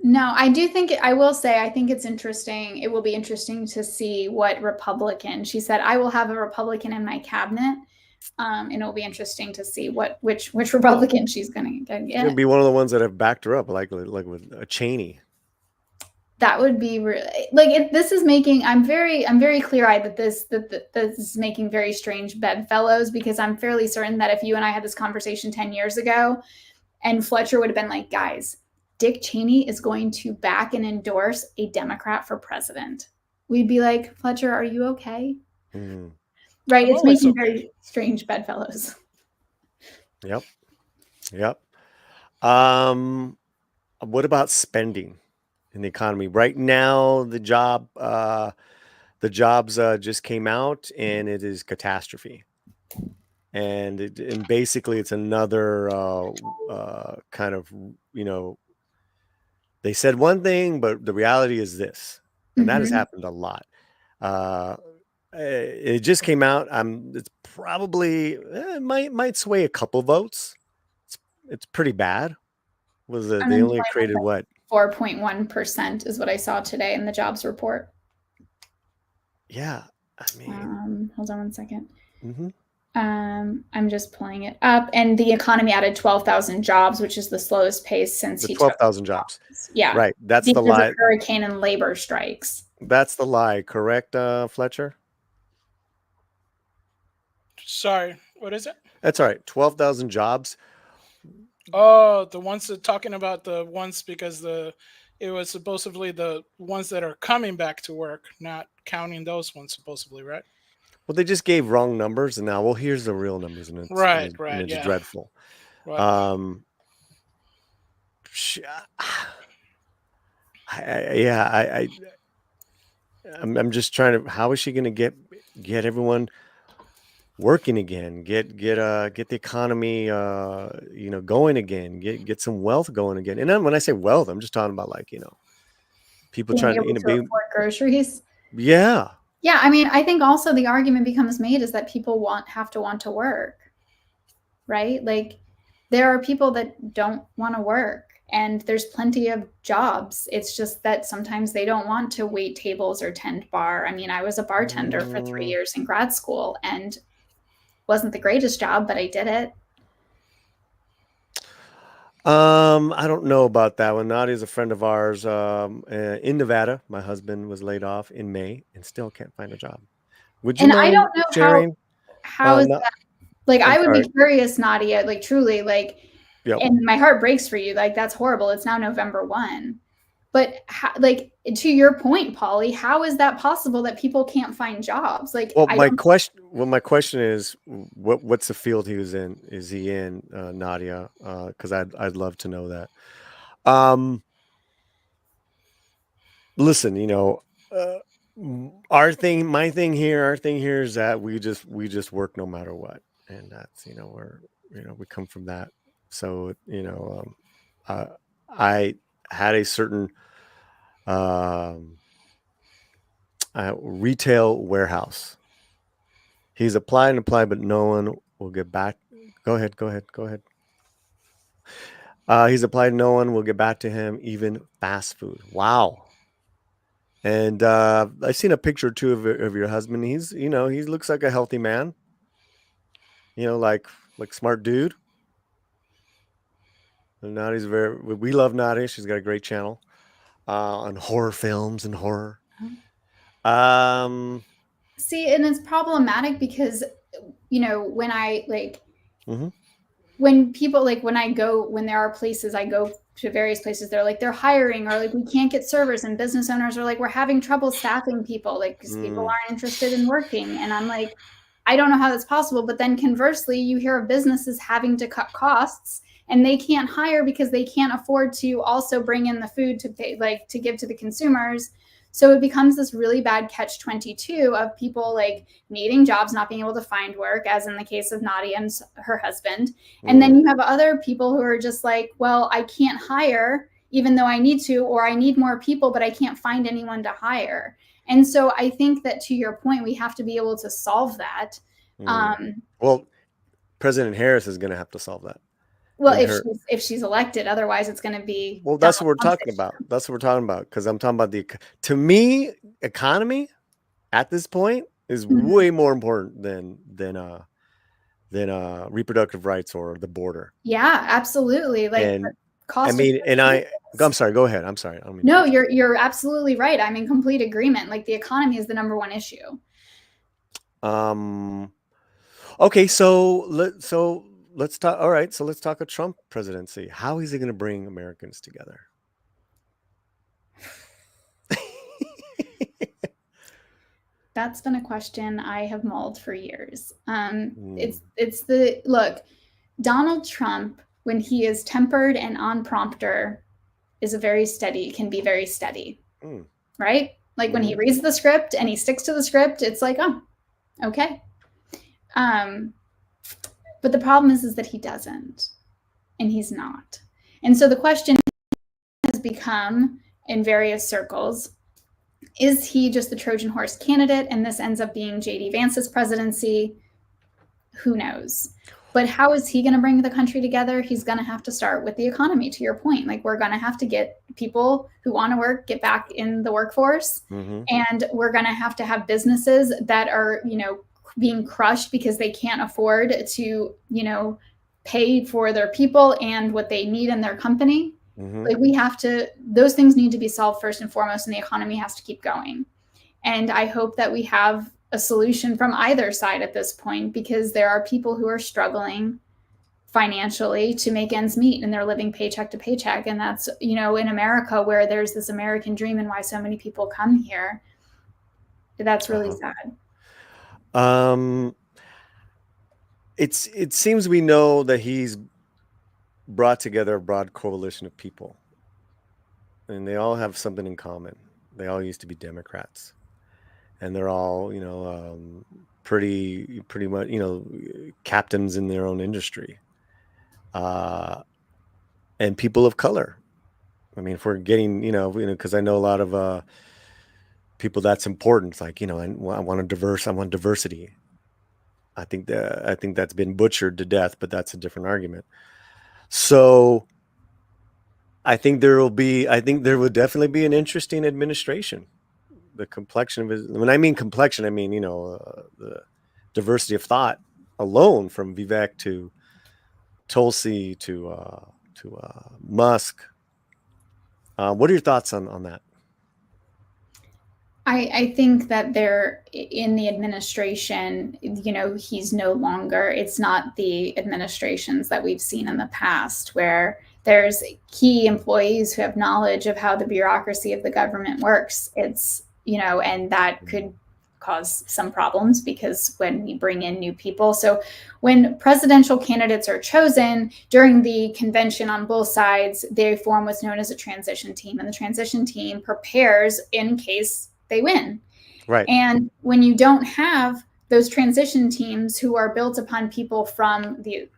No, I do think I will say I think it's interesting. It will be interesting to see what Republican. She said, "I will have a Republican in my cabinet." And it'll be interesting to see which Republican she's going to It's get. gonna be one of the ones that have backed her up, like with a Cheney. That would be really like this is making. I'm very clear eyed that this is making very strange bedfellows, because I'm fairly certain that if you and I had this conversation 10 years ago, and Fletcher would have been like, "Guys, Dick Cheney is going to back and endorse a Democrat for president," we'd be like, "Fletcher, are you okay?" Mm-hmm. Right? It's making very strange bedfellows. Yep. What about spending in the economy right now? The jobs just came out, and it is catastrophe. And basically, it's another kind of they said one thing, but the reality is this, and that has happened a lot. It just came out. It's probably might sway a couple votes. It's pretty bad. They only created what? 4.1% is what I saw today in the jobs report. Yeah, I mean, hold on one second. Mm-hmm. I'm just pulling it up, and the economy added 12,000 jobs, which is the slowest pace since he 12,000 jobs. Yeah, right. That's because the lie. of hurricane and labor strikes. That's the lie, correct, Fletcher? Sorry, what is it? That's all right. 12,000 jobs. Oh, the ones that talking about the ones because it was supposedly the ones that are coming back to work, not counting those ones supposedly, right? Well, they just gave wrong numbers, and now, here's the real numbers, and it's it's dreadful. Right. I'm just trying to. How is she going to get everyone working again? Get the economy, going again. Get some wealth going again. And then when I say wealth, I'm just talking about people trying to afford groceries. Yeah. Yeah, I mean, I think also the argument becomes made is that people have to want to work, right? Like, there are people that don't want to work, and there's plenty of jobs. It's just that sometimes they don't want to wait tables or tend bar. I mean, I was a bartender for 3 years in grad school, and wasn't the greatest job, but I did it. I don't know about that one. Nadia's a friend of ours in Nevada. My husband was laid off in May and still can't find a job. Would you mind I don't know sharing? How is that? Like, I would be curious, Nadia, like, truly, like, and my heart breaks for you. Like, that's horrible. It's now November 1. But to your point, Polly, how is that possible that people can't find jobs? Like, my question is, what's the field he was in? Is he in, Nadia? Because I'd love to know that. Listen, our thing here is that we just work no matter what, and that's we come from that. So I had a certain Retail warehouse. He's applied, but no one will get back. Go ahead. He's applied, no one will get back to him, even fast food. Wow. And I've seen a picture or two of your husband. He looks like a healthy man. Like smart dude. And Nadi's we love Nadi. She's got a great channel on horror films and horror. See, and it's problematic because, when I mm-hmm. when people when there are places, I go to various places, they're hiring, or we can't get servers, and business owners are we're having trouble staffing people, because people aren't interested in working. And I'm I don't know how that's possible. But then conversely, you hear of businesses having to cut costs, and they can't hire because they can't afford to also bring in the food to pay, to give to the consumers. So it becomes this really bad catch-22 of people needing jobs, not being able to find work, as in the case of Nadia and her husband. And then you have other people who are just well, I can't hire even though I need to, or I need more people, but I can't find anyone to hire. And so I think that, to your point, we have to be able to solve that. Well, President Harris is going to have to solve that. Well, if she's elected, otherwise it's going to be. Well, that's what we're talking about. That's what we're talking about. Because I'm talking about to me, economy at this point is way more important than reproductive rights or the border. Yeah, absolutely. I'm sorry. Go ahead. I'm sorry. No, you're absolutely right. I'm in complete agreement. The economy is the number one issue. Okay, so let's talk. All right, so let's talk a Trump presidency. How is he going to bring Americans together? That's been a question I have mulled for years. It's Donald Trump, when he is tempered and on prompter, can be very steady, right? When he reads the script and he sticks to the script, it's oh, okay. But the problem is that he doesn't, and he's not. And so the question has become, in various circles, is he just the Trojan horse candidate, and this ends up being J.D. Vance's presidency? Who knows? But how is he going to bring the country together? He's going to have to start with the economy, to your point. We're going to have to get people who want to work, get back in the workforce. And we're going to have businesses that are, being crushed because they can't afford to, pay for their people and what they need in their company. Those things need to be solved first and foremost, and the economy has to keep going. And I hope that we have a solution from either side at this point, because there are people who are struggling financially to make ends meet, and they're living paycheck to paycheck. And that's, in America, where there's this American dream and why so many people come here. That's really sad. It seems we know that he's brought together a broad coalition of people, and they all have something in common. They all used to be Democrats, and they're all, pretty much, captains in their own industry, and people of color. I mean, if we're getting, because I know a lot of people that's important. It's I want diversity. I think that's been butchered to death, but that's a different argument. So I think there will definitely be an interesting administration. The complexion of it, when I mean complexion, I mean, the diversity of thought alone, from Vivek to Tulsi to Musk. What are your thoughts on that? I think that they're in the administration, he's no longer, it's not the administrations that we've seen in the past, where there's key employees who have knowledge of how the bureaucracy of the government works. It's, and that could cause some problems, because when we bring in new people. So when presidential candidates are chosen during the convention on both sides, they form what's known as a transition team, and the transition team prepares in case they win. Right. And when you don't have those transition teams who are built upon people from the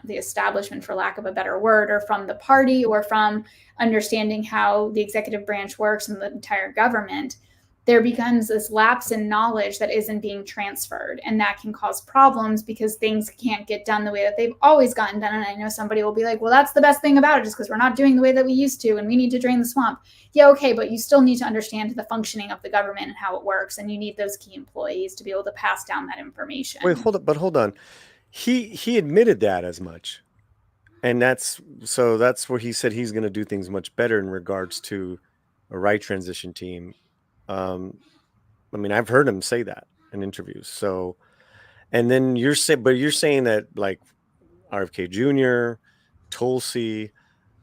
establishment, for lack of a better word, or from the party, or from understanding how the executive branch works and the entire government, there becomes this lapse in knowledge that isn't being transferred. And that can cause problems because things can't get done the way that they've always gotten done. And I know somebody will be like, well, that's the best thing about it, just because we're not doing the way that we used to, and we need to drain the swamp. Yeah, okay, but you still need to understand the functioning of the government and how it works. And you need those key employees to be able to pass down that information. Wait, hold on. He admitted that as much. And that's where he said he's going to do things much better in regards to a right transition team. I mean, I've heard him say that in interviews. So, and then you're saying that like RFK Jr., Tulsi,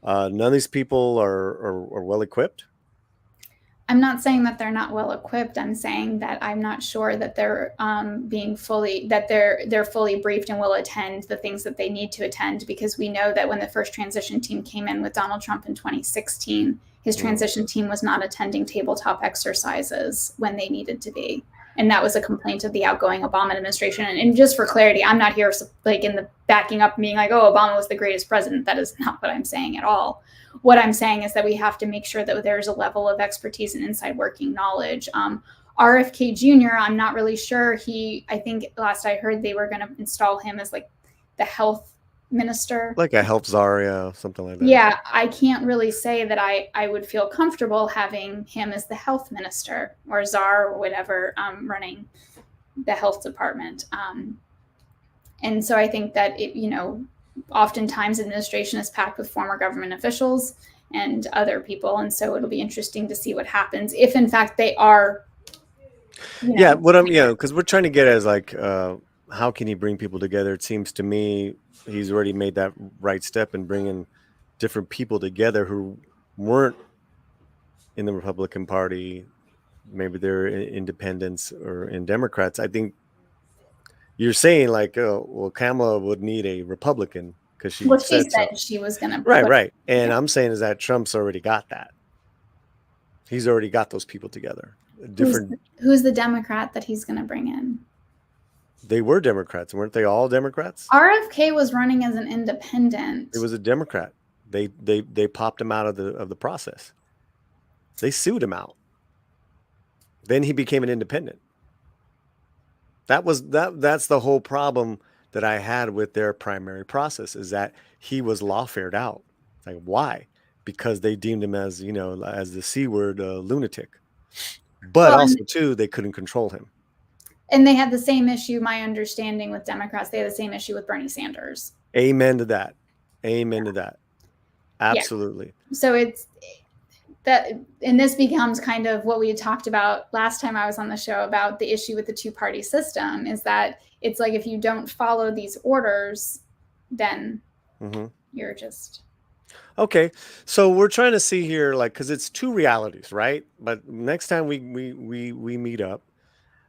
none of these people are well equipped. I'm not saying that they're not well equipped. I'm saying that I'm not sure that they're they're fully briefed and will attend the things that they need to attend, because we know that when the first transition team came in with Donald Trump in 2016, his transition team was not attending tabletop exercises when they needed to be. And that was a complaint of the outgoing Obama administration. And just for clarity, I'm not here like in the backing up being like, oh, Obama was the greatest president. That is not what I'm saying at all. What I'm saying is that we have to make sure that there's a level of expertise and inside working knowledge. RFK Jr., I'm not really sure. I think last I heard they were going to install him as like the health minister. Like a health czar, yeah, something like that. Yeah, I can't really say that I would feel comfortable having him as the health minister or czar or whatever running the health department. And so I think that oftentimes administration is packed with former government officials and other people. And so it'll be interesting to see what happens if in fact they are. Yeah, because we're trying to get as like, how can he bring people together? It seems to me he's already made that right step in bringing different people together who weren't in the Republican Party. Maybe they're independents or in Democrats. I think you're saying like, oh, well, Kamala would need a Republican because she said she was going to. Right. And I'm saying is that Trump's already got that. He's already got those people together. Who's the Democrat that he's going to bring in? They were Democrats, weren't they all Democrats? RFK was running as an independent. It was a Democrat. They popped him out of the process. They sued him out. Then he became an independent. That's the whole problem that I had with their primary process, is that he was lawfared out. Like, why? Because they deemed him as, as the C word lunatic. But also too, they couldn't control him. And they had the same issue, my understanding, with Democrats. They had the same issue with Bernie Sanders. Amen to that. Absolutely. Yeah. So it's that, and this becomes kind of what we had talked about last time I was on the show about the issue with the two-party system, is that it's like if you don't follow these orders, then you're just... Okay, so we're trying to see here, like, because it's two realities, right? But next time we meet up,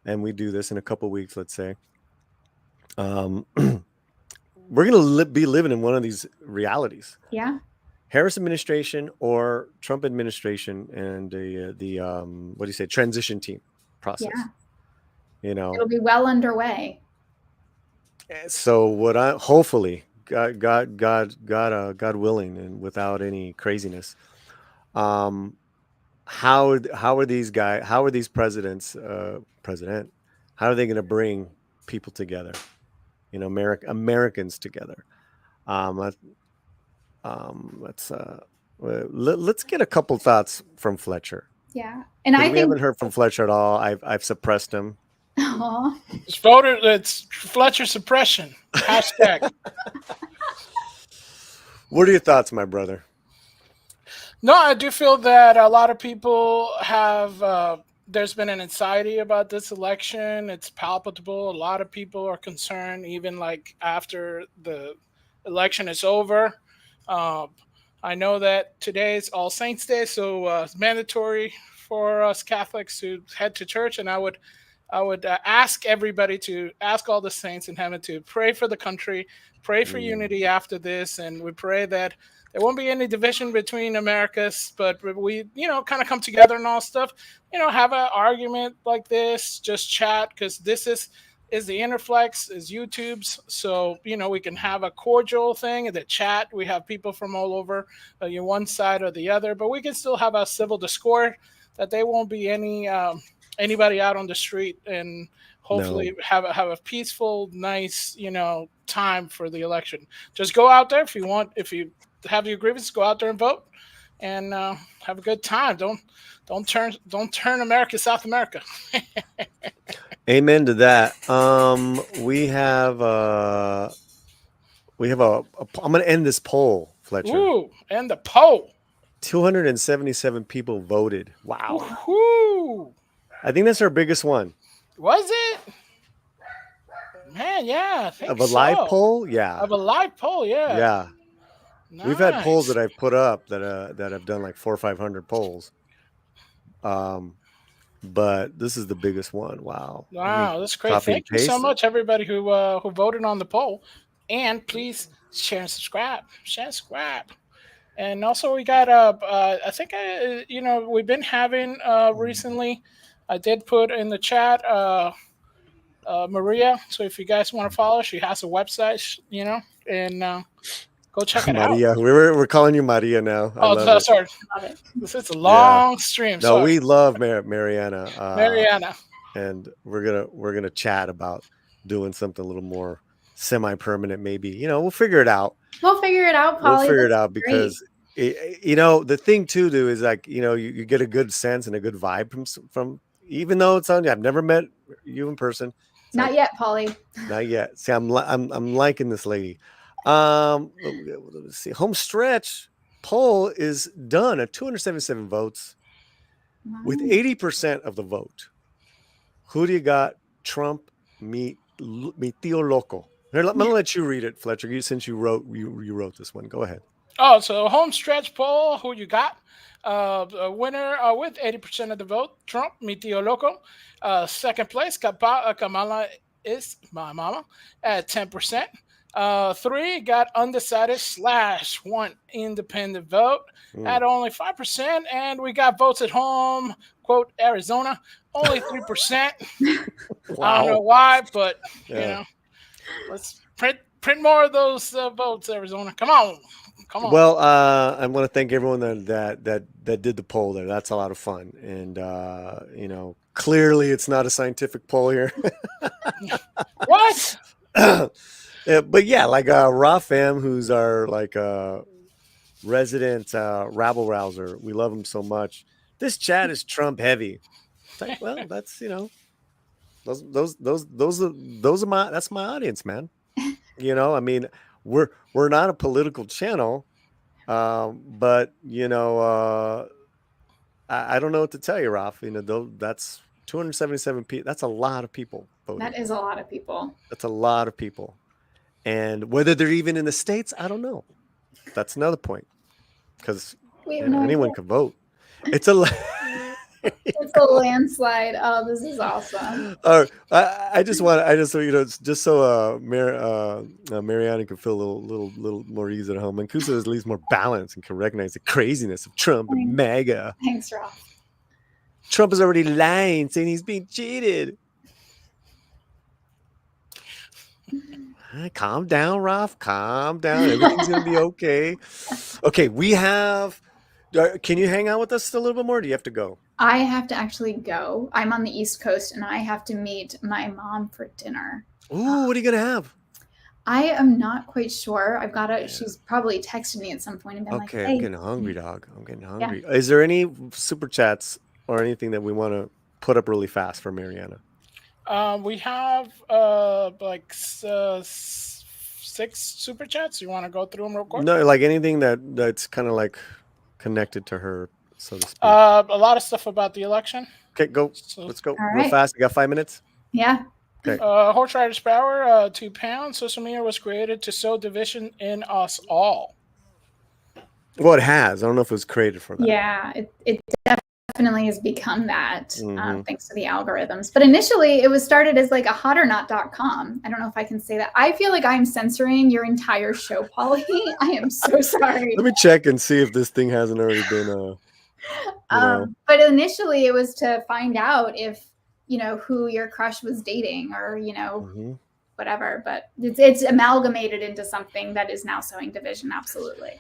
and we do this in a couple of weeks, let's say, we're going to be living in one of these realities. Yeah. Harris administration or Trump administration and the what do you say, transition team process. Yeah. It'll be well underway. So hopefully, God willing, and without any craziness, how are these presidents, how are they going to bring people together, Americans together? Let's get a couple thoughts from Fletcher. Yeah, and I haven't heard from Fletcher at all. I've suppressed him. Aww. It's Fletcher suppression. Hashtag. What are your thoughts, my brother? No, I do feel that a lot of people have, there's been an anxiety about this election. It's palpable. A lot of people are concerned, even like after the election is over. I know that today is All Saints Day, so it's mandatory for us Catholics to head to church. And I would ask everybody to ask all the saints in heaven to pray for the country, pray for unity after this. And we pray that there won't be any division between Americas, but we, kind of come together and all stuff, have an argument like this, just chat, because this is the Interflex, is YouTube's. So, we can have a cordial thing in the chat. We have people from all over, one side or the other, but we can still have a civil discord, that there won't be any anybody out on the street, and hopefully have a peaceful, nice, time for the election. Just go out there if you have your grievance, go out there and vote, and have a good time. Don't turn America South America. Amen to that. We have I'm going to end this poll, Fletcher. Ooh, and the poll. 277 people voted. Wow. Woohoo! I think that's our biggest one. Was it? Man, yeah. I think Of a live poll? Yeah. Of a live poll, yeah. Yeah. Nice. We've had polls that I've put up that have done like 400 or 500 polls. But this is the biggest one. Wow. Wow, that's great. Thank you so much, everybody who voted on the poll. And please share and subscribe. Share and subscribe. And also we got I think we've been having recently. I did put in the chat Maria. So if you guys want to follow, she has a website, and go check it out. Maria, we're calling you Maria now. Oh, sorry. This is a long stream. No, we love Mariana. Mariana. And we're gonna chat about doing something a little more semi-permanent, maybe. We'll figure it out. We'll figure it out, Polly. We'll figure it out because the thing too, is like you get a good sense and a good vibe from even though it's on you. I've never met you in person. Not yet, Polly. Not yet. See, I'm liking this lady. Let's see. Home stretch poll is done at 277 votes with 80% of the vote. Who do you got? Trump, mi tío loco. Here, I'm gonna let you read it, Fletcher. Since you wrote this one, go ahead. Oh, so home stretch poll. Who you got? A winner with 80% of the vote. Trump, mi tío loco. Second place, Kamala is my mama at 10%. 3 got undecided / 1 independent vote at only 5%, and we got votes at home. Quote Arizona, only 3%. Wow. I don't know why, but let's print more of those votes, Arizona. Come on. Well, I want to thank everyone that did the poll there. That's a lot of fun, and clearly it's not a scientific poll here. What? But yeah, like Rafam, who's our resident rabble rouser. We love him so much. This chat is Trump heavy. Like, well, that's that's my audience, man. I mean, we're not a political channel, but I don't know what to tell you, Raf. That's 277 people. That's a lot of people voting. That is a lot of people. That's a lot of people. And whether they're even in the States, I don't know. That's another point. Because anyone can vote. It's a landslide. Oh, this is awesome. I just just so Mariana can feel a little more ease at home. And Kusa is at least more balanced and can recognize the craziness of Trump and MAGA. Thanks, Ralph. Trump is already lying, saying he's being cheated. Calm down, Ralph. Calm down. Everything's going to be okay. Okay, we have... Can you hang out with us a little bit more, or do you have to go? I have to actually go. I'm on the East Coast, and I have to meet my mom for dinner. Ooh, what are you going to have? I am not quite sure. I've got to... She's probably texted me at some point and been like, hey. I'm getting hungry, dog. I'm getting hungry. Yeah. Is there any super chats or anything that we want to put up really fast for Mariana? We have 6 super chats. You want to go through them real quick? No, like anything that's kind of like connected to her, so to speak. A lot of stuff about the election. Okay, go. Let's go real fast. You got 5 minutes? Yeah. Okay. Horse Rider's Power, 2 pounds. Social media was created to sow division in us all. Well, it has. I don't know if it was created for that. Yeah, it definitely has become that thanks to the algorithms. But initially it was started as like a hotornot.com. I don't know if I can say that. I feel like I'm censoring your entire show, Polly. I am so sorry. Let me check and see if this thing hasn't already been but initially it was to find out if who your crush was dating or whatever, but it's amalgamated into something that is now sowing division. Absolutely.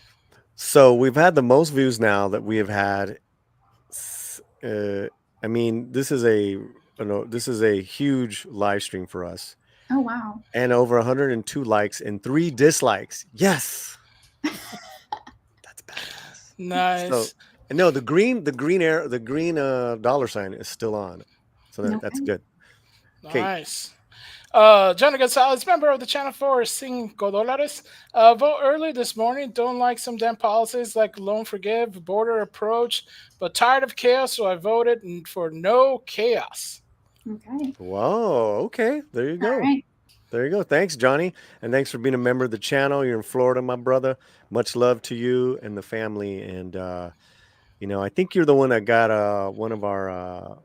So we've had the most views now that we have had I mean, this is a huge live stream for us. Oh wow. And over 102 likes and 3 dislikes. Yes. That's badass. Nice. So, no, the green dollar sign is still on. So that's good. Okay. Nice. Johnny Gonzalez, member of the channel for $5. Vote early this morning. Don't like some damn policies like loan forgive, border approach, but tired of chaos, so I voted for no chaos. Okay. Whoa. Okay. There you go. All right. There you go. Thanks, Johnny. And thanks for being a member of the channel. You're in Florida, my brother. Much love to you and the family. And, I think you're the one that got one of our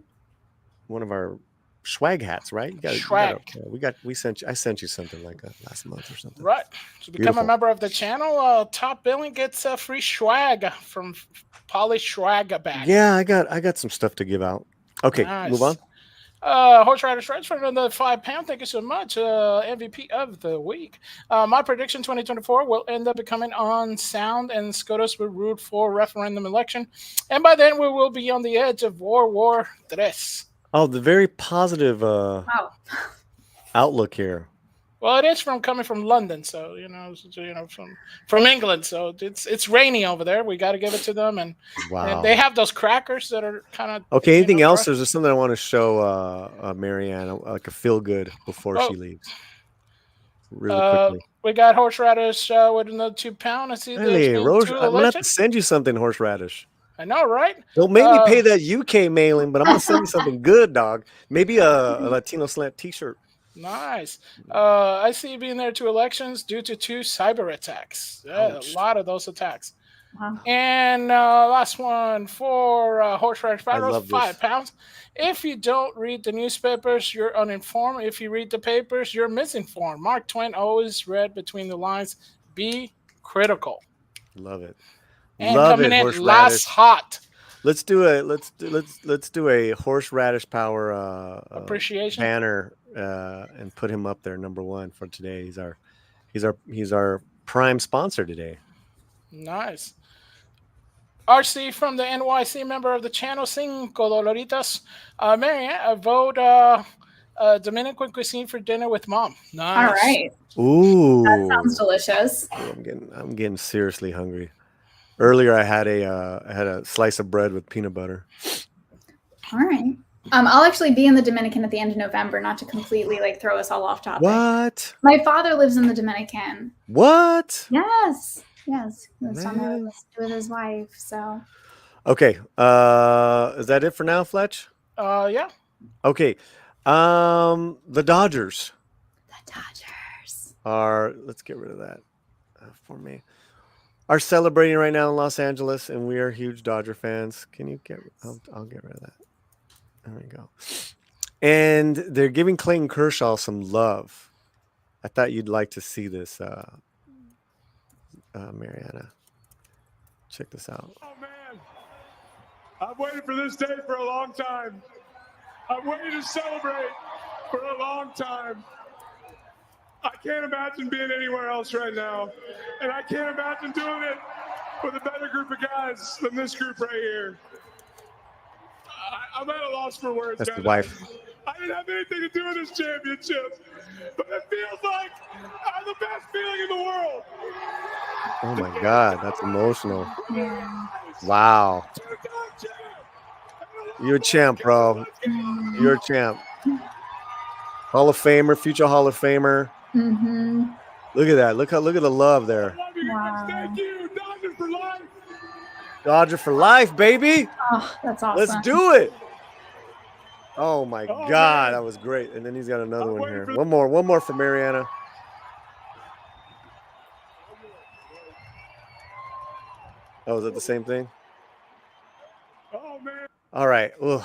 swag hats, right? I sent you something like last month or something. Right. To become a member of the channel, top billing gets a free swag from Polly Swag Bag. Yeah, I got some stuff to give out. Okay, nice. Move on. Horse Rider for another £5. Thank you so much. MVP of the week. My prediction 2024 will end up becoming unsound, and SCOTUS will root for referendum election. And by then we will be on the edge of World War III. Oh, the very positive outlook here. Well, it is coming from London, so from England. So it's rainy over there. We got to give it to them, and they have those crackers that are kind of okay. Anything else? There's something I want to show Marianne, like a feel good before she leaves. Really quickly. We got horseradish with another £2. I see. Hey, Rose, I'm gonna have to send you something, horseradish. I know, right? Don't make me pay that UK mailing, but I'm gonna send you something good, dog. Maybe a Latino slant T-shirt. Nice. I see you being there 2 elections due to 2 cyber attacks. A lot of those attacks. Wow. And last one for Horseradish Battles, £5. If you don't read the newspapers, you're uninformed. If you read the papers, you're misinformed. Mark Twain always read between the lines. Be critical. Love it. And coming in last hot. Let's do a horseradish power appreciation banner and put him up there number 1 for today. He's our prime sponsor today. Nice. RC from the NYC, member of the channel, $5 dolaritas. Marianne, vote Dominican cuisine for dinner with mom. Nice. All right. Ooh, that sounds delicious. I'm getting seriously hungry. Earlier, I had a slice of bread with peanut butter. All right. I'll actually be in the Dominican at the end of November, not to completely throw us all off topic. What? My father lives in the Dominican. What? Yes. Lives on there with his wife. So. Okay. Is that it for now, Fletch? Yeah. Okay. The Dodgers. The Dodgers are. Let's get rid of that for me. Are celebrating right now in Los Angeles, and we are huge Dodger fans. Can you get? I'll get rid of that. There we go. And they're giving Clayton Kershaw some love. I thought you'd like to see this, Mariana. Check this out. Oh man, I've waited for this day for a long time. I've waited to celebrate for a long time. I can't imagine being anywhere else right now. And I can't imagine doing it with a better group of guys than this group right here. I'm at a loss for words. That's the wife. I didn't have anything to do with this championship, but it feels like I have the best feeling in the world. Oh my God, that's emotional. Wow. You're a champ, bro. You're a champ. Hall of Famer, future Hall of Famer. Mm-hmm. Look at that. Look at the love there. Wow. Thank you, Dodger for life. Dodger for life, baby. Oh, that's awesome. Let's do it. Oh my God, that was great. And then he's got another one here. One more for Mariana. Oh, is that the same thing? Oh man. All right. Ugh.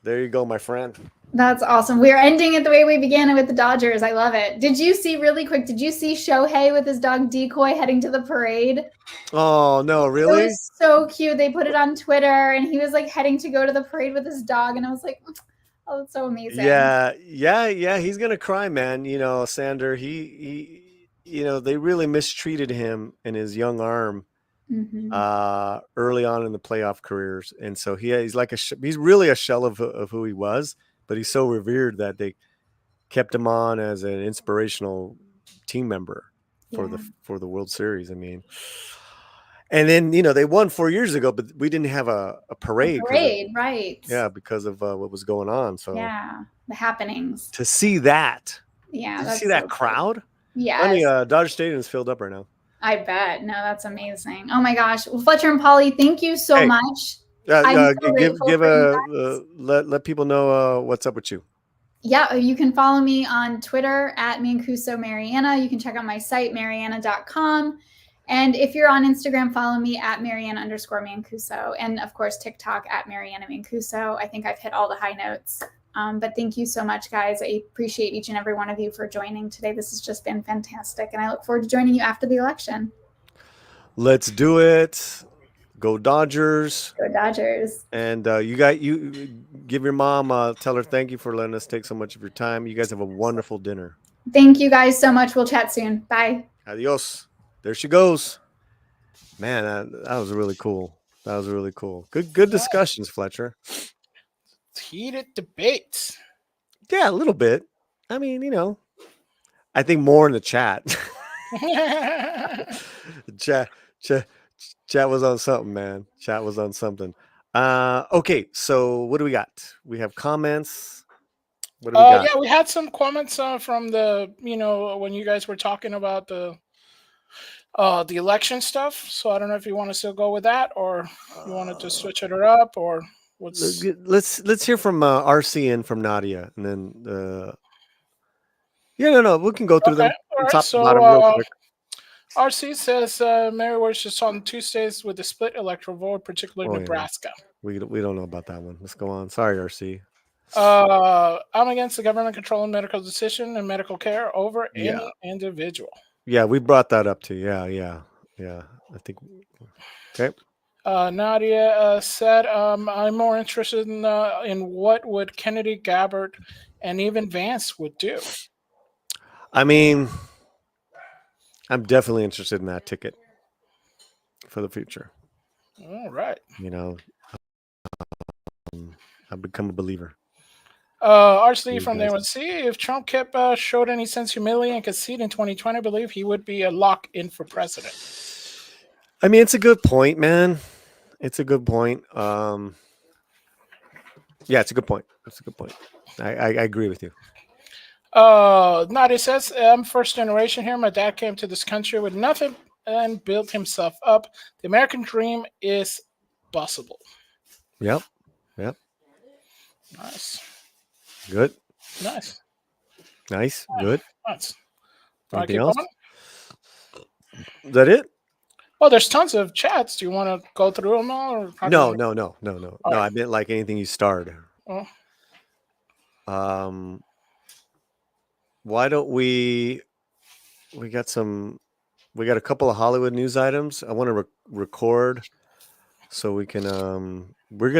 There you go, my friend. That's awesome. We're ending it the way we began it with the Dodgers. I love it. Did you see Shohei with his dog Decoy heading to the parade? Oh, no, really? It was so cute. They put it on Twitter and he was heading to go to the parade with his dog. And I was like, oh, it's so amazing. Yeah. He's going to cry, man. Sander, he they really mistreated him and his young arm early on in the playoff careers, and so he's like he's really a shell of who he was, but he's so revered that they kept him on as an inspirational team member for the World Series. I mean, and then they won 4 years ago, but we didn't have a parade. Right? Yeah, because of what was going on. So the happenings. To see that, did you see that crowd? Yeah, funny. Dodger Stadium is filled up right now. I bet. No, that's amazing. Oh my gosh. Well, Fletcher and Polly, thank you so much. Let people know what's up with you. Yeah, you can follow me on Twitter at Mancuso Mariana. You can check out my site, mariana.com. And if you're on Instagram, follow me at Mariana_Mancuso. And of course, TikTok at Mariana Mancuso. I think I've hit all the high notes. But thank you so much, guys. I appreciate each and every one of you for joining today. This has just been fantastic. And I look forward to joining you after the election. Let's do it. Go Dodgers. Go Dodgers. And you give your mom, tell her thank you for letting us take so much of your time. You guys have a wonderful dinner. Thank you guys so much. We'll chat soon. Bye. Adios. There she goes. Man, that was really cool. That was really cool. Good discussions, Fletcher. Heated debates. Yeah, a little bit. I mean, I think more in the chat. Chat was on something, man. Chat was on something. Okay, so what do we got? We have comments. What do we got? Yeah, we had some comments from the, when you guys were talking about the election stuff. So I don't know if you want to still go with that, or you want to just switch it up, or what's. Let's hear from RC and from Nadia, and then no, we can go through them. All right, so real quick. RC says Mary wishes on Tuesdays with the split electoral vote, particularly Nebraska. Yeah. We don't know about that one. Let's go on. Sorry, RC. I'm against the government controlling medical decision and medical care over any individual. Yeah, we brought that up too. Yeah. I think. Okay. Nadia said, I'm more interested in what would Kennedy, Gabbard, and even Vance would do. I mean, I'm definitely interested in that ticket for the future. All right. I've become a believer. RC from there would see if Trump kept showed any sense of humility and concede in 2020, I believe he would be a lock in for president. I mean, it's a good point, man. It's a good point. Yeah, it's a good point. It's a good point. I agree with you. Nadia says, I'm first generation here. My dad came to this country with nothing and built himself up. The American dream is possible. Yep. Nice. Good. Nice. Good. Nice. Anything else? Is that it? Well, there's tons of chats. Do you want to go through them all? Or no. No, I meant like anything you started. Oh. Why don't we got a couple of Hollywood news items. I want to record so we can we're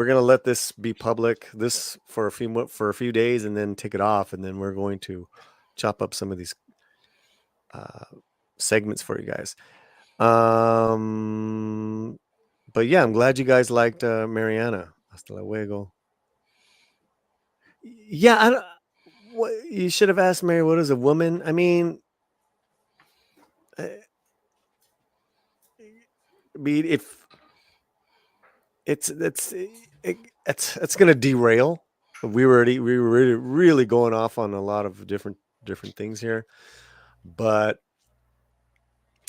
gonna let this be public for a few days and then take it off, and then we're going to chop up some of these segments for you guys. But yeah, I'm glad you guys liked Mariana. Hasta luego. Yeah, you should have asked Mary, what is a woman? I mean, if it's going to derail. We were really going off on a lot of different things here, but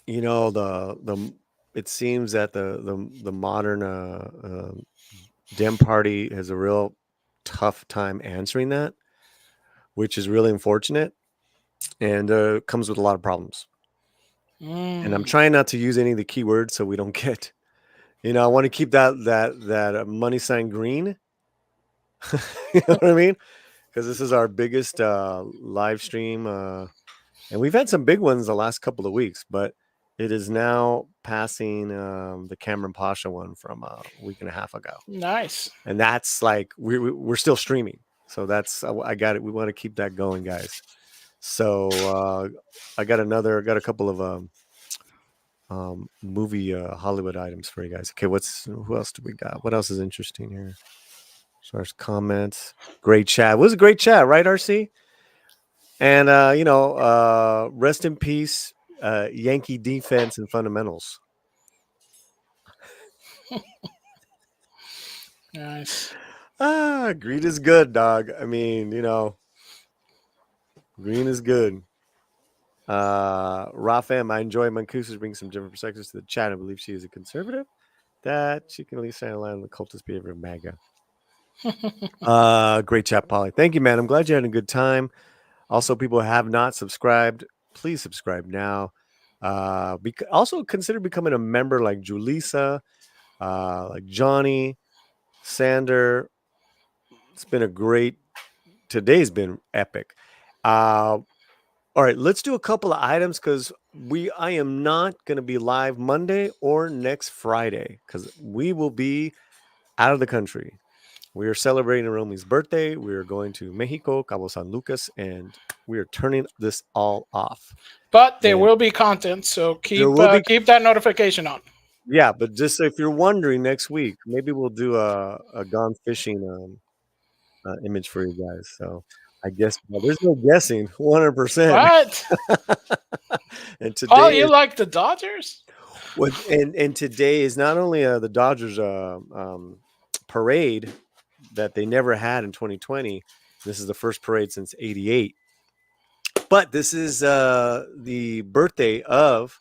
it seems that the modern Dem Party has a real tough time answering that, which is really unfortunate, and comes with a lot of problems. And I'm trying not to use any of the keywords so we don't get, I want to keep that money sign green. You know what I mean? Because this is our biggest live stream, and we've had some big ones the last couple of weeks, but it is now passing the Cameron Pasha one from a week and a half ago. Nice. And that's like we're still streaming, so that's I got it. We want to keep that going, guys. So I got a couple of movie Hollywood items for you guys. Okay, who else do we got? What else is interesting here? As far as comments, great chat. It was a great chat, right, RC? And rest in peace, Yankee defense and fundamentals. Nice. Green is good, dog. I mean, green is good. Rafam, I enjoy Mancuso bringing some different perspectives to the chat. I believe she is a conservative. That she can at least stand in line with the cultist behavior of MAGA. Great chat, Polly. Thank you, man. I'm glad you had a good time. Also, people who have not subscribed, please subscribe now. Also consider becoming a member like Julissa, like Johnny, Sander. It's been today's been epic. All right, let's do a couple of items because I am not going to be live Monday or next Friday because we will be out of the country. We are celebrating Romi's birthday. We are going to Mexico, Cabo San Lucas, and we are turning this all off. But there will be content, so keep that notification on. Yeah, but just if you're wondering, next week maybe we'll do a gone fishing image for you guys. So I guess there's no guessing, 100%. What? And today, oh, you like the Dodgers? And today is not only the Dodgers parade that they never had in 2020. This is the first parade since '88. But this is the birthday of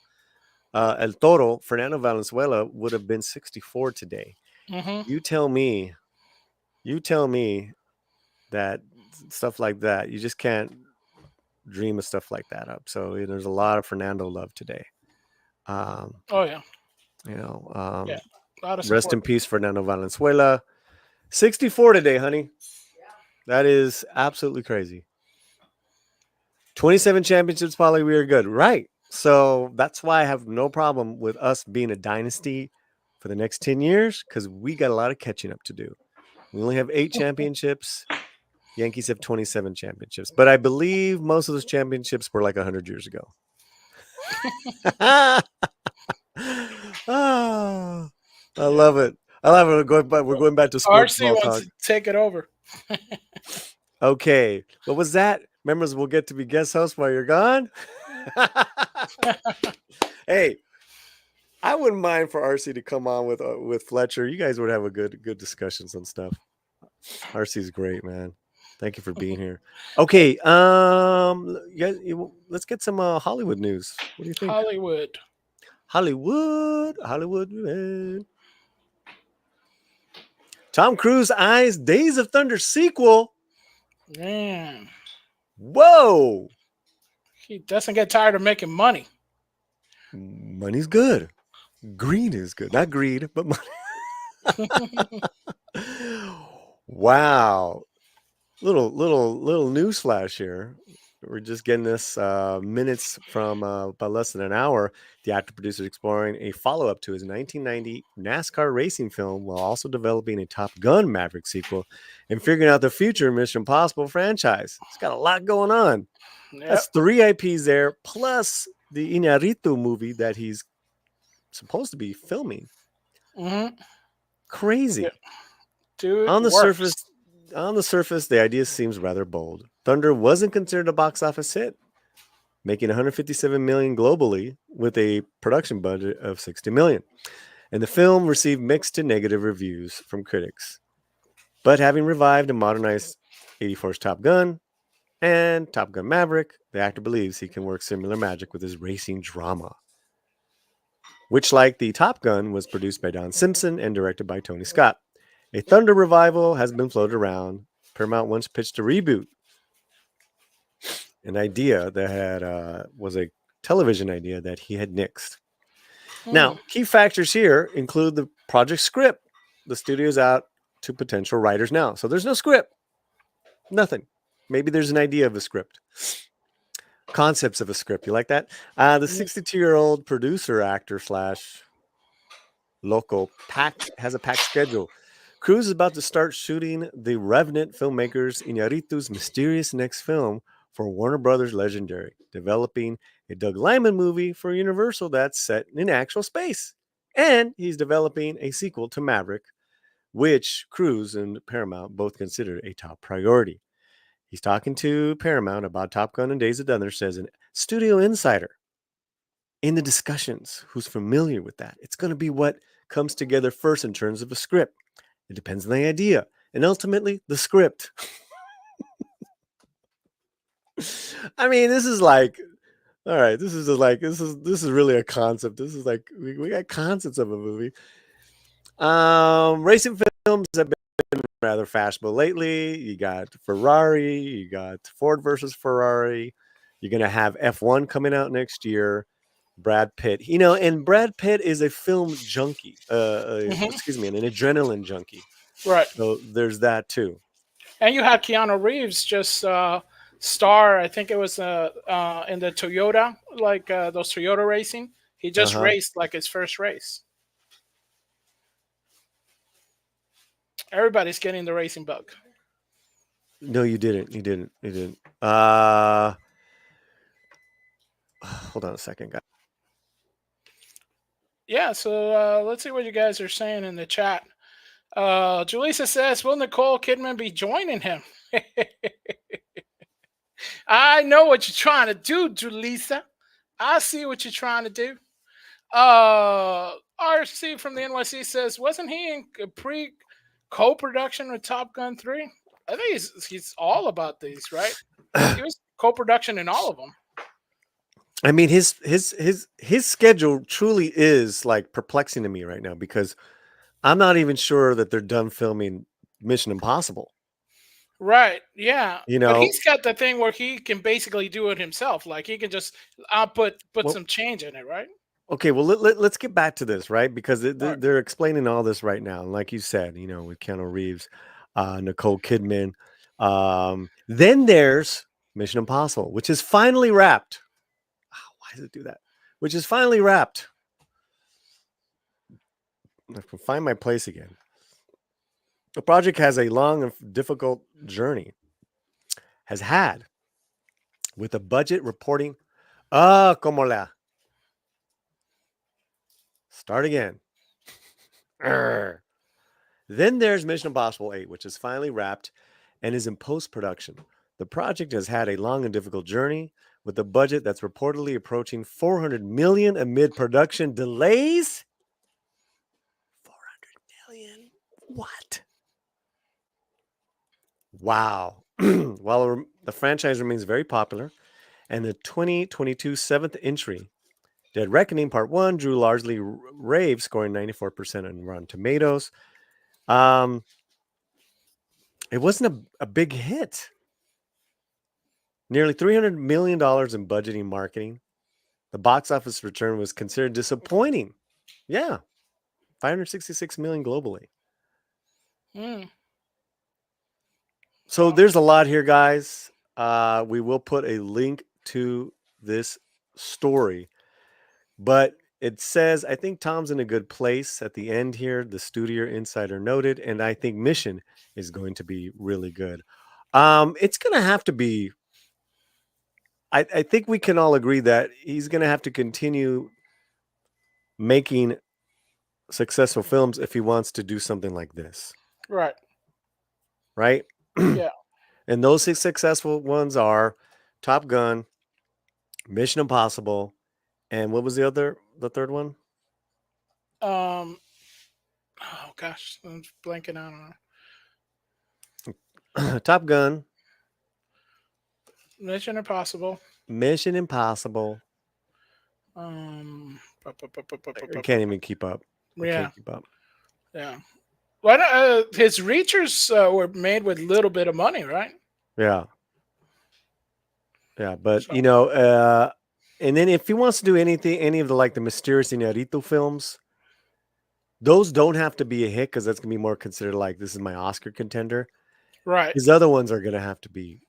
El Toro. Fernando Valenzuela would have been 64 today. Mm-hmm. You tell me that stuff like that, you just can't dream of stuff like that up. So there's a lot of Fernando love today. Oh yeah. Yeah. Rest in peace, Fernando Valenzuela. 64 today, honey. Yeah. That is absolutely crazy. 27 championships, Polly. We are good, right? So that's why I have no problem with us being a dynasty for the next 10 years because we got a lot of catching up to do. We only have 8 championships. Yankees have 27 championships, but I believe most of those championships were like 100 years ago. I love it. We're going back to sports. RC wants to take it over. Okay, what was that? Members will get to be guest hosts while you're gone. Hey, I wouldn't mind for RC to come on with Fletcher. You guys would have a good discussions on stuff. RC's great, man. Thank you for being here. Okay, let's get some Hollywood news. What do you think? Hollywood, man. Tom Cruise eyes Days of Thunder sequel. Man. Whoa. He doesn't get tired of making money. Money's good. Green is good. Not greed, but money. Wow. Little news flash here. We're just getting this minutes from about less than an hour. The actor-producer is exploring a follow-up to his 1990 NASCAR racing film while also developing a Top Gun Maverick sequel and figuring out the future Mission Impossible franchise. It's got a lot going on. Yep. That's 3 IPs there, plus the Iñárritu movie that he's supposed to be filming. Mm-hmm. Crazy. Yeah. Dude, on the surface, the idea seems rather bold. Thunder wasn't considered a box office hit, making $157 million globally with a production budget of $60 million. And the film received mixed to negative reviews from critics. But having revived and modernized 84's Top Gun and Top Gun Maverick, the actor believes he can work similar magic with his racing drama, which, like the Top Gun, was produced by Don Simpson and directed by Tony Scott. A Thunder revival has been floated around. Paramount once pitched a reboot, an idea that was a television idea that he had nixed. Now, key factors here include the project script. The studio's out to potential writers now. So there's no script. Nothing. Maybe there's an idea of a script. Concepts of a script. You like that? The 62-year-old producer, actor / loco has a packed schedule. Cruise is about to start shooting the Revenant filmmakers Iñárritu's mysterious next film for Warner Brothers Legendary, developing a Doug Liman movie for Universal that's set in actual space. And he's developing a sequel to Maverick, which Cruise and Paramount both consider a top priority. He's talking to Paramount about Top Gun and Days of Thunder, says an studio insider in the discussions who's familiar with that. It's going to be what comes together first in terms of a script. It depends on the idea and ultimately the script. I mean, this is like, all right, this is really a concept. This is like, we got concepts of a movie. Racing films have been rather fashionable lately. You got Ferrari, you got Ford versus Ferrari. You're going to have F1 coming out next year. Brad Pitt, and Brad Pitt is a film junkie. Excuse me, an adrenaline junkie. Right. So there's that too. And you had Keanu Reeves just star. I think it was in the Toyota, like those Toyota racing. He just raced like his first race. Everybody's getting the racing bug. No, you didn't. You didn't. Hold on a second, guys. Yeah, so let's see what you guys are saying in the chat. Julissa says, will Nicole Kidman be joining him? I know what you're trying to do, Julissa. I see what you're trying to do. RC from the NYC says, wasn't he in co-production with Top Gun 3? I think he's all about these, right? He was co-production in all of them. I mean, his schedule truly is like perplexing to me right now because I'm not even sure that they're done filming Mission Impossible. Right. Yeah. But he's got the thing where he can basically do it himself. Like he can just put some change in it, right? Okay. Well, let's get back to this, right? Because they're explaining all this right now. And like you said, with Keanu Reeves, Nicole Kidman. Then there's Mission Impossible, which is finally wrapped. Why does it do that? Which is finally wrapped. I can find my place again. The project has a long and difficult journey. Has had with a budget reporting. Como la. Start again. Then there's Mission Impossible 8, which is finally wrapped and is in post-production. The project has had a long and difficult journey with a budget that's reportedly approaching $400 million amid production delays. $400 million? What? Wow. While the franchise remains very popular, and the 2022 seventh entry, Dead Reckoning Part 1, drew largely rave, scoring 94% on Rotten Tomatoes. It wasn't a big hit. Nearly $300 million in budgeting marketing. The box office return was considered disappointing. Yeah. $566 million globally. So there's a lot here, guys. We will put a link to this story. But it says, I think Tom's in a good place at the end here. The studio insider noted, and I think Mission is going to be really good. It's going to have to be. I think we can all agree that he's going to have to continue making successful films if he wants to do something like this. Right. Right? Yeah. And those successful ones are Top Gun, Mission Impossible, and what was the third one? Oh gosh, I'm blanking out on it. Top Gun, Mission Impossible. I can't even keep up. Yeah. Keep up. Yeah. Well, his Reachers were made with a little bit of money, right? Yeah. Yeah, but and then if he wants to do any of the Mysterious Inarito films, those don't have to be a hit because that's gonna be more considered like this is my Oscar contender. Right. His other ones are gonna have to be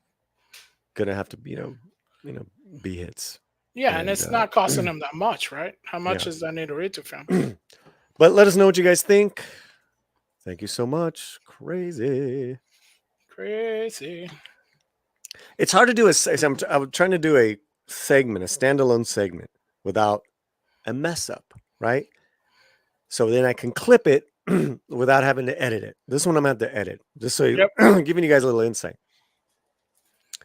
be hits. Yeah, and it's not costing him that much, right? How much is that Inarito film? But let us know what you guys think. Thank you so much. Crazy. It's hard to do I'm trying to do a standalone segment without a mess up, right? So then I can clip it without having to edit it. This one I'm going to have to edit, just so giving you guys a little insight.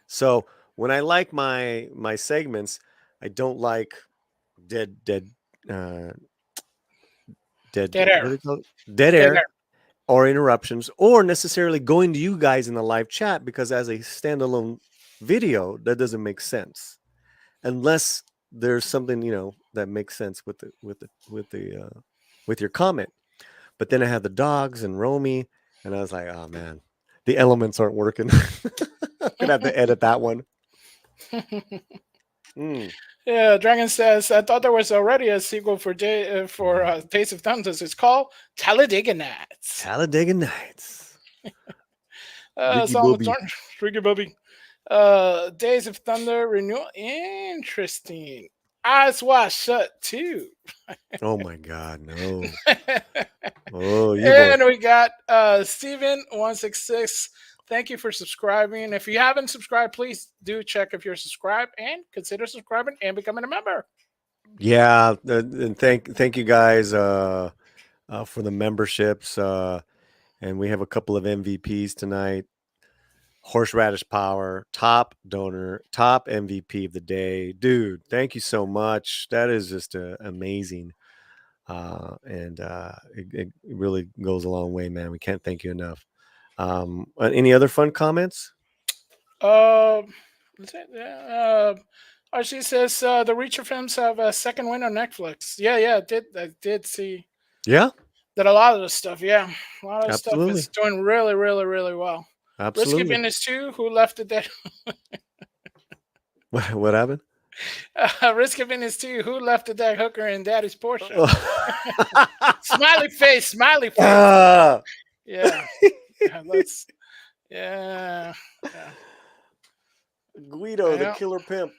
So when I like my segments, I don't like dead air. What do you call it? Dead air or interruptions, or necessarily going to you guys in the live chat, because as a standalone video, that doesn't make sense unless there's something that makes sense with your comment. But then I had the dogs and Romy, and I was like, oh man, the elements aren't working. I'm gonna have to edit that one. Yeah, Dragon says, I thought there was already a sequel for Days of Thunder. It's called Talladega Nights. Talladega Nights. Ricky Bobby. Days of Thunder renewal. Interesting. Eyes wide shut too. Oh my God, no. And we got Steven166. Thank you for subscribing. If you haven't subscribed, please do check if you're subscribed and consider subscribing and becoming a member. Yeah, and thank you guys for the memberships. And we have a couple of MVPs tonight. Horseradish Power, top donor, top MVP of the day. Dude, thank you so much. That is just amazing. And it really goes a long way, man. We can't thank you enough. Any other fun comments? RC says the Reacher films have a second win on Netflix. Yeah, I did see. Yeah, that a lot of the stuff. Yeah, a lot of the stuff is doing really, really, really well. Absolutely. Risky Business 2, who left the dead? What happened? Risky Business 2, who left the dead hooker in Daddy's Porsche? Smiley face. Yeah. Yeah. Guido, the killer pimp.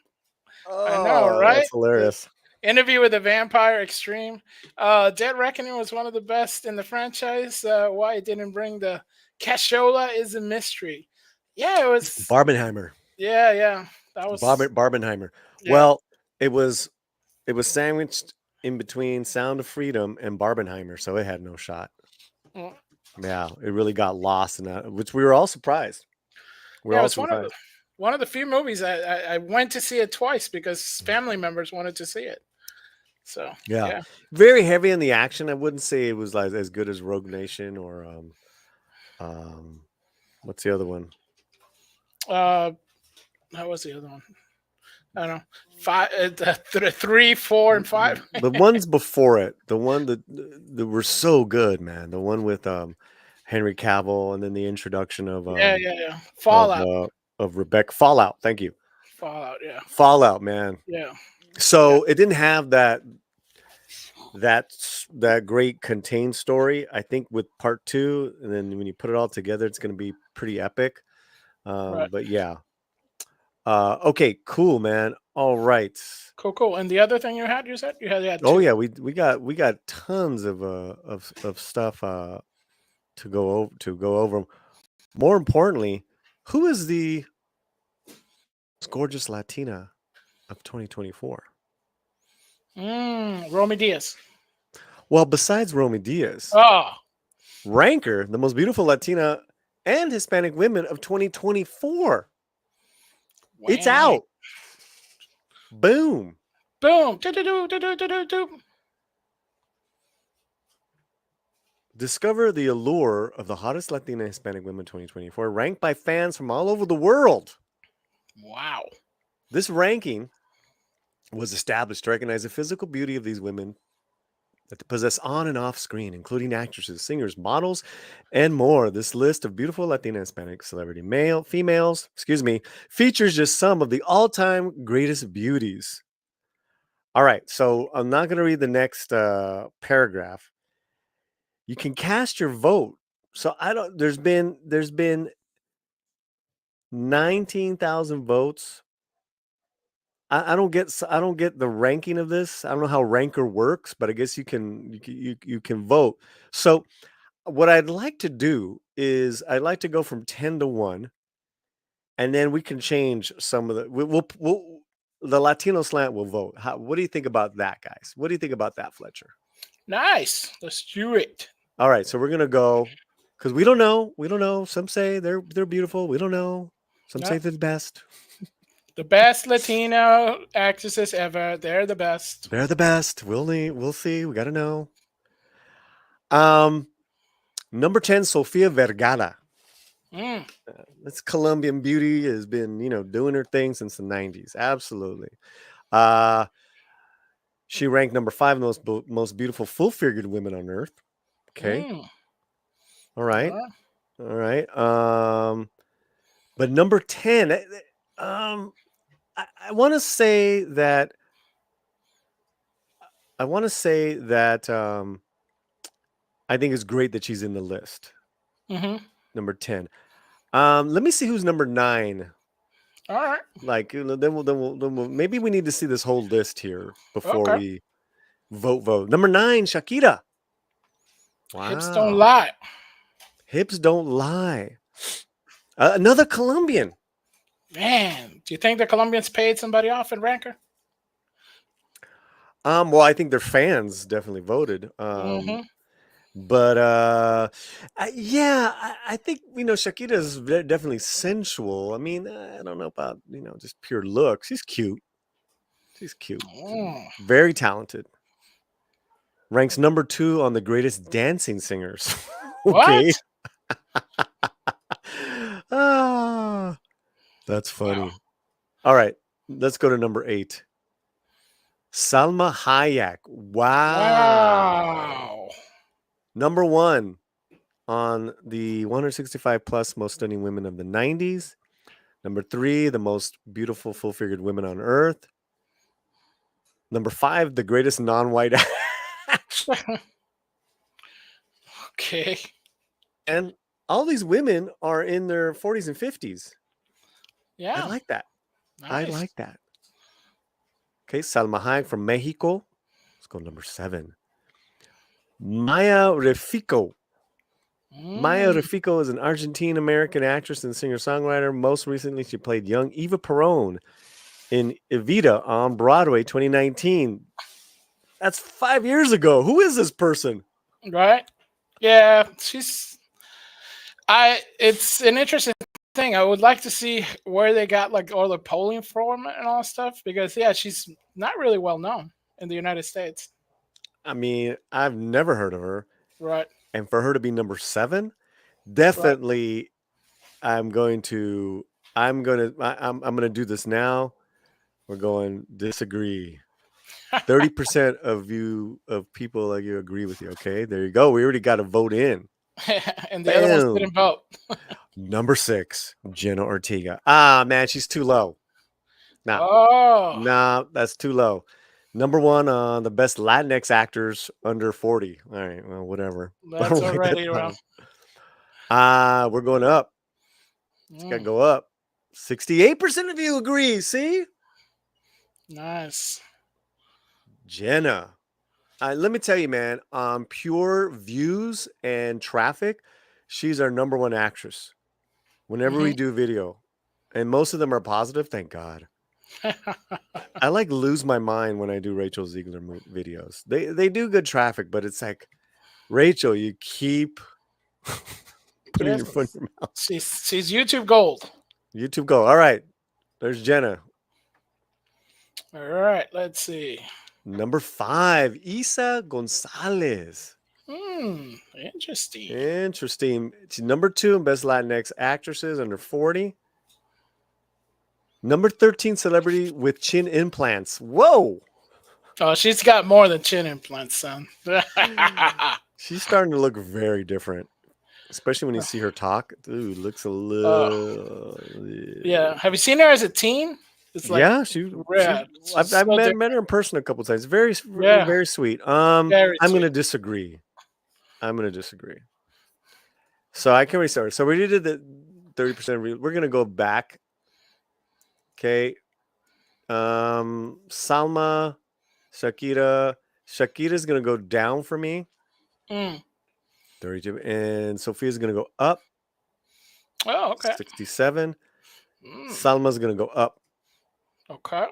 I know, right? That's hilarious. Interview with the Vampire Extreme. Dead Reckoning was one of the best in the franchise. Why it didn't bring the cashola is a mystery. Yeah, it was Barbenheimer. Yeah. That was Barbenheimer. Yeah. Well, it was sandwiched in between Sound of Freedom and Barbenheimer, so it had no shot. Yeah, it really got lost in that, which we were all surprised. One of the few movies I went to see it twice because family members wanted to see it. So yeah, very heavy in the action. I wouldn't say it was like as good as Rogue Nation or what's the other one? How was the other one? I don't know. 3, 4, and 5. The ones before it, the one that were so good, man. The one with Henry Cavill, and then the introduction of Fallout of Rebecca. Fallout. Thank you. Fallout, man. Yeah. So it didn't have that great contained story. I think with part 2, and then when you put it all together, it's going to be pretty epic. Right. But yeah. Okay, cool, man. All right. Cool. And the other thing you said you had 2. Oh yeah, we got tons of stuff to go over. More importantly, who is the gorgeous Latina of 2024? Romy Diaz. Well, besides Romy Diaz, Ranker, the most beautiful Latina and Hispanic women of 2024. Wow. It's out. Boom. Discover the allure of the hottest Latina Hispanic women 2024, ranked by fans from all over the world. Wow. This ranking was established to recognize the physical beauty of these women that possess on and off screen, including actresses, singers, models, and more. This list of beautiful Latina Hispanic celebrity females, features just some of the all-time greatest beauties. All right, so I'm not going to read the next paragraph. You can cast your vote. So there's been 19,000 votes. I don't get the ranking of this. I don't know how Ranker works, but I guess you can vote. So what I'd like to do is I'd like to go from 10 to 1, and then we can change some of the. We'll the Latino slant will vote. What do you think about that, guys? What do you think about that, Fletcher? Nice. Let's do it. All right, so we're gonna go because we don't know. We don't know. Some say they're beautiful. We don't know. Some say they're the best. The best Latino actresses ever. They're the best. They're the best. We'll see. We gotta know. Number 10, Sofia Vergara. This Colombian beauty has been, doing her thing since the 90s. Absolutely. She ranked number 5 in the most beautiful full-figured women on earth. Okay. All right. All right. But number 10, I want to say that I think it's great that she's in the list. Number 10. Let me see who's number 9. All right. Like, then we'll maybe we need to see this whole list here before we vote. Number 9, Shakira. Wow. Hips don't lie. Hips don't lie. Another Colombian. Man, do you think the Colombians paid somebody off in Ranker? Well, I think their fans definitely voted. But I think Shakira is definitely sensual. I mean, I don't know about just pure looks. She's cute. Very talented. Ranks number 2 on the greatest dancing singers. Okay. What? That's funny. Wow. All right, let's go to number 8. Salma Hayek. Wow. Number 1 on the 165 plus most stunning women of the 90s. Number 3, the most beautiful full-figured women on earth. Number 5, the greatest non-white actress. Okay. And all these women are in their 40s and 50s. Yeah. I like that. Nice. I like that. Okay, Salma Hayek from Mexico. Let's go number 7. Maya Refico. Maya Refico is an Argentine-American actress and singer-songwriter. Most recently, she played young Eva Perón in Evita on Broadway 2019. That's 5 years ago. Who is this person? Right? Yeah, it's an interesting thing. I would like to see where they got like all the polling from and all stuff because she's not really well known in the United States. I mean, I've never heard of her. Right. And for her to be number 7, definitely I'm going to do this now. We're going disagree. 30% of people like you agree with you. Okay, there you go. We already got a vote in. And the other ones didn't vote. Number 6, Jenna Ortega. Man, she's too low. Nah, that's too low. Number 1 on the best Latinx actors under 40. All right, well, whatever. That's already wrong. We're going up. It's got to go up. 68% of you agree. See? Nice. Jenna. Let me tell you, man, on pure views and traffic, she's our number 1 actress. Whenever we do video, and most of them are positive, thank God. I lose my mind when I do Rachel Ziegler videos. They do good traffic, but it's like, Rachel, you keep putting your foot in your mouth. She's YouTube gold. YouTube gold. All right. There's Jenna. All right. Let's see. Number 5, Isa Gonzalez. Interesting. She's number 2 in Best Latinx Actresses under 40. Number 13 celebrity with chin implants. Whoa. Oh, she's got more than chin implants, son. She's starting to look very different, especially when you see her talk. Dude, looks a little. Yeah. Have you seen her as a teen? It's like I've met her in person a couple times. Very sweet. I'm going to disagree. So I can restart. So we did the 30%. We're going to go back. Okay. Salma, Shakira. Shakira's going to go down for me. 32. And Sophia's going to go up. Oh, okay. 67. Salma's going to go up. Okay.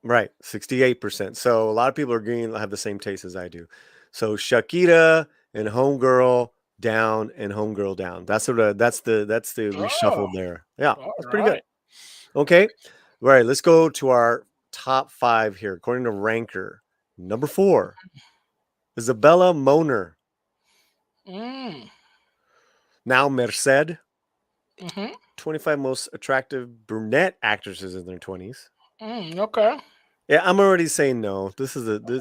Right, 68%. So a lot of people have the same taste as I do. So Shakira and Homegirl down and Homegirl down. That's the reshuffle there. Yeah, that's pretty good. Okay. All right, let's go to our top 5 here. According to Ranker, number 4, Isabella Moner. Now Merced. 25 most attractive brunette actresses in their 20s. Okay. Yeah, I'm already saying no.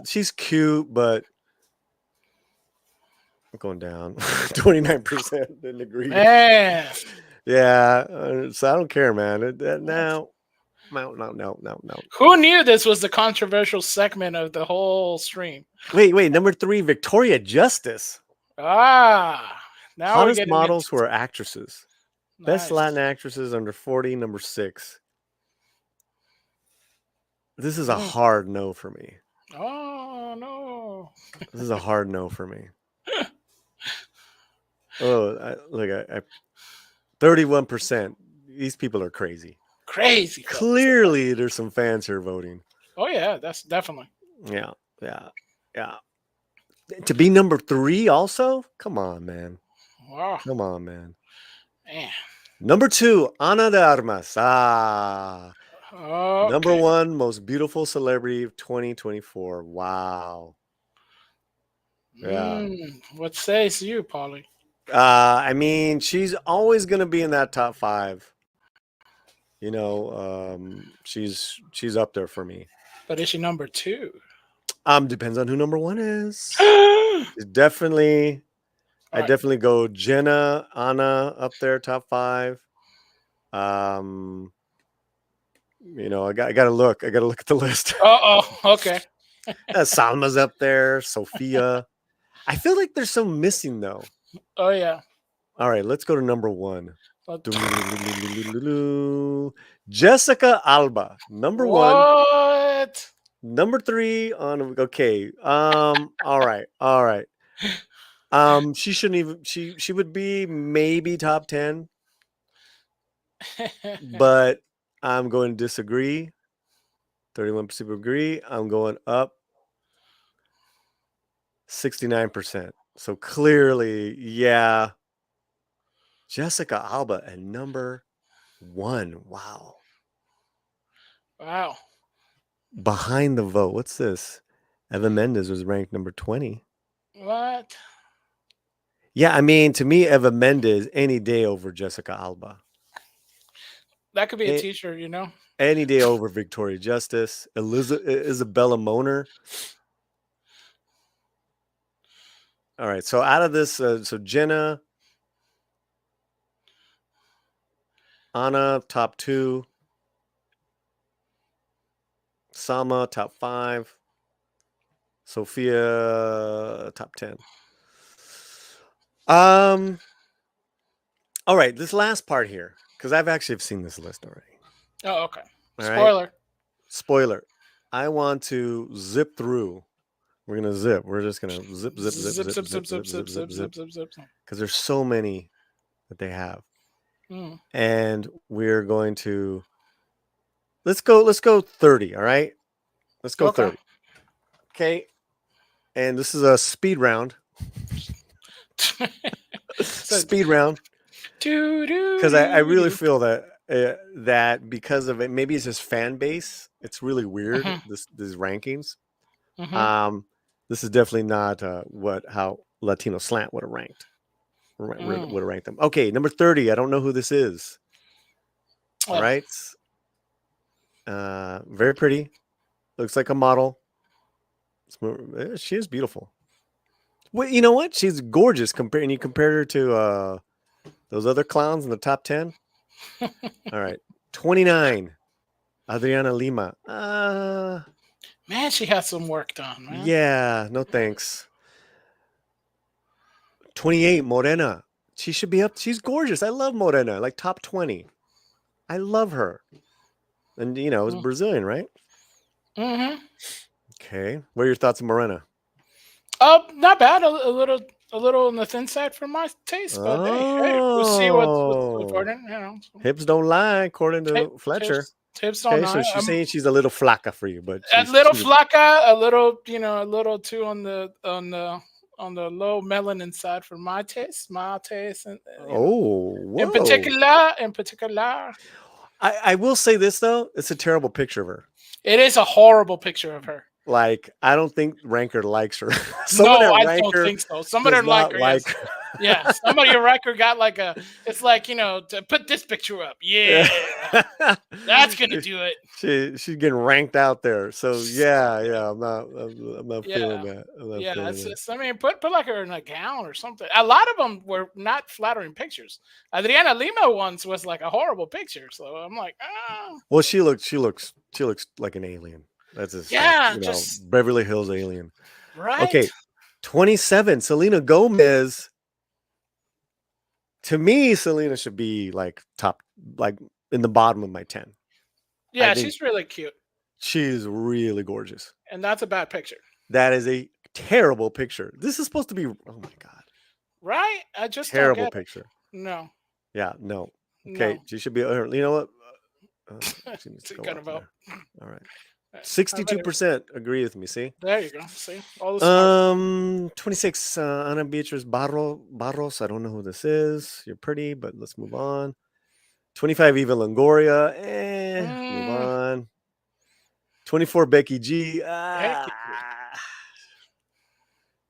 She's cute, but I'm going down. 29% didn't agree. Man. Yeah, so I don't care, man. No. Who knew this was the controversial segment of the whole stream? Wait. Number 3, Victoria Justice. Now hottest we're getting models who are actresses. Nice. Best Latin actresses under 40, number 6. This is a hard no for me. Oh, no. This is a hard no for me. Oh, look, 31%. These people are crazy. Crazy. Clearly, there's some fans here voting. Oh, yeah, that's definitely. Yeah. To be number 3 also? Come on, man. Wow. Come on, man. Man. Number 2, Ana de Armas. Okay. Number 1, most beautiful celebrity of 2024. Wow. Yeah. What says you, Paulie? I mean, she's always going to be in that top 5. You know, she's up there for me. But is she number 2? Depends on who number 1 is. It's definitely, I definitely go Jenna, Anna up there, top 5. You know, I got to look. I got to look at the list. Okay. Salma's up there, Sophia. I feel like there's some missing though. Oh yeah. All right, let's go to number 1. Jessica Alba, number 1. What? Number 3 on okay. All right. She shouldn't even she would be maybe top 10. But I'm going to disagree. 31% agree. I'm going up 69%. So clearly, yeah. Jessica Alba at number 1. Wow. Behind the vote. What's this? Eva Mendes was ranked number 20. What? Yeah, I mean, to me, Eva Mendes any day over Jessica Alba. That could be a t-shirt, you know? Any day over Victoria Justice. Isabella Moner. All right, so out of this, so Jenna, Anna, top 2. Salma, top 5. Sophia, top 10. All right, this last part here, because I've actually seen this list already. Oh, okay. All right? Spoiler. I want to zip through. We're gonna zip. We're just gonna zip. Because there's so many that they have, and we're going to. Let's go 30. All right, let's go 30. Okay, and this is a speed round. Speed round. Because I really feel that that because of it, maybe it's just fan base. It's really weird. These rankings. This is definitely not how Latino Slant would have ranked. Would have ranked them. Okay, number 30. I don't know who this is. All right. Very pretty. Looks like a model. She is beautiful. Well, you know what? She's gorgeous. You compare her to those other clowns in the top 10. All right. 29. Adriana Lima. Man, she has some work done, man. Yeah, no thanks. 28, Morena. She should be up. She's gorgeous. I love Morena. Like top 20. I love her. And, you know, it's Brazilian, right? Mm-hmm. Okay. What are your thoughts on Morena? Not bad. A little a little on the thin side for my taste, but hey, we'll see what's important. You know, so. Hips don't lie, according to Fletcher. Hips don't lie. So she's saying she's a little flaca for you, but a little flaca, a little, a little too on the low melanin side for my taste. And in particular. I will say this though, it's a terrible picture of her. It is a horrible picture of her. Like, I don't think Ranker likes her. I don't think so. Somebody like her. Yeah, somebody at Ranker got like it's like, to put this picture up. Yeah. That's going to do it. She's getting ranked out there. So yeah, I'm not feeling that. It's just, put like her in a gown or something. A lot of them were not flattering pictures. Adriana Lima once was like a horrible picture. So I'm like, Well, she looks like an alien. That's just Beverly Hills alien. Right. Okay. 27, Selena Gomez. To me, Selena should be like top, like in the bottom of my 10. Yeah, she's really cute. She's really gorgeous. And that's a bad picture. That is a terrible picture. This is supposed to be, oh my God. Right? I just terrible picture. No. Yeah, no. Okay, she should be, you know what? She needs to go vote. All right. 62% agree with me. See, there you go. See, all the 26. Ana Beatriz Barros. I don't know who this is. You're pretty, but let's move on. 25. Eva Longoria. Move on. 24. Becky G.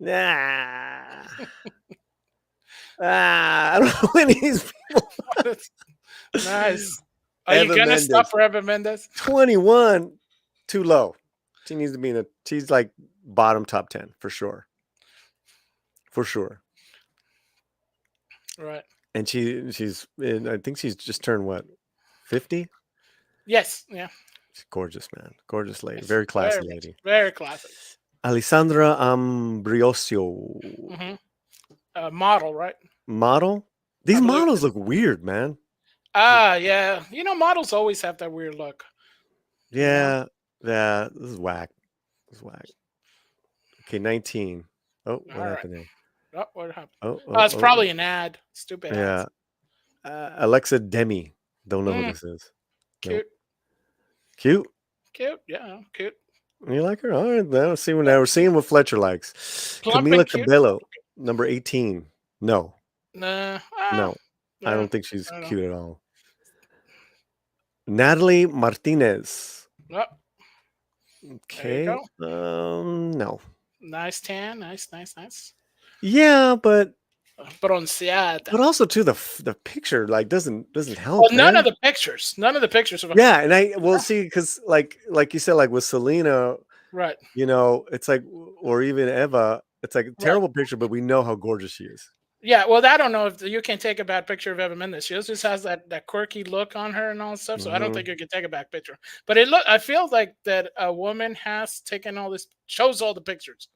Nah. I don't know any of these people. Nice. Are you gonna stop for Eva Mendes? 21. Too low. She needs to be she's like bottom top 10 for sure. For sure. Right. And she's I think she's just turned what? 50? Yes. Yeah. She's gorgeous, man. Gorgeous lady. Very classy lady. Very classy. Alessandra Ambrosio. Model, right? Model? These models look weird, man. Yeah. Models always have that weird look. Yeah. Yeah, this is whack. Okay, 19. Oh, what happened there? Oh, what happened? It's probably an ad. Stupid ads. Yeah. Alexa Demi. Don't know who this is. Cute. Nope. Cute? Cute, yeah, cute. You like her? All right, now we're seeing what Fletcher likes. Camila Cabello, number 18. No. No. I don't think she's cute at all. Natalie Martinez. Oh. Okay. No. Nice tan. Nice. Yeah, but bronceada. But also too the picture like doesn't help. Well, none of the pictures. Yeah, and see, because like you said, like with Selena, right? It's like, or even Eva, it's like a terrible picture, but we know how gorgeous she is. Yeah, well, I don't know if you can take a bad picture of Eva Mendes. She just has that quirky look on her and all that stuff. So I don't think you can take a bad picture. But I feel like that a woman has taken shows all the pictures,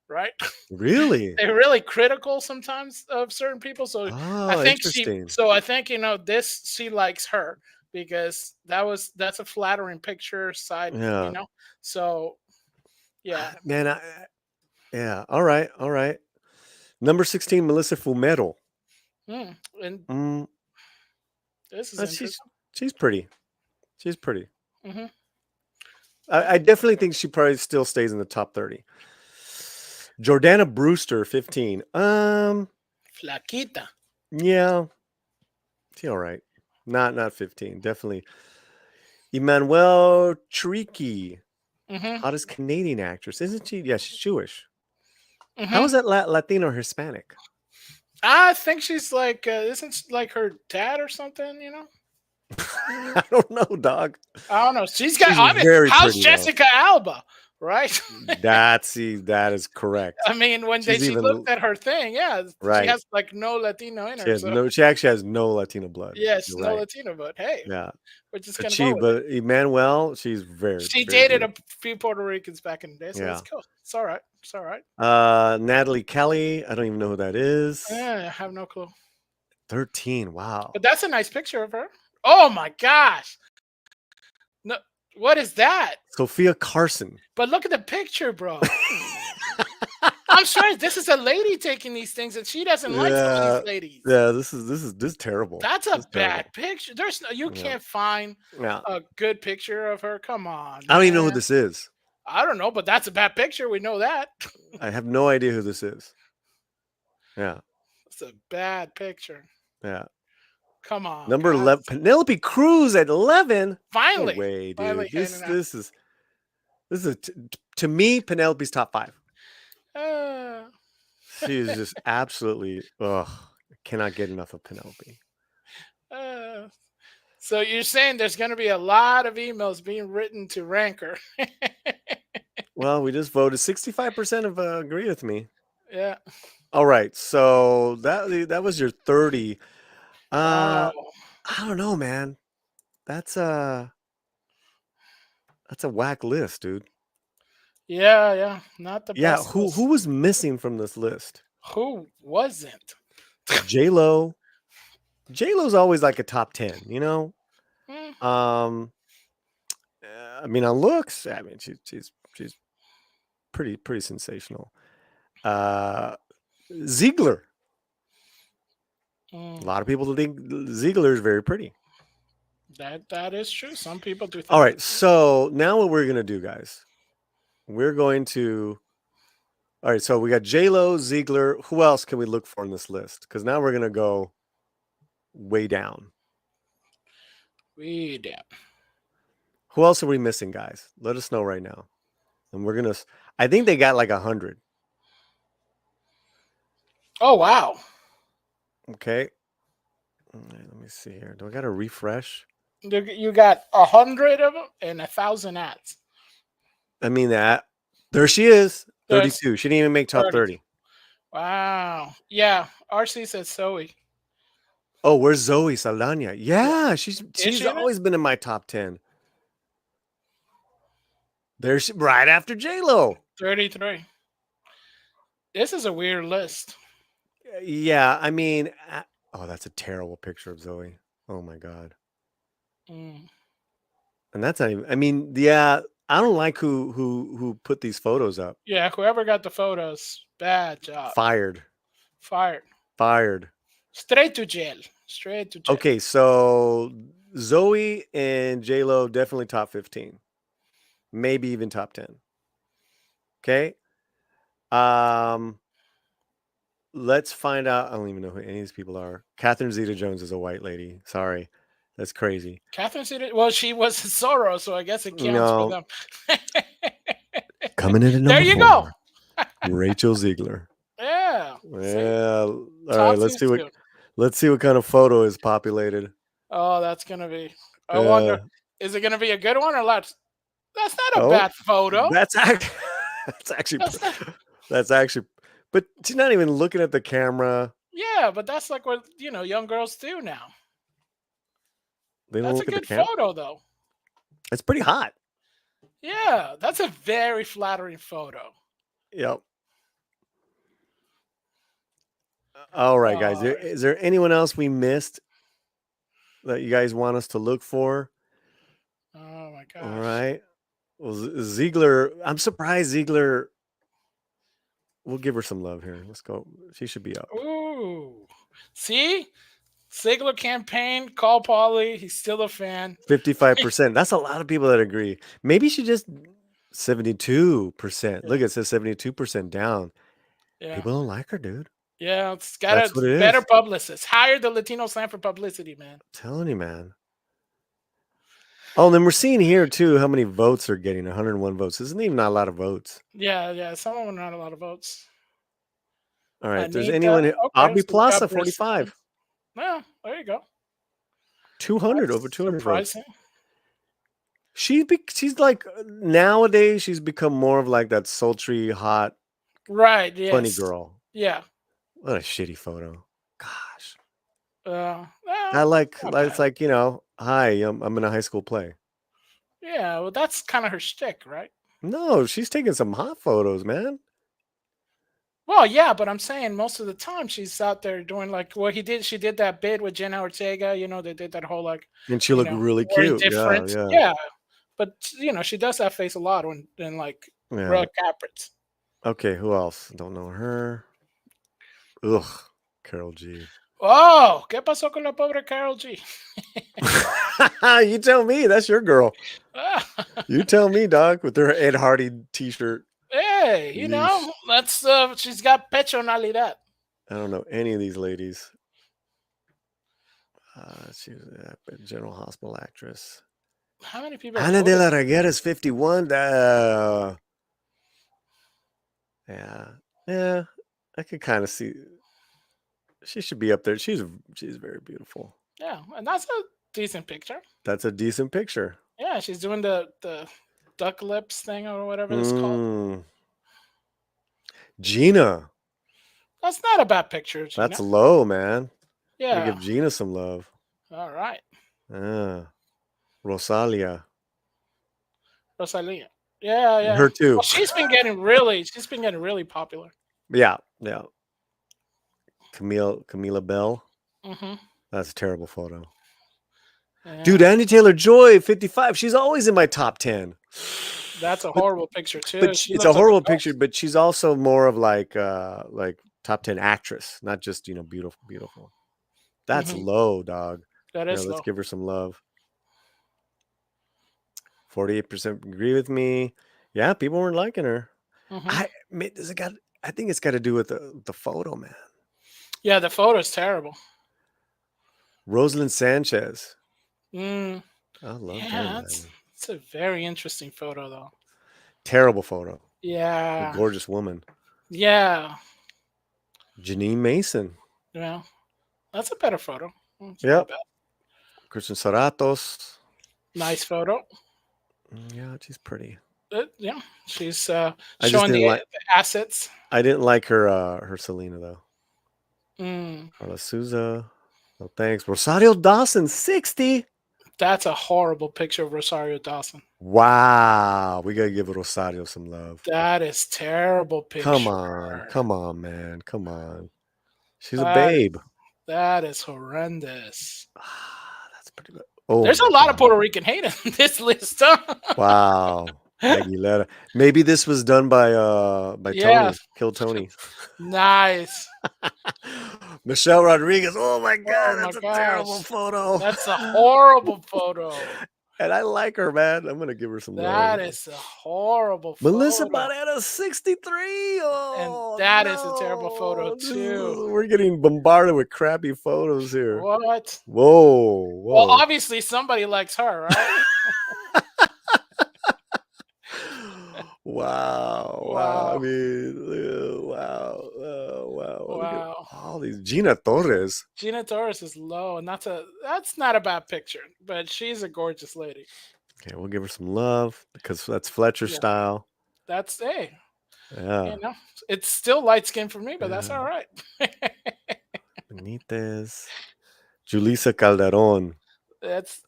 right? Really? They're really critical sometimes of certain people. So I think this she likes her because that's a flattering picture side. Yeah. So yeah. Man, yeah. All right. Number 16, Melissa Fumero. This is she's pretty. She's pretty. Mm-hmm. I definitely think she probably still stays in the top 30. Jordana Brewster, 15. Flaquita. Yeah. She's all right. Not 15. Definitely. Emmanuelle Chriqui. Hottest Canadian actress. Isn't she? Yeah, she's Jewish. How is that Latino or Hispanic? I think she's like, isn't she like her dad or something, I don't know, dog. I don't know. How's Jessica Alba, right? That is correct. I mean, when she looked at her thing, right. She has like no Latino in her. She actually has no Latino blood. Yes, no Latino, but hey. Yeah. We're just going to go with But Emmanuelle, she's She dated a few Puerto Ricans back in the day, so it's cool. It's all right. Natalie Kelly, I don't even know who that is. I have no clue. 13, wow. But that's a nice picture of her. Oh my gosh. No, what is that? Sophia Carson. But look at the picture, bro. I'm sorry. This is a lady taking these things, and she doesn't like some of these ladies. Yeah, this is terrible. That's a bad terrible. picture. You can't find a good picture of her. Come on. I don't even know who this is. I don't know, but that's a bad picture. We know that. I have no idea who this is. Yeah. It's a bad picture. Yeah. Come on. Number 11, Penelope Cruz at 11. Finally. No way, dude. Finally This is to me Penelope's top 5. She is just absolutely I cannot get enough of Penelope. So you're saying there's going to be a lot of emails being written to rank her. Well, we just voted 65% of agree with me. Yeah. All right, so that was your 30. Wow. I don't know, man. That's a whack list, dude. Yeah, not the best. Who was missing from this list? Who wasn't? J-Lo. J-Lo's always like a top 10, you know? I mean, on looks, I mean, she's pretty sensational. Ziegler. A lot of people think Ziegler is very pretty. That is true. Some people do think. All right, so now what we're gonna do, guys? We're going to. All right, so we got J-Lo, Ziegler. Who else can we look for in this list? Because now we're gonna go way down. Way down. Who else are we missing, guys? Let us know right now. And we're gonna. I think they got like 100. Oh wow. Okay. Let me see here. Do I got to refresh? You got 100 of them and 1,000 ads. I mean that. There she is. 32. She didn't even make top 30. Wow. Yeah. RC says Zoe. Oh, where's Zoe Saldana? Yeah, she's always been in my top 10. There's right after J-Lo. 33. This is a weird list. Yeah, I mean, that's a terrible picture of Zoe. Oh my god. And that's not even. I mean, yeah, I don't like who put these photos up. Yeah, whoever got the photos, bad job. Fired. Straight to jail. Okay, so Zoe and J-Lo definitely top 15. Maybe even top 10. Okay. Let's find out. I don't even know who any of these people are. Catherine Zeta-Jones is a white lady. Sorry. That's crazy. Catherine Zeta, well, she was Zorro, so I guess it counts for them. Coming in at number 4. There you go. Rachel Ziegler. Yeah. All right, let's see what kind of photo is populated. Oh, that's gonna be. I wonder, is it gonna be a good one or not? That's not a bad photo. That's actually. But she's not even looking at the camera. Yeah, but that's like what young girls do now. They don't that's look a at good the camera. photo, though. It's pretty hot. Yeah, that's a very flattering photo. Yep. All right, guys. Is there anyone else we missed that you guys want us to look for? Oh my gosh. All right. Well, Ziegler, I'm surprised Ziegler. We'll give her some love here. Let's go. She should be up. Ooh. See? Ziegler campaign, call Paulie. He's still a fan. 55%. That's a lot of people that agree. Maybe she just 72%. Look, it says 72% down. Yeah. People don't like her, dude. Yeah, it's got a better publicist. Hire the Latino slam for publicity, man. I'm telling you, man. Oh, and then we're seeing here too how many votes are getting. 101 votes. Isn't even not a lot of votes. Yeah. Some of them are not a lot of votes. All right. If there's anyone here, Aubrey Plaza, 45. Yeah, there you go. 200, over 200 votes. She's like, nowadays she's become more of like that sultry, hot, funny girl. Yeah. What a shitty photo. Gosh. It's like, hi, I'm in a high school play. Yeah, well, that's kind of her shtick, right? No, she's taking some hot photos, man. Well, yeah, but I'm saying most of the time she's out there doing like what he did. She did that bid with Jenna Ortega. They did that whole like. And she looked really cute. Different. Yeah. But she does that face a lot in like real capers. Okay, who else? Don't know her. Ugh, Carol G. Oh, ¿qué pasó con la pobre Carol G? You tell me. That's your girl. You tell me, dog. With her Ed Hardy T-shirt. Hey, you know, that's she's got personalidad. I don't know any of these ladies. She was a General Hospital actress. How many people? Ana de la Reguera is 51. Yeah. I could kind of see. She should be up there. She's very beautiful. Yeah, and that's a decent picture. That's a decent picture. Yeah, she's doing the duck lips thing or whatever it's called. Gina. That's not a bad picture, Gina. That's low, man. Yeah. Give Gina some love. All right. Rosalia. Yeah. Her too. Well, she's been getting really popular. Yeah. Camila Bell. Mm-hmm. That's a terrible photo. Yeah. Dude, Annie Taylor-Joy, 55. She's always in my top 10. That's a horrible picture too. But it's a horrible picture, but she's also more of like top 10 actress, not just, beautiful. That's low, dog. That is low. Let's give her some love. 48% agree with me. Yeah, people weren't liking her. Mm-hmm. I think it's got to do with the photo, man. Yeah, the photo's terrible. Rosalind Sanchez. I love that. It's a very interesting photo, though. Terrible photo. Yeah. A gorgeous woman. Yeah. Janine Mason. Yeah. That's a better photo. Yep. Christian Saratos. Nice photo. Yeah, she's pretty. Yeah, she's showing the assets. I didn't like her Selena though. Carla Souza. No thanks. Rosario Dawson, 60. That's a horrible picture of Rosario Dawson. Wow, we gotta give Rosario some love. That is terrible picture. Come on, man, come on. She's a babe. That is horrendous. That's pretty good. Oh, there's a lot of Puerto Rican hate in this list. Wow. Aguilera. Maybe this was done by Tony. Kill Tony. Nice. Michelle Rodriguez. Oh my God, that's a terrible photo. That's a horrible photo. And I like her, man. I'm gonna give her some love. That is a horrible photo. Melissa Barrera, 63. Oh, and that is a terrible photo too. We're getting bombarded with crappy photos here. What? Whoa. Well, obviously somebody likes her, right? Wow. I mean, wow. Wow. All these Gina Torres. Gina Torres is low, and that's not a bad picture, but she's a gorgeous lady. Okay, we'll give her some love because that's Fletcher style. That's Yeah. It's still light skin for me, but that's all right. Benitez. Julissa Calderon. It's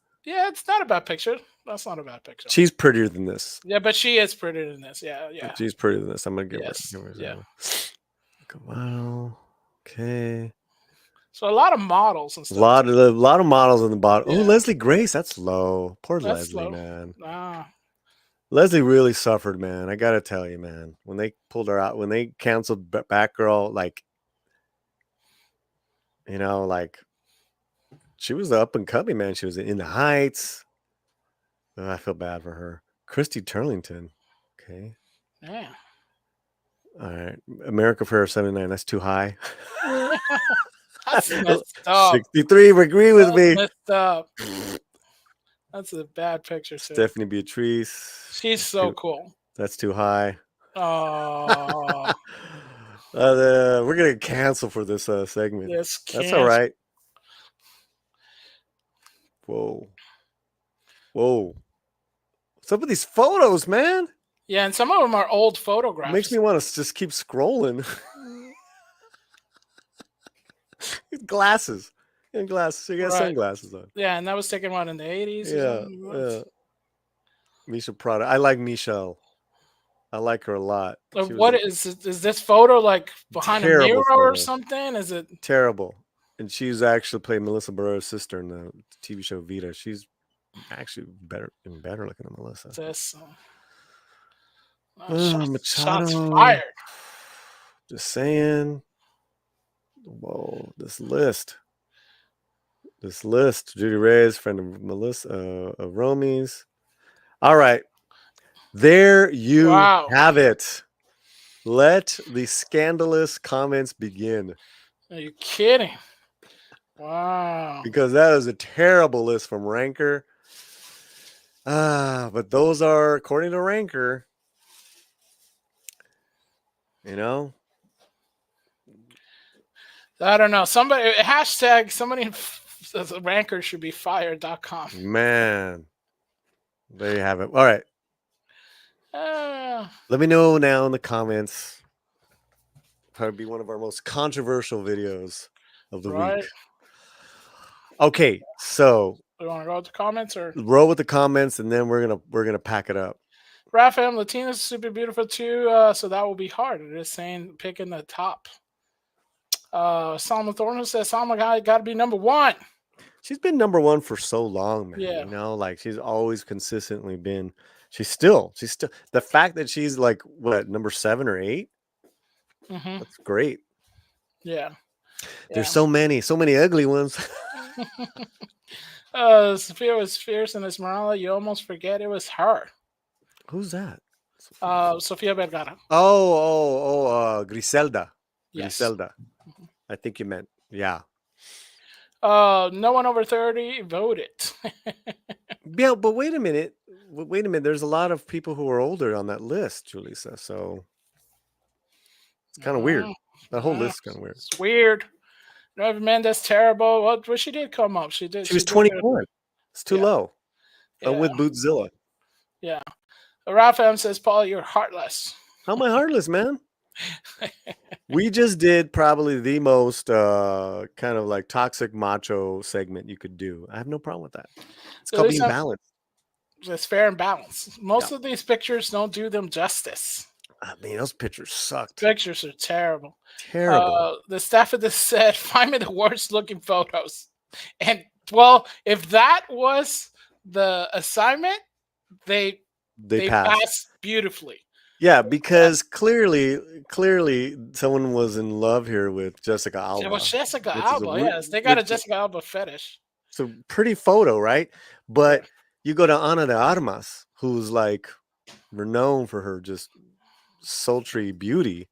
not a bad picture. That's not a bad picture. She's prettier than this. Yeah, but she is prettier than this. Yeah. She's prettier than this. I'm gonna give her. Yeah. Wow. Okay. So a lot of models and stuff. A lot of models on the bottom. Yeah. Oh, Leslie Grace. That's low. Poor Leslie, man. Leslie really suffered, man. I gotta tell you, man. When they pulled her out, when they canceled Batgirl, she was up and coming, man. She was in the Heights. Oh, I feel bad for her. Christy Turlington. Okay. Yeah. All right. America Ferrera 79. That's too high. That's messed up. 63. Agree with me. Messed up. That's a bad picture, sir. Stephanie Beatrice. She's so cool. That's too high. Oh. We're gonna cancel for this segment. That's all right. Whoa. Some of these photos, man. Yeah, and some of them are old photographs. Makes me want to just keep scrolling. Glasses. And glasses. So you got sunglasses on. Yeah, and that was taken in the 80s. Yeah. Misha Prada. I like Michelle. I like her a lot. What is this photo like behind a mirror or something? Is it terrible? And she's actually played Melissa Barrera's sister in the TV show Vita. She's actually better looking than Melissa. This Machado. shots fired. Just saying. Whoa, this list. Judy Reyes, friend of Melissa, of Romy's. All right. There you have it. Let the scandalous comments begin. Are you kidding? Wow. Because that is a terrible list from Ranker. But those are, according to Ranker, you know. I don't know. Somebody says Ranker should be fired.com. Man. There you have it. All right. Let me know now in the comments. Probably be one of our most controversial videos of the week. Okay, so you want to go with the comments or roll with the comments, and then we're gonna pack it up. Raphael, Latina's super beautiful too, so that will be hard. It is saying picking the top. Salma Thorne says Salma got to be number one. She's been number one for so long, man. Yeah. You know, like she's always consistently been. She's still the fact that she's like what, number 7 or 8. That's great. Yeah. There's so many ugly ones. Sophia was fierce in Esmeralda. You almost forget it was her. Who's that? Sofia Vergara. Griselda. Yes. Griselda. I think you meant, yeah. No one over 30 voted. Yeah, but wait a minute. There's a lot of people who are older on that list, Julissa. So it's kind of weird. That whole list is kind of weird. It's weird. Nueva Mendes, terrible. Well, she did come up. She did. She was 21. It's too low. I'm with Bootzilla. Yeah. Raphael says, Paul, you're heartless. How am I heartless, man? We just did probably the most kind of like toxic macho segment you could do. I have no problem with that. It's called being balanced. It's fair and balanced. Most of these pictures don't do them justice. I mean, those pictures sucked. Pictures are terrible. Terrible. The staff of this said, find me the worst looking photos. And, well, if that was the assignment, they passed beautifully. Yeah, because clearly someone was in love here with Jessica Alba. It was Jessica Alba, yes. They got a Jessica Alba fetish. It's a pretty photo, right? But you go to Ana de Armas, who's like renowned for her just sultry beauty.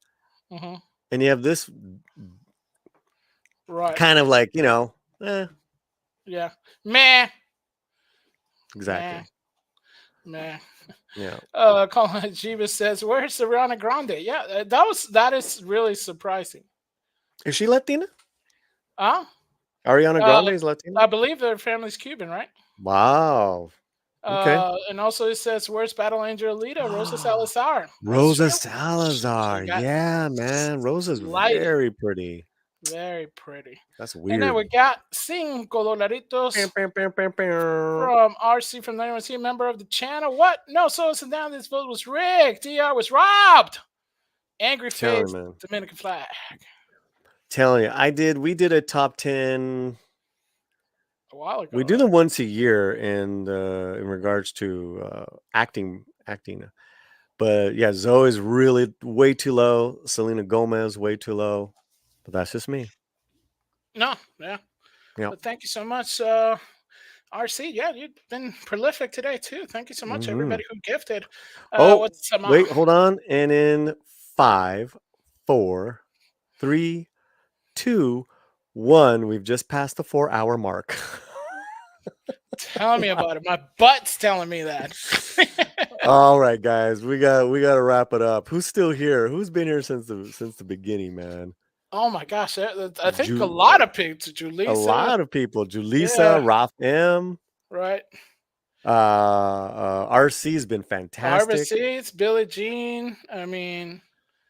And you have this kind of like, you know, yeah. Meh. Exactly. Meh. Yeah. Colin Jiva says, where's Ariana Grande? Yeah, that is really surprising. Is she Latina? Huh? Ariana Grande is Latina? I believe their family's Cuban, right? Wow. Okay. And also it says, where's Battle Angel Alita? Rosa Salazar. Rosa Salazar. Yeah, man. Rosa's very pretty. Very pretty. That's weird. And then we got $5 from RC from the NYC, member of the channel. What? No, so down. This vote was rigged. DR was robbed. Angry face. Dominican flag. Telling you, we did a top 10 a while ago. We do them once a year, and in regards to acting. But yeah, Zoe's really way too low. Selena Gomez way too low. But that's just me. No, yeah. But thank you so much, RC. Yeah, you've been prolific today too. Thank you so much, everybody who gifted. Wait, hold on. And in 5, 4, 3, 2, 1, we've just passed the 4-hour mark. Tell me about it. My butt's telling me that. All right, guys, we got to wrap it up. Who's still here? Who's been here since the beginning, man? Oh my gosh, I think a lot of people. Julissa. A lot of people. Julissa, Ralph M. Right. RC's been fantastic. RC's, Billie Jean. I mean.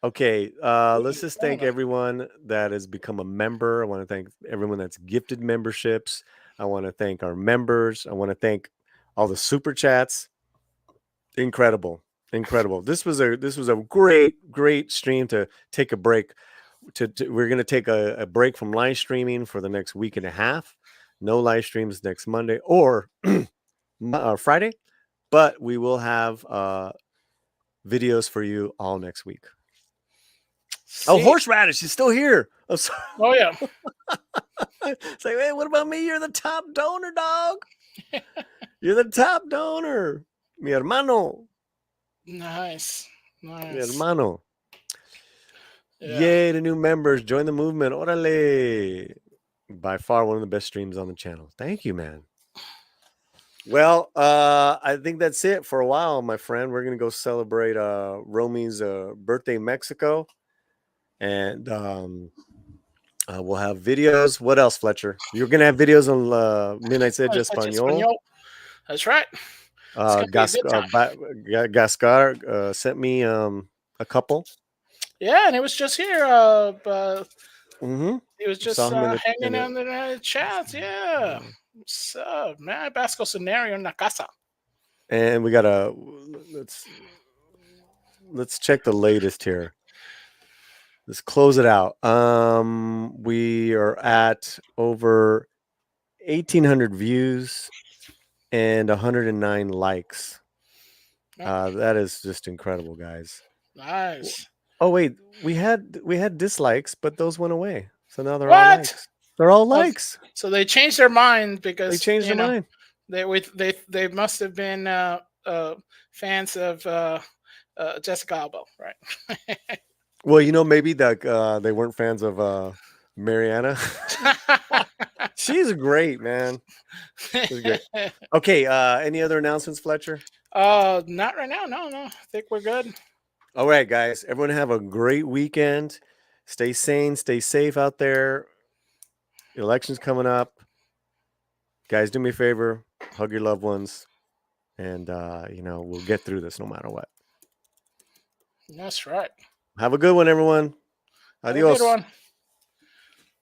Okay, let's just thank everyone that has become a member. I want to thank everyone that's gifted memberships. I want to thank our members. I want to thank all the super chats. Incredible. This was a great stream to take a break. We're going to take a break from live streaming for the next week and a half. No live streams next Monday or Friday, but we will have videos for you all next week. Oh, horseradish is still here. Oh, sorry. Oh yeah. It's like, hey, what about me? You're the top donor, dog. You're the top donor. Mi hermano. Nice. Mi hermano. Yeah. Yay to new members. Join the movement. Orale. By far one of the best streams on the channel. Thank you, man. Well, I think that's it for a while, my friend. We're going to go celebrate Romy's birthday in Mexico. And we'll have videos. What else, Fletcher? You're going to have videos on Midnight's Edge Espanol. That's right. Gascar sent me a couple. Yeah, and it was just here. He was just hanging out in the chat. Yeah. What's up, man? Basco scenario in la casa. And we got let's check the latest here. Let's close it out. We are at over 1,800 views and 109 likes. That is just incredible, guys. Nice. Oh wait, we had dislikes, but those went away. So now they're all likes. They're all likes. So they changed their mind because they changed their mind. They must have been fans of Jessica Alba, right? Well, maybe that they weren't fans of Mariana. She's great, man. She's great. Okay, any other announcements, Fletcher? Not right now. No. I think we're good. All right, guys. Everyone have a great weekend. Stay sane, stay safe out there. The election's coming up. Guys, do me a favor. Hug your loved ones. And, we'll get through this no matter what. That's right. Have a good one, everyone. Adios. Have a good one.